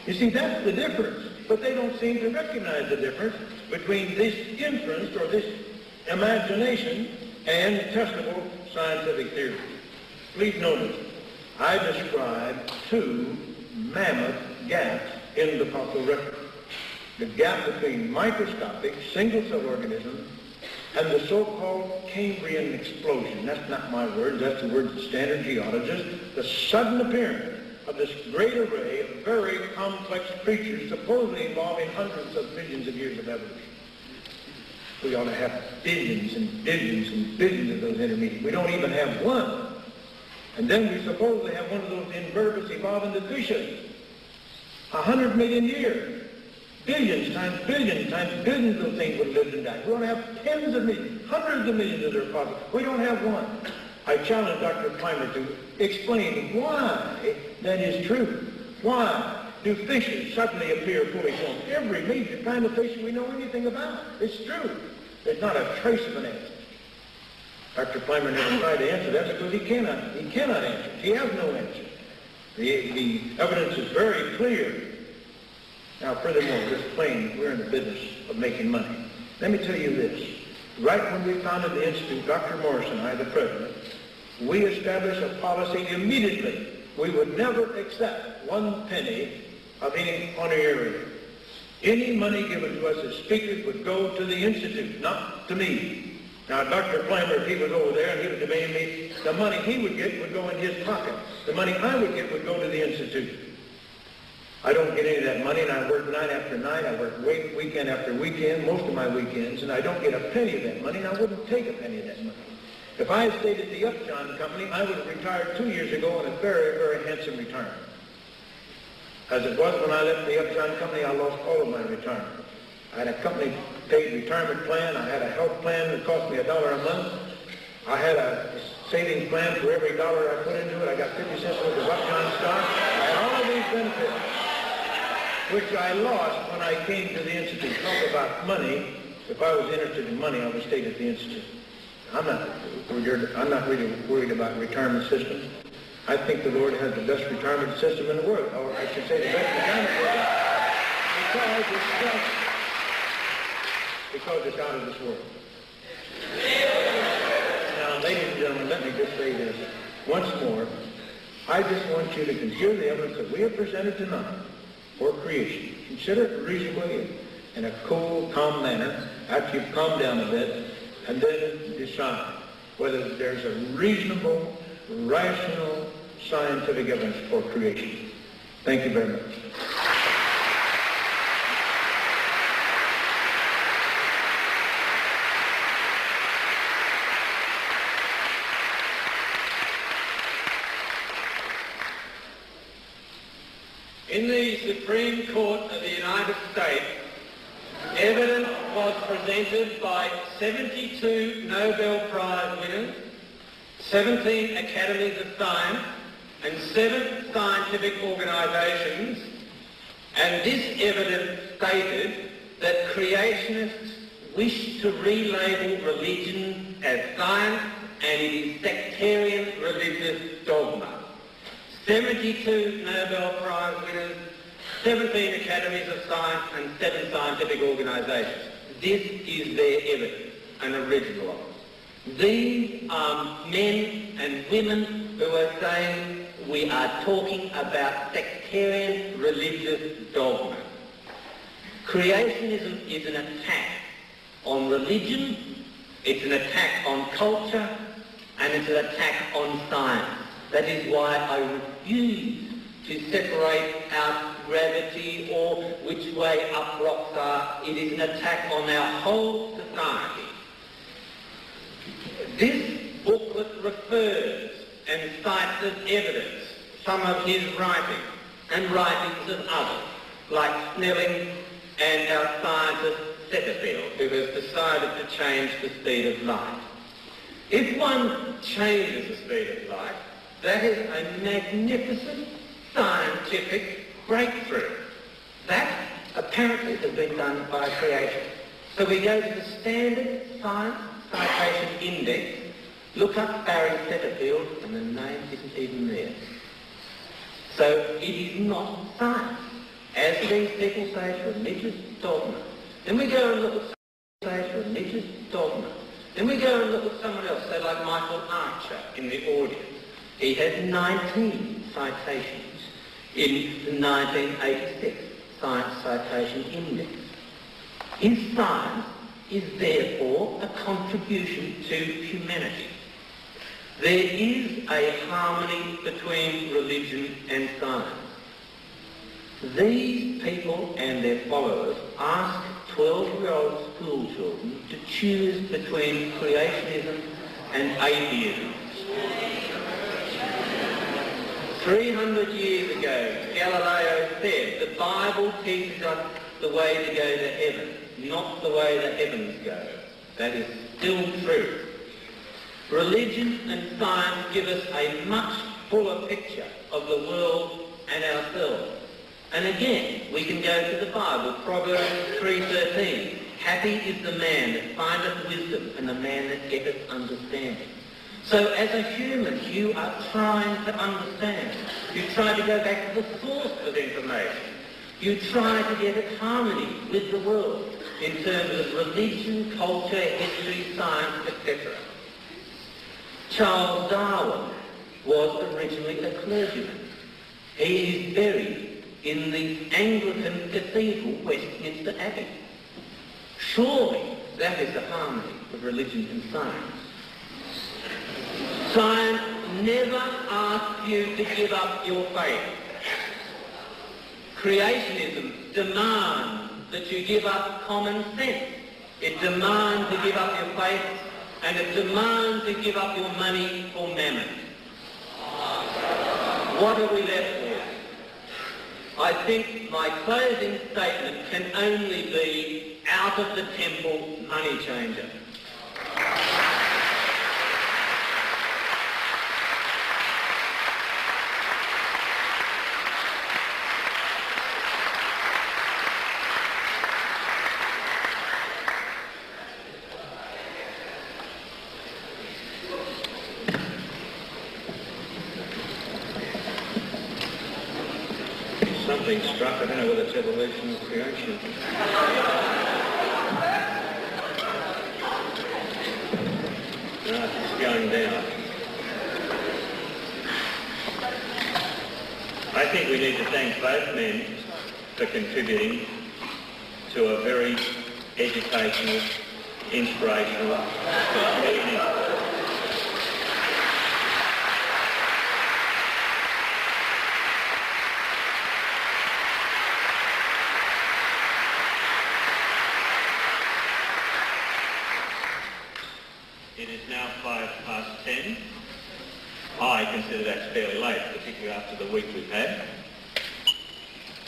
You see, that's the difference. But they don't seem to recognize the difference between this inference or this imagination and testable scientific theory. Please notice, I described two mammoth gaps in the fossil record. The gap between microscopic single-cell organisms and the so-called Cambrian explosion. That's not my words, that's the words of standard geologists. The sudden appearance of this great array of very complex creatures supposedly involving hundreds of millions of years of evolution. We ought to have billions and billions and billions of those intermediate. We don't even have one. And then we supposedly have one of those invertebrates evolve into fishes. 100 million years. Billions times billions of those things would have lived and died. We don't have tens of millions, hundreds of millions of their fossils. We don't have one. I challenge Dr. Plimer to explain why that is true. Why do fishes suddenly appear fully formed? Every major kind of fish we know anything about. It's true. There's not a trace of an answer. Dr. Plimer never tried to answer that because he cannot answer. He has no answer. The evidence is very clear. Now, furthermore, this claim we're in the business of making money. Let me tell you this. Right when we founded the Institute, Dr. Morris and I, the president, we established a policy immediately. We would never accept 1 penny of any honorarium. Any money given to us as speakers would go to the Institute, not to me. Now, Dr. Plimer, if he was over there and he was debating me, the money he would get would go in his pocket. The money I would get would go to the Institute. I don't get any of that money, and I work night after night. I work weekend after weekend, most of my weekends, and I don't get a penny of that money, and I wouldn't take a penny of that money. If I had stayed at the Upjohn Company, I would have retired 2 years ago on a very, very handsome retirement. As it was when I left the Upjohn Company, I lost all of my retirement. I had a company-paid retirement plan. I had a health plan that cost me $1 a month. I had a savings plan for every dollar I put into it. I got 50 cents worth of Upjohn stock. I had all of these benefits, which I lost when I came to the Institute. Talk about money. If I was interested in money, I would stay at the Institute. I'm not really worried about retirement systems. I think the Lord has the best retirement system in the world, or I should say the best retirement system, because it's out of this world. Now, ladies and gentlemen, let me just say this once more. I just want you to consider the evidence that we have presented tonight for creation. Consider it reasonably in a cool, calm manner after you've calmed down a bit, and then decide whether there's a reasonable, rational, scientific evidence for creation. Thank you very much. In the Supreme Court of the United States, evidence was presented by 72 Nobel Prize winners, 17 academies of science, and 7 scientific organisations, and this evidence stated that creationists wish to relabel religion as science, and it is sectarian religious dogma. 72 Nobel Prize winners, 17 academies of science and 7 scientific organisations. This is their evidence, an original of it. These are men and women who are saying we are talking about sectarian religious dogma. Creationism is an attack on religion, it's an attack on culture, and it's an attack on science. That is why I refuse to separate out gravity or which way up rocks are. It is an attack on our whole society. This booklet refers and cites as evidence some of his writings and writings of others, like Snelling and our scientist Setterfield, who has decided to change the speed of light. If one changes the speed of light, that is a magnificent scientific breakthrough. That apparently has been done by creation. So we go to the standard science citation index, look up Barry Setterfield, and the name isn't even there. So it is not science. As these people say, it's religious dogma. Then we go and look at religious dogma. Then we go and look at someone else, say like Michael Archer in the audience. He has 19 citations in the 1986 Science Citation Index. His science is therefore a contribution to humanity. There is a harmony between religion and science. These people and their followers ask 12-year-old school children to choose between creationism and atheism. 300 years ago, Galileo said the Bible teaches us the way to go to heaven, not the way the heavens go. That is still true. Religion and science give us a much fuller picture of the world and ourselves. And again, we can go to the Bible, Proverbs 3:13. Happy is the man that findeth wisdom and the man that getteth understanding. So as a human, you are trying to understand. You try to go back to the source of information. You try to get at harmony with the world in terms of religion, culture, history, science, etc. Charles Darwin was originally a clergyman. He is buried in the Anglican Cathedral, Westminster Abbey. Surely that is the harmony of religion and science. Science never asks you to give up your faith. Creationism demands that you give up common sense. It demands to give up your faith, and it demands to give up your money for mammon. What are we left with? I think my closing statement can only be out of the temple money changer. Something struck, I don't know whether it's evolution or creation. No, it's going down. I think we need to thank both men for contributing to a very educational, inspirational evening. It is now 10:05. I consider that's fairly late, particularly after the week we've had.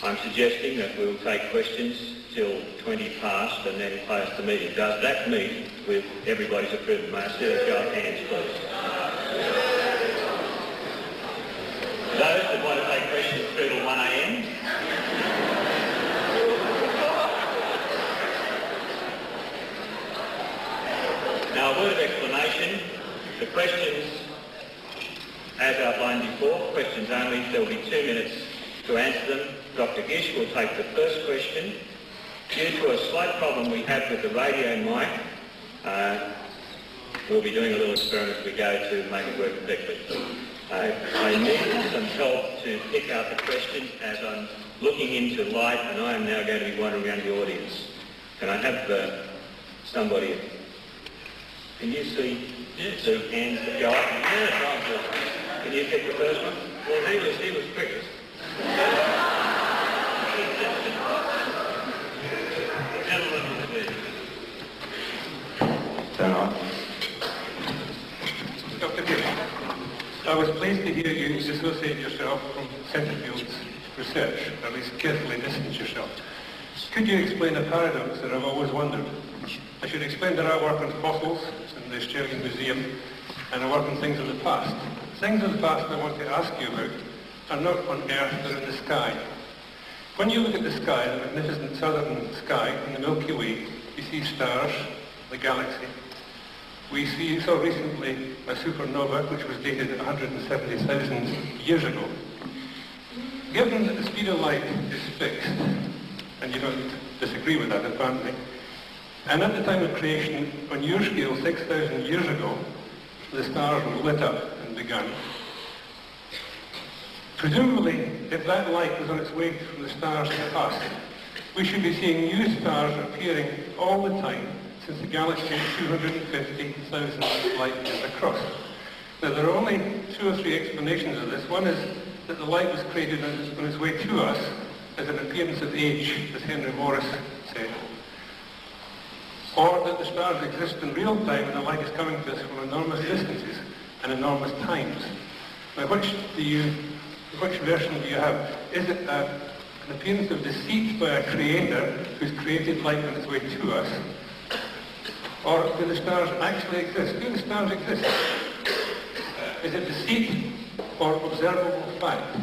I'm suggesting that we'll take questions till 20 past and then close the meeting. Does that meet with everybody's approval? May I see a show of hands, please? Those that want to take questions through till 1 a.m. Now, a word of explanation. The questions As outlined before, questions only. There will be 2 minutes to answer them. Dr Gish will take the first question. Due to a slight problem we have with the radio mic, we'll be doing a little experiment as we go to make it work correctly. I need some help to pick out the question as I'm looking into light, and I am now going to be wandering around the audience. Can I have somebody? Can you see 2 hands that go up? Yes, can you pick the first one? Well, he was quickest. The gentleman was there. Turn on. Dr. Gish, I was pleased to hear you dissociate yourself from Centerfield's research, or at least carefully distance yourself. Could you explain a paradox that I've always wondered? I should explain that I work on fossils in the Australian Museum, and I work on things of the past. Things of the past I want to ask you about are not on Earth, they're in the sky. When you look at the sky, the magnificent southern sky in the Milky Way, you see stars, the galaxy. We saw recently a supernova which was dated 170,000 years ago. Given that the speed of light is fixed, and you don't disagree with that apparently, and at the time of creation, on your scale 6,000 years ago, the stars were lit up and begun. Presumably, if that light was on its way from the stars to us, we should be seeing new stars appearing all the time since the galaxy is 250,000 light years across. Now, there are only 2 or 3 explanations of this. One is that the light was created on its way to us as an appearance of age, as Henry Morris said. Or that the stars exist in real time and the light is coming to us from enormous distances and enormous times. Now, which version do you have? Is it an appearance of deceit by a creator who's created light on its way to us? Or do the stars actually exist? Do the stars exist? Is it deceit or observable fact?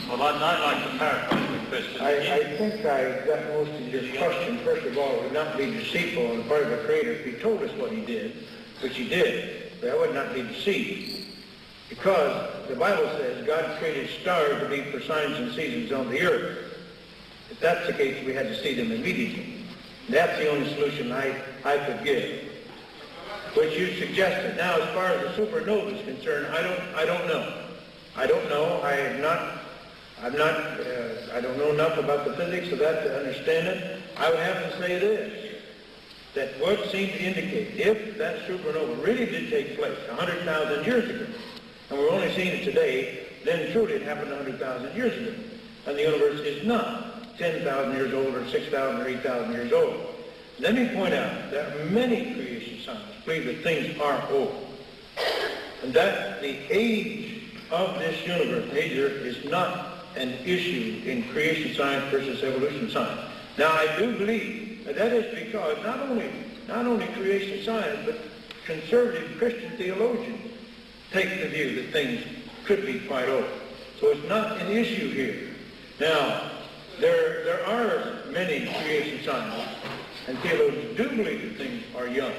Well, I'd like to paraphrase the question. I think I got most of your question. First of all, it would not be deceitful on the part of the Creator if he told us what he did, which he did. That would not be deceit. Because the Bible says God created stars to be for signs and seasons on the earth. If that's the case, we had to see them immediately. That's the only solution I could give, which you suggested. Now, as far as the supernova is concerned, I don't know. I don't know. I don't know enough about the physics of that to understand it. I would have to say this, that what seemed to indicate, if that supernova really did take place 100,000 years ago, and we're only seeing it today, then truly it happened 100,000 years ago. And the universe is not 10,000 years old or 6,000 or 8,000 years old. Let me point out that many creation scientists believe that things are old, and that the age of this universe, the age of Earth, is not an issue in creation science versus evolution science. Now, I do believe that is because not only creation science, but conservative Christian theologians take the view that things could be quite old. So it's not an issue here. Now, there are many creation scientists and theologians do believe that things are young.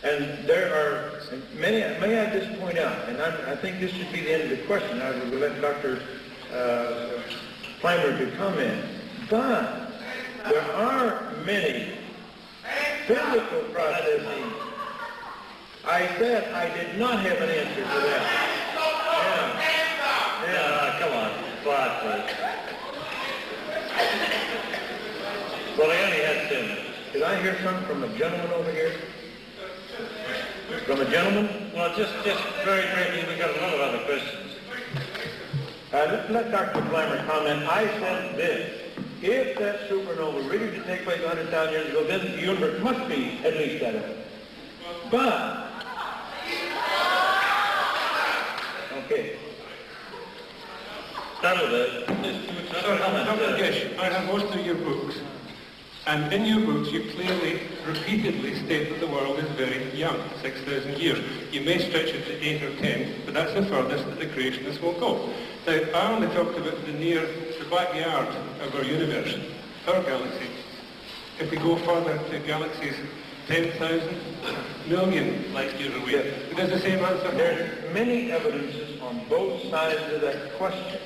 And there are many, may I just point out, and I think this should be the end of the question. I will let Dr. Plimer to comment. But there are many physical processes. I said I did not have an answer to that. Come on, quiet, please. Well, I only had 2 minutes. Did I hear something from a gentleman over here? From a gentleman? Well, just very briefly, we've got a lot of other questions. Let Dr. Plimer comment. I said this. If that supernova really did take place 100,000 years ago, then the universe must be at least that old. But, okay. That'll do. Dr. Gish, I have most of your books. And in your books, you clearly, repeatedly state that the world is very young, 6,000 years. You may stretch it to 8 or 10, but that's the furthest that the creationists will go. Now, I only talked about the backyard of our universe, our galaxy. If we go further to galaxies 10,000 million light years away? It has the same answer. There's many evidences on both sides of that question.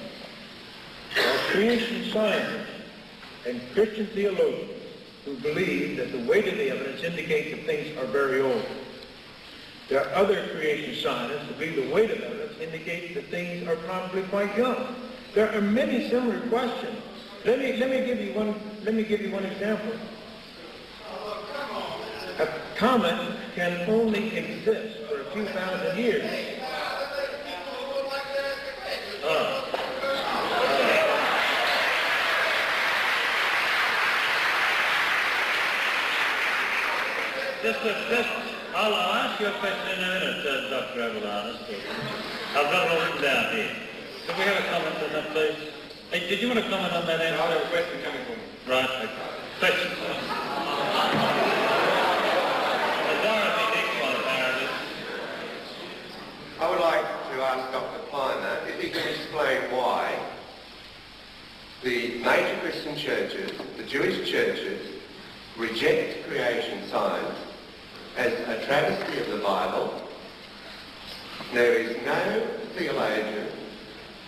There are creation scientists and Christian theologians who believe that the weight of the evidence indicates that things are very old. There are other creation scientists who believe the weight of evidence indicates that things are probably quite young. There are many similar questions. Let me give you one example. A comet can only exist for a few thousand years. I'll ask you a question in a minute, Dr. Avalanis. I've got it all written down here. Could we have a comment on that, please? Hey, did you want to comment on that answer? I have a question coming from you. Right, okay. Questions? Dorothy Dixon, apparently. I would like to ask Dr. Plimer if he can explain why the major Christian churches, the Jewish churches, reject creation science as a travesty of the Bible. There is no theologian,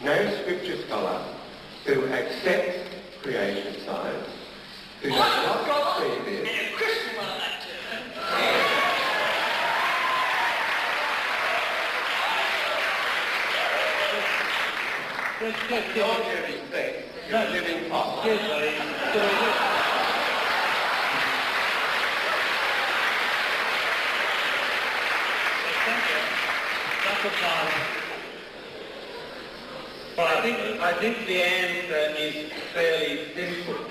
no scripture scholar who accepts creation science, who does not see this. With all due respect, you're a living fossil. I think the answer is fairly simple.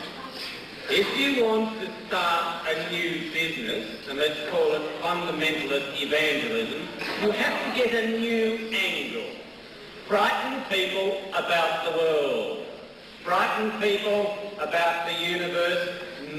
If you want to start a new business, and let's call it fundamentalist evangelism, you have to get a new angle. Frighten people about the world. Frighten people about the universe.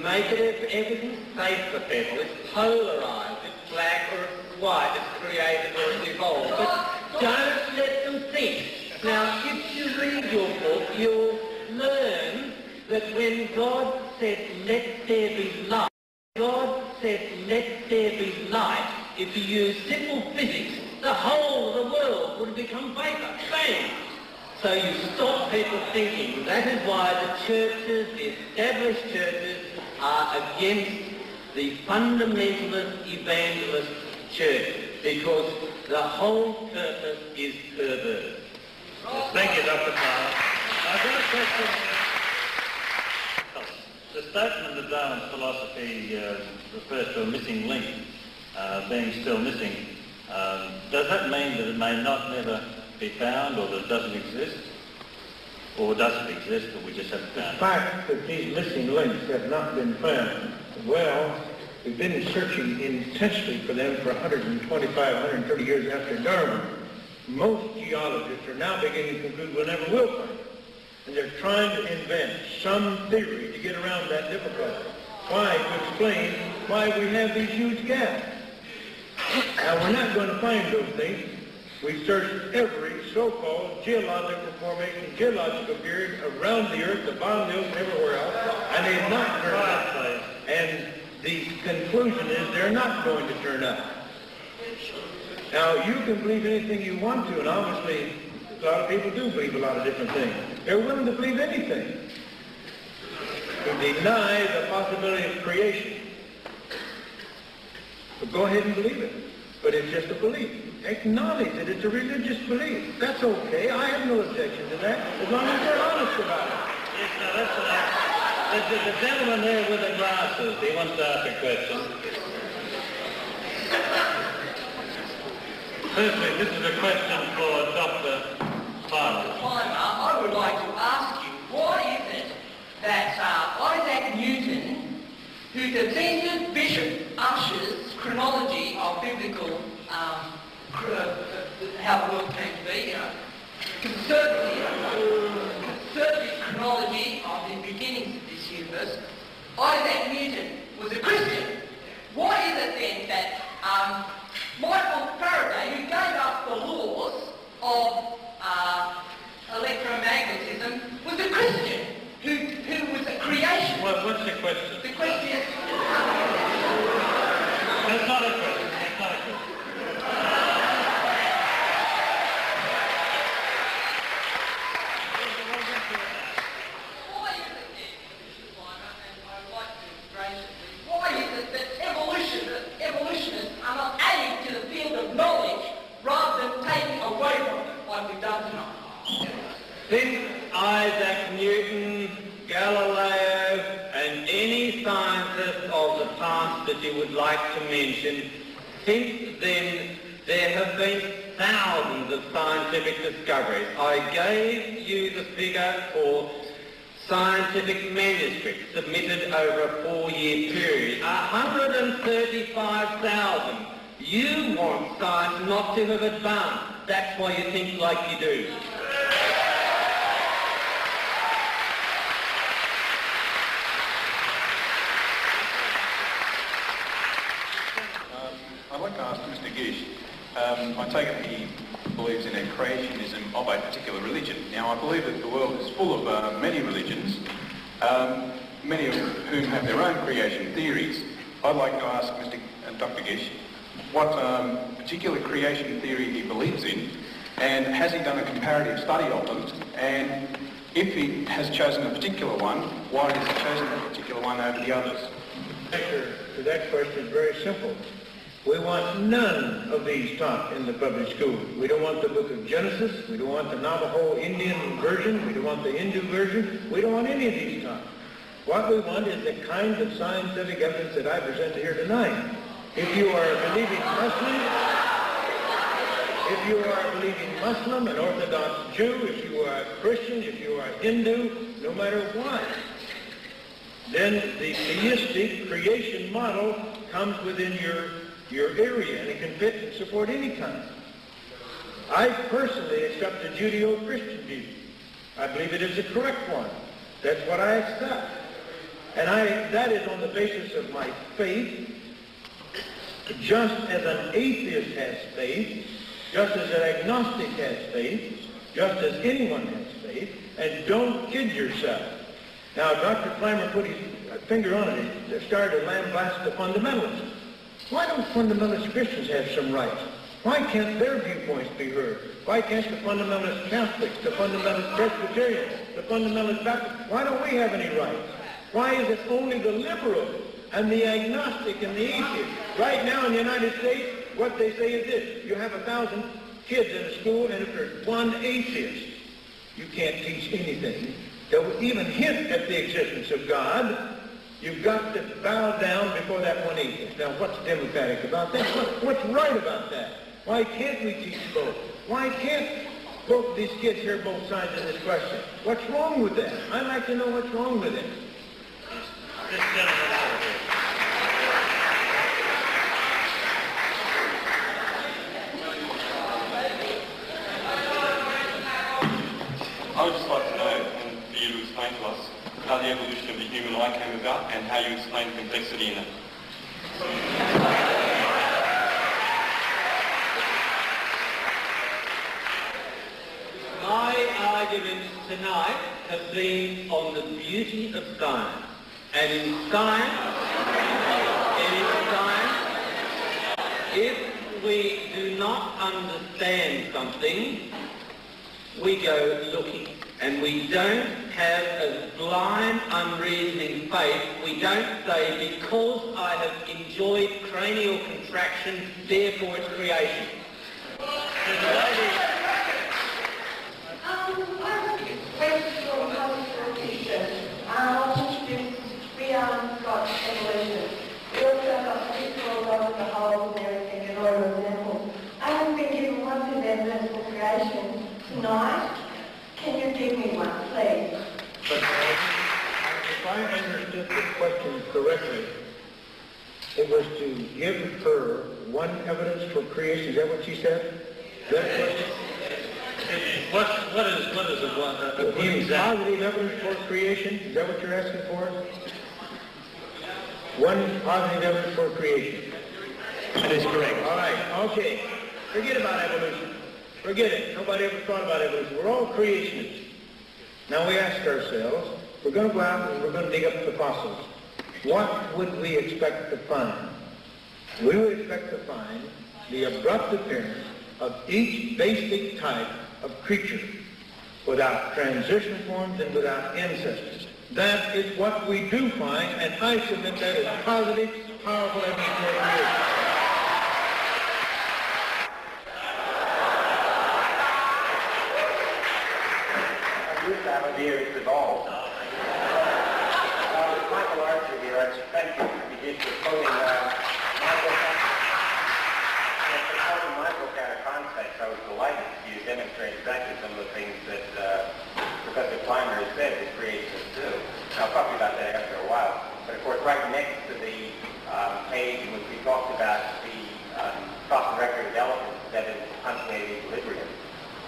Make it everything safe for people. It's polarised. It's black or it's white. It's created or it's evolved. But don't let them think. Now, if you read your book, you'll learn that when God said, let there be light, God said, let there be light, if you use simple physics, the whole of the world would have become vapor. Bang! So you stop people thinking. That is why the churches, the established churches, are against the fundamentalist evangelist church, because the whole purpose is perverse. Thank you, Dr. Plimer. I've got a question. The statement that Darwin's philosophy refers to a missing link being still missing. Does that mean that it may not never be found, or that it doesn't exist? Or does it exist, but we just haven't found it? The fact that these missing links have not been found, well, we've been searching intensely for them for 125, 130 years after Darwin. Most geologists are now beginning to conclude we'll never will find it. And they're trying to invent some theory to get around that difficulty. Why? To explain why we have these huge gaps. Now, we're not going to find those things. We searched every so-called geological formation, geological period around the Earth, the bottom of the ocean, everywhere else, and they've not turned up. And the conclusion is they're not going to turn up. Now, you can believe anything you want to, and obviously a lot of people do believe a lot of different things. They're willing to believe anything to deny the possibility of creation. But go ahead and believe it. But it's just a belief. Acknowledge that it's a religious belief. That's okay. I have no objection to that, as long as they're honest about it. Yes, now that's the gentleman there with the glasses. He wants to ask a question. Firstly, this is a question for Dr. Plimer. I would like to ask you, why is it that Isaac Newton, who defended Bishop Ussher's chronology of biblical, how the world came to be, conservative chronology of the beginnings of this universe, Isaac Newton was a Christian. Why is it then that Michael Faraday, who gave us the laws of electromagnetism, was a Christian who was a creationist? What's the question? The question is, evidence of the past that you would like to mention. Since then, there have been thousands of scientific discoveries. I gave you the figure for scientific manuscripts submitted over a 4-year period. 135,000. You want science not to have advanced. That's why you think like you do. I'd like to ask Mr. Gish, I take it he believes in a creationism of a particular religion. Now, I believe that the world is full of many religions, many of whom have their own creation theories. I'd like to ask Dr. Gish what particular creation theory he believes in, and has he done a comparative study of them, and if he has chosen a particular one, why has he chosen that particular one over the others? The answer to that question is very simple. We want none of these taught in the public schools. We don't want the book of Genesis. We don't want the Navajo Indian version. We don't want the Hindu version. We don't want any of these taught. What we want is the kind of scientific evidence that I presented here tonight. If you are a believing Muslim, an Orthodox Jew, if you are a Christian, if you are a Hindu, no matter what, then the theistic creation model comes within your area, and it can fit and support any kind. I personally accept the Judeo-Christian view. I believe it is the correct one. That's what I accept. And that is on the basis of my faith, just as an atheist has faith, just as an agnostic has faith, just as anyone has faith, and don't kid yourself. Now, Dr. Plimer put his finger on it. He started to lambaste the fundamentalists. Why don't fundamentalist Christians have some rights? Why can't their viewpoints be heard? Why can't the fundamentalist Catholics, the fundamentalist Presbyterians, the fundamentalist Baptists, why don't we have any rights? Why is it only the liberal and the agnostic and the atheist? Right now in the United States, what they say is this: you have 1,000 kids in a school, and if there's one atheist, you can't teach anything that would even hint at the existence of God. You've got to bow down before that one atheist. Now, what's democratic about that? What's right about that? Why can't we teach both? Why can't both these kids hear both sides of this question? What's wrong with that? I'd like to know what's wrong with it. This gentleman over here. I would just like to know, and for you to explain to us, how the evolution of the human eye came about and how you explain complexity in it. My arguments tonight have been on the beauty of science. And in science, if we do not understand something, we go looking. And we don't have a blind, unreasoning faith. We don't say, because I have enjoyed cranial contraction, therefore it's creation. I have a question from a teacher. We got evolution. We also got physical laws of the whole and everything, and all examples. I haven't been given one of evidence for creation tonight. Can you give me one, please? But if I understood the question correctly, it was to give her one evidence for creation. Is that what she said? That question? What is the one? Positive evidence for creation? Is that what you're asking for? One positive evidence for creation. That is correct. All right, okay. Forget about evolution. Forget it. Nobody ever thought about evolution. We're all creationists. Now we ask ourselves, we're going to go out and we're going to dig up the fossils. What would we expect to find? We would expect to find the abrupt appearance of each basic type of creature without transition forms and without ancestors. That is what we do find, and I submit that as positive, powerful evidence for creation. Here it's evolved. Michael Archer here. Thank you. Gish was quoting my book out of context. I was delighted to demonstrate exactly some of the things that Professor Plimer has said that creationists do. And I'll talk to you about that after a while. But of course, right next to the page in which we talked about the fossil record of elephants that is punctuated equilibrium,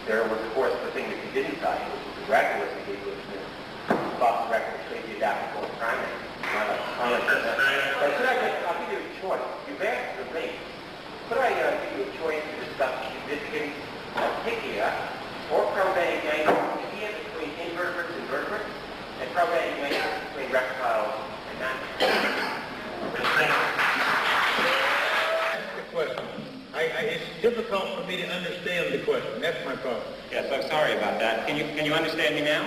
there was, of course, the thing that you didn't cite, which was the miraculous equilibrium, fossil record of completely adaptable primates. But could I'll give you a choice. You've asked for me. Could I give you a choice to discuss the significance of Pichia or probatic nature, Pichia between invertebrates and vertebrates, and probatic nature between reptiles and mammals? The question. It's difficult for me to understand the question. That's my problem. Yes, I'm sorry about that. Can you understand me now?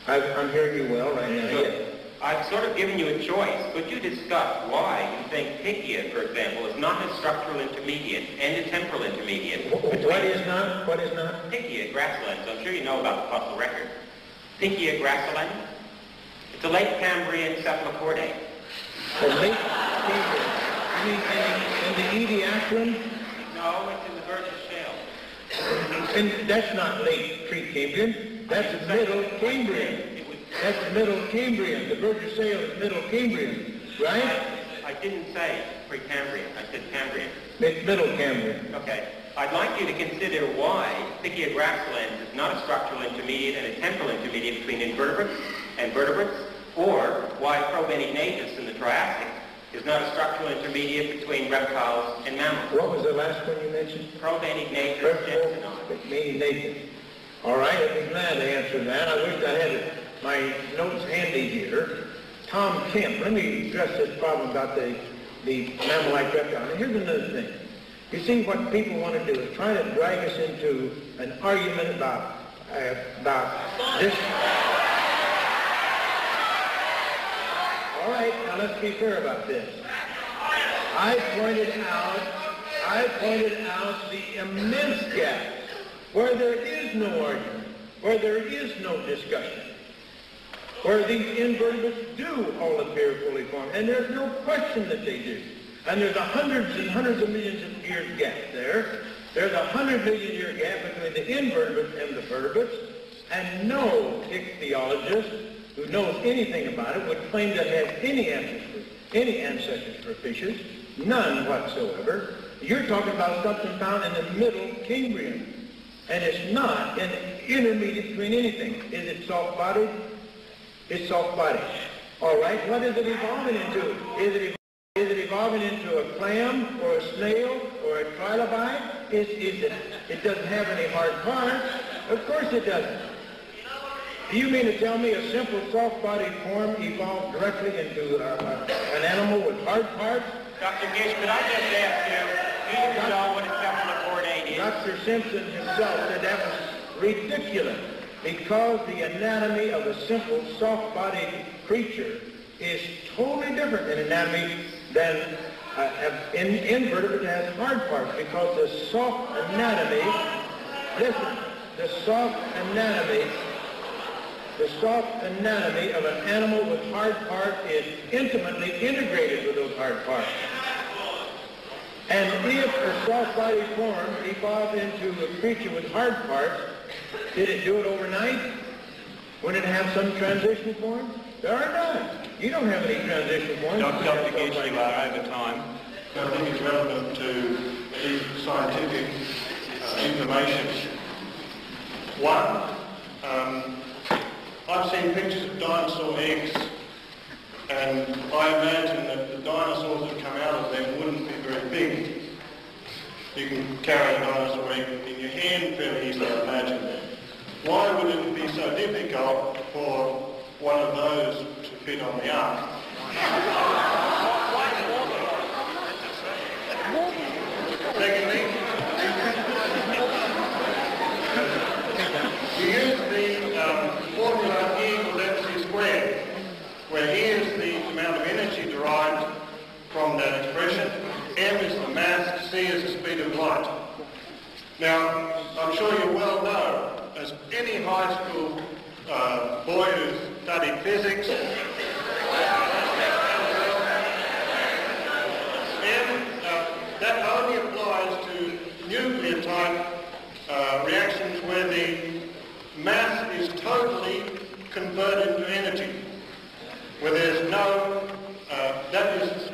I'm hearing you well right now. Yes. I've sort of given you a choice. Could you discuss why you think Pichia, for example, is not a structural intermediate and a temporal intermediate? What is not? What is not? Pichia grasslands. I'm sure you know about the fossil record. Pichia grassland. It's a late Cambrian cephalochordate. The late Cambrian. You mean in the Ediacaran? No, it's in the Burgess Shale. And that's not late Precambrian. That's middle Cambrian. That's middle Cambrian. The Burgess Shale is middle Cambrian, right? I didn't say Precambrian. I said Cambrian. It's middle Cambrian. Okay. I'd like you to consider why Pichia grasslands is not a structural intermediate and a temporal intermediate between invertebrates and vertebrates, or why Probenignathus in the Triassic is not a structural intermediate between reptiles and mammals. What was the last one you mentioned? Probenignathus jensenii. Probenignathus. All right, I'd be glad to answer that. I wish I had my notes handy here. Tom Kemp, let me address this problem about the mammal-like reptile. Now, here's another thing. You see, what people want to do is try to drag us into an argument about this. All right, now let's be fair about this. I pointed out the immense gap where there is no argument, where there is no discussion, where these invertebrates do all appear fully formed, and there's no question that they do. And there's hundreds and hundreds of millions of years gap there. There's 100 million year gap between the invertebrates and the vertebrates, and no ichthyologist who knows anything about it would claim to have any ancestors for fishes, none whatsoever. You're talking about something found in the middle Cambrian, and it's not an intermediate between anything. Is it soft-bodied? It's soft-bodied. All right, what is it evolving into? Is it evolving into a clam or a snail or a trilobite? It doesn't have any hard parts. Of course it doesn't. Do you mean to tell me a simple soft-bodied form evolved directly into an animal with hard parts? Dr. Gish, could I just ask you, do you know what a cephalochordate is? Dr. Simpson himself said that was ridiculous because the anatomy of a simple soft-bodied creature is totally different in anatomy than in invertebrate has hard parts, because the soft anatomy, listen, the soft anatomy of an animal with hard parts is intimately integrated with those hard parts. And if a soft-bodied form evolved into a creature with hard parts, did it do it overnight? Wouldn't it have some transition form? There are none. You don't have any transition forms. Dr. Gish, you are over time. I think it's relevant to the scientific information. One, I've seen pictures of dinosaur eggs, and I imagine that the dinosaurs that come out of them wouldn't be very big. You can carry a dinosaur egg in your hand fairly easily, I imagine. Why would it be so difficult for one of those to fit on the ark? Secondly, you use the formula E equals mc squared, where E is the amount of energy derived from that expression, m is the mass, c is the speed of light. Now, I'm sure you well know, as any high school boy who's studied physics, convert into energy, where there's no, that is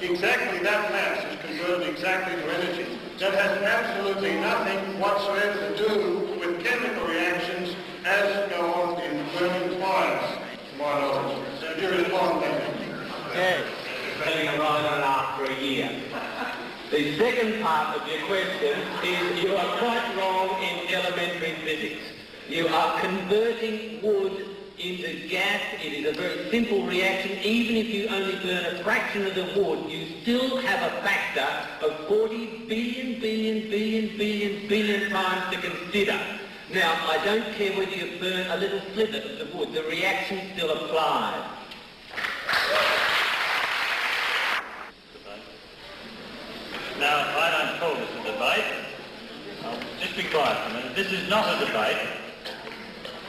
exactly, that mass is converted exactly to energy. That has absolutely nothing whatsoever to do with chemical reactions as go on in burning fires, to my knowledge. So if you respond, thank you. Okay. Turning right on after a year. The second part of your question is you are quite wrong in elementary physics. You are converting wood into gas. It is a very simple reaction. Even if you only burn a fraction of the wood, you still have a factor of 40 billion times to consider. Now, I don't care whether you burn a little sliver of the wood. The reaction still applies. Now, I don't call this a debate. Just be quiet for a minute. This is not a debate.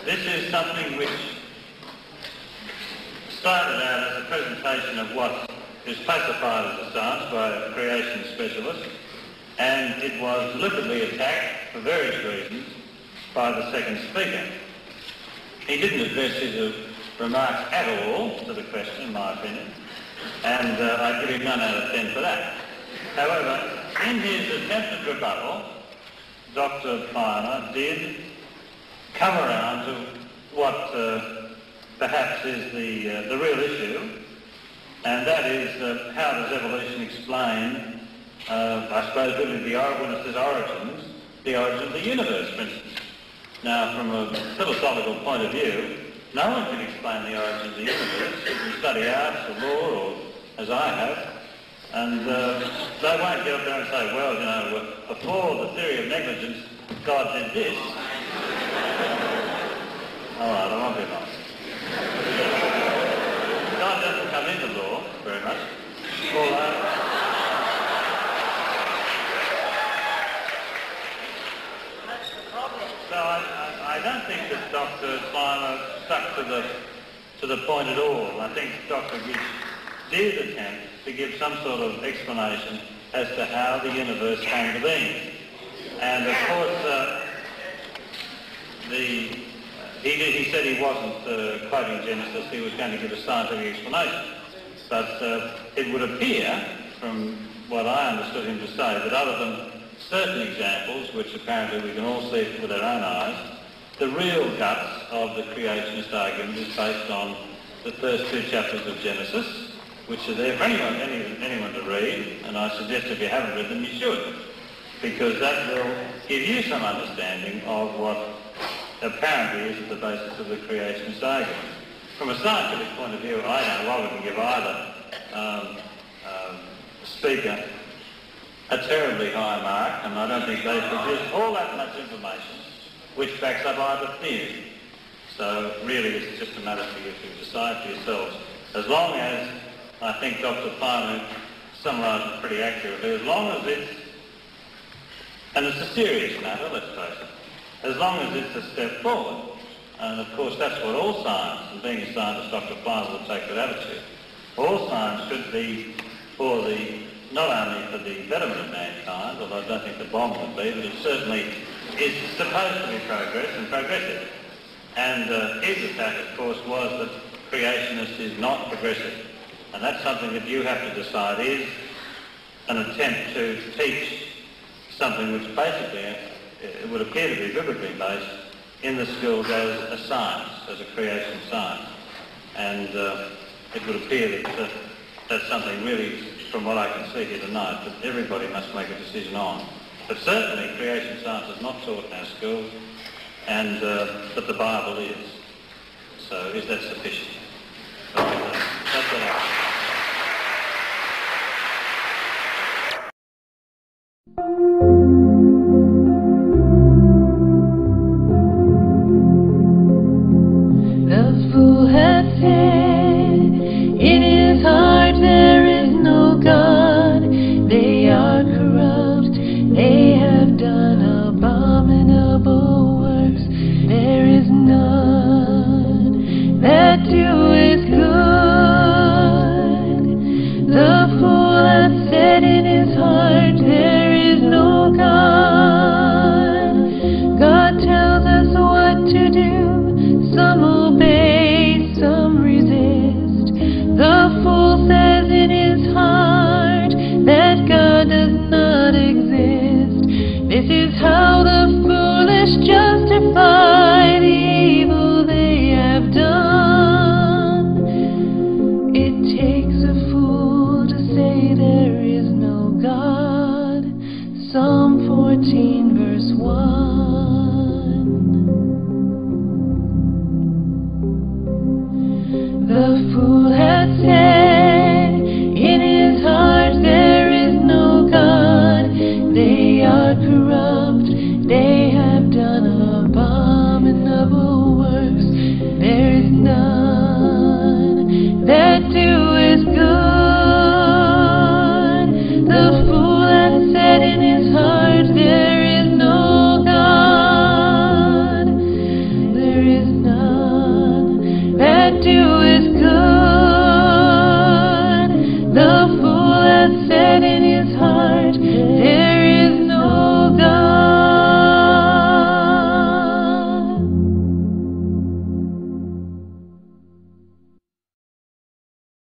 This is something which started out as a presentation of what is classified as a science by a creation specialist, and it was deliberately attacked for various reasons by the second speaker. He didn't address his remarks at all to the question, in my opinion, and I give him 9 out of 10 for that. However, in his attempted rebuttal, Dr Plimer did come around to what perhaps is the real issue, and that is how does evolution explain, I suppose, really when it says origins, the origin of the universe, for instance. Now, from a philosophical point of view, no one can explain the origin of the universe. If you study arts or law, or as I have, and they won't get up there and say, well, you know, before the theory of negligence, God did this. All right, I won't be long. God doesn't come into law very much. So I don't think that Dr Plimer stuck to the point at all. I think Dr Gish did attempt to give some sort of explanation as to how the universe came to being. And of course, he said he wasn't quoting Genesis, he was going to give a scientific explanation. But it would appear, from what I understood him to say, that other than certain examples, which apparently we can all see with our own eyes, the real guts of the creationist argument is based on the first 2 chapters of Genesis, which are there for anyone to read, and I suggest if you haven't read them, you should, because that will give you some understanding of what apparently is at the basis of the creationist argument. From a scientific point of view, I don't know why we can give either speaker a terribly high mark, and I don't think they've produced all that much information which backs up either theory. So really it's just a matter for you to decide for yourselves. As long as, I think Dr Plimer summarised it pretty accurately, as long as it's, and it's a serious matter, let's face it, as long as it's a step forward. And of course that's what all science, and being a scientist, Dr Plimer will take that attitude. All science should be for the, not only for the betterment of mankind, although I don't think the bomb would be, but it certainly is supposed to be progress and progressive. And his attack, of course, was that creationist is not progressive. And that's something that you have to decide is an attempt to teach something which basically, it would appear to be biblically based, in the schools as a science, as a creation science. And it would appear that that's something really, from what I can see here tonight, that everybody must make a decision on. But certainly creation science is not taught in our schools, and but the Bible is. So is that sufficient? Right, that's what I The fool has said, in his heart there is no God. They are corrupt, they have done abominable works. There is none that doeth good. The fool has said in his heart there is no God. God tells us what to do, some obey. Psalm 14 verse 1.